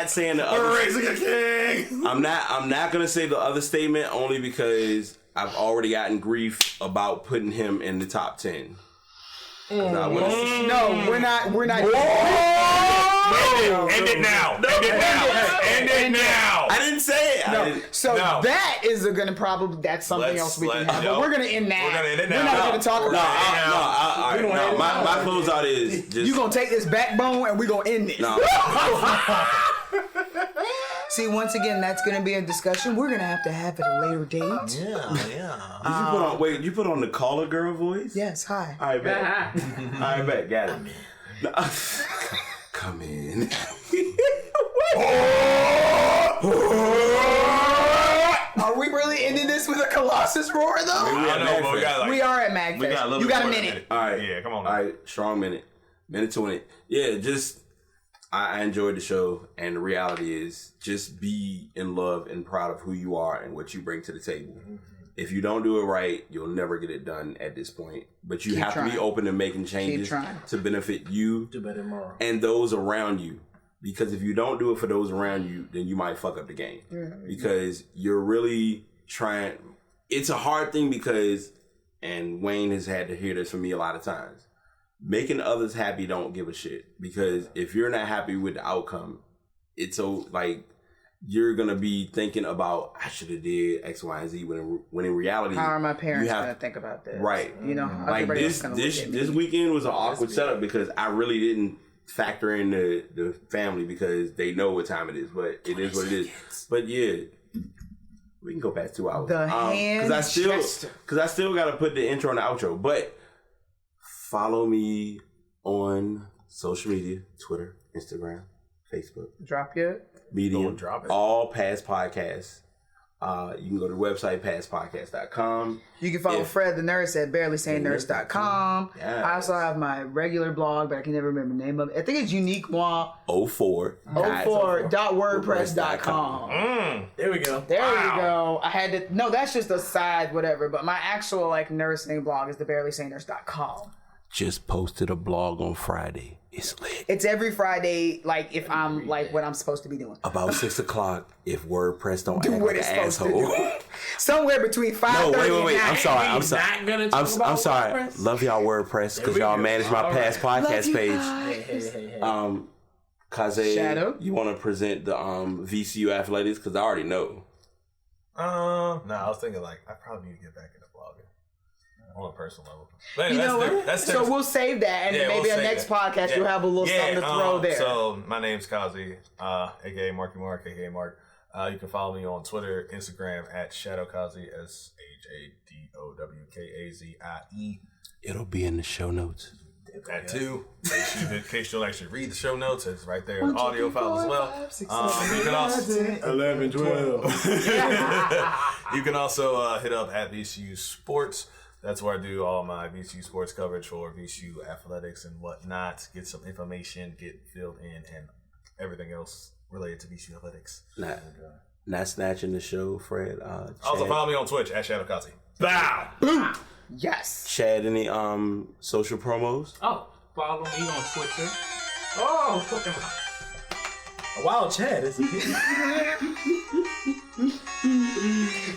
saying the other. Raising a king. I'm not gonna say the other statement only because I've already gotten grief about putting him in the top 10. No, we're not. End it now. End it now. I didn't say it. That is going to probably, that's something else we can have. But we're going to end that. We're going to end it now. We're not going to talk about it. My closeout is just. You're going to take this backbone and we're going to end this. No. See, once again, that's going to be a discussion we're going to have at a later date. Yeah. You put on the caller girl voice? Yes, hi. All right, bet. All right, bet. Got it. No. Come in. Are we really ending this with a Colossus roar, though? We are at MagFest. You got a minute. All right. Yeah, come on. All right, strong minute. Minute 20. Yeah, just, I enjoyed the show, and the reality is just be in love and proud of who you are and what you bring to the table. Mm-hmm. If you don't do it right, you'll never get it done at this point. But you have to be open to making changes to benefit you and those around you. Because if you don't do it for those around you, then you might fuck up the game. Mm-hmm. Because you're really trying. It's a hard thing because, and Wayne has had to hear this from me a lot of times, making others happy don't give a shit. Because if you're not happy with the outcome, it's so you're gonna be thinking about, I should have did X, Y, and Z, when in reality, how are my parents gonna think about this? Right. You know, this weekend was an awkward setup because I really didn't factor in the family because they know what time it is, but it is what it is. But yeah, we can go past 2 hours. Because I still got to put the intro and the outro. But follow me on social media: Twitter, Instagram, Facebook. Drop yet? Medium. Drop it. All Past Podcasts. You can go to the website, pastpodcast.com. You can follow Fred the Nurse at barelysayingnurse.com. Yes. I also have my regular blog, but I can never remember the name of it. I think it's uniquemois04.wordpress.com. There we go. There we go. I had to, no, that's just a side whatever, but my actual nursing blog is the barelysayingnurse.com. Just posted a blog on Friday. It's lit. It's every Friday, if I'm what I'm supposed to be doing. About 6 o'clock, if WordPress don't act like an asshole. Somewhere between 5:30 wait. and 9. I'm sorry. Love y'all WordPress because y'all manage my Past Podcast page. Kaze, Shadow, you want to present the VCU athletics? Because I already know. No, I was thinking I probably need to get back into blogging on a personal level. But you know what? So we'll save that, and maybe our next podcast you'll have a little something to throw there. So my name's Kazi, aka Marky Mark, aka Mark. You can follow me on Twitter, Instagram at ShadowKazi, ShadowKazie. It'll be in the show notes. That too. In case you'll actually read the show notes, it's right there in the audio file as well. You can also 11, 12. You can also hit up at VCU Sports. That's where I do all my VCU sports coverage for VCU athletics and whatnot. Get some information, get filled in, and everything else related to VCU athletics. Not snatching the show, Fred. Also follow me on Twitch at ShadowKazi. Bow! Boom! Yes. Chad, any social promos? Oh, follow me on Twitter. Oh, wow, Chad, is it?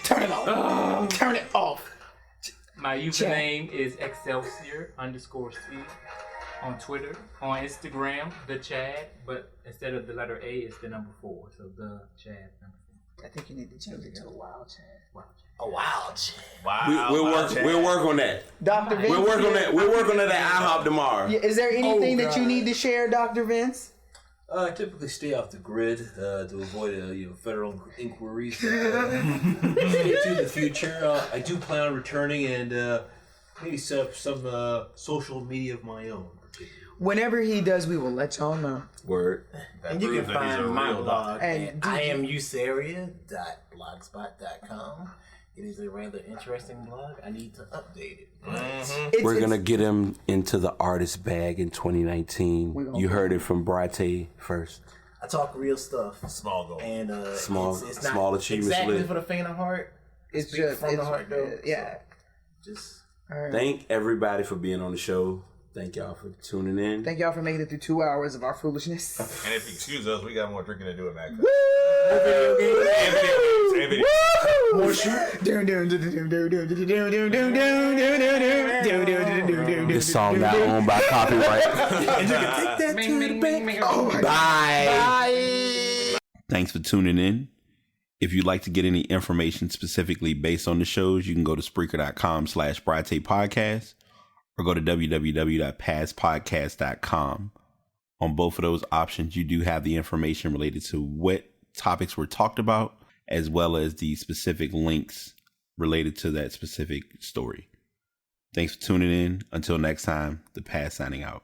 Turn it off. Turn it off. My username is Excelsior_C on Twitter. On Instagram, the Chad, but instead of the letter A, it's the number 4. So the Chad number 4. I think you need to change it to a Wild Chad. A Wild Chad. Wow. We'll work on that. Dr. Vince. We'll work on that. We'll work on that at IHOP tomorrow. Yeah, is there anything that you need to share, Dr. Vince? I typically stay off the grid to avoid federal inquiries. Into the future, I do plan on returning and maybe set up some social media of my own. Whenever he does, we will let y'all know. Word. And you can find my blog at iamusaria.blogspot.com. It is a rather interesting blog. I need to update it. We're going to get him into the artist bag in 2019. You heard it from Brate first. I talk real stuff. Small goal. And small achievements. Exactly for the faint of heart. It's just from the heart, though. Yeah. So, just thank everybody for being on the show. Thank y'all for tuning in. Thank y'all for making it through 2 hours of our foolishness. And if you excuse us, we got more drinking to do at Mac. This song not owned by copyright. And you can take that to the bank. Bye. Thanks for tuning in. If you'd like to get any information specifically based on the shows, you can go to Spreaker.com/Brate Podcast or go to www.passpodcast.com. On both of those options, you do have the information related to what topics were talked about, as well as the specific links related to that specific story. Thanks for tuning in. Until next time, the Pass signing out.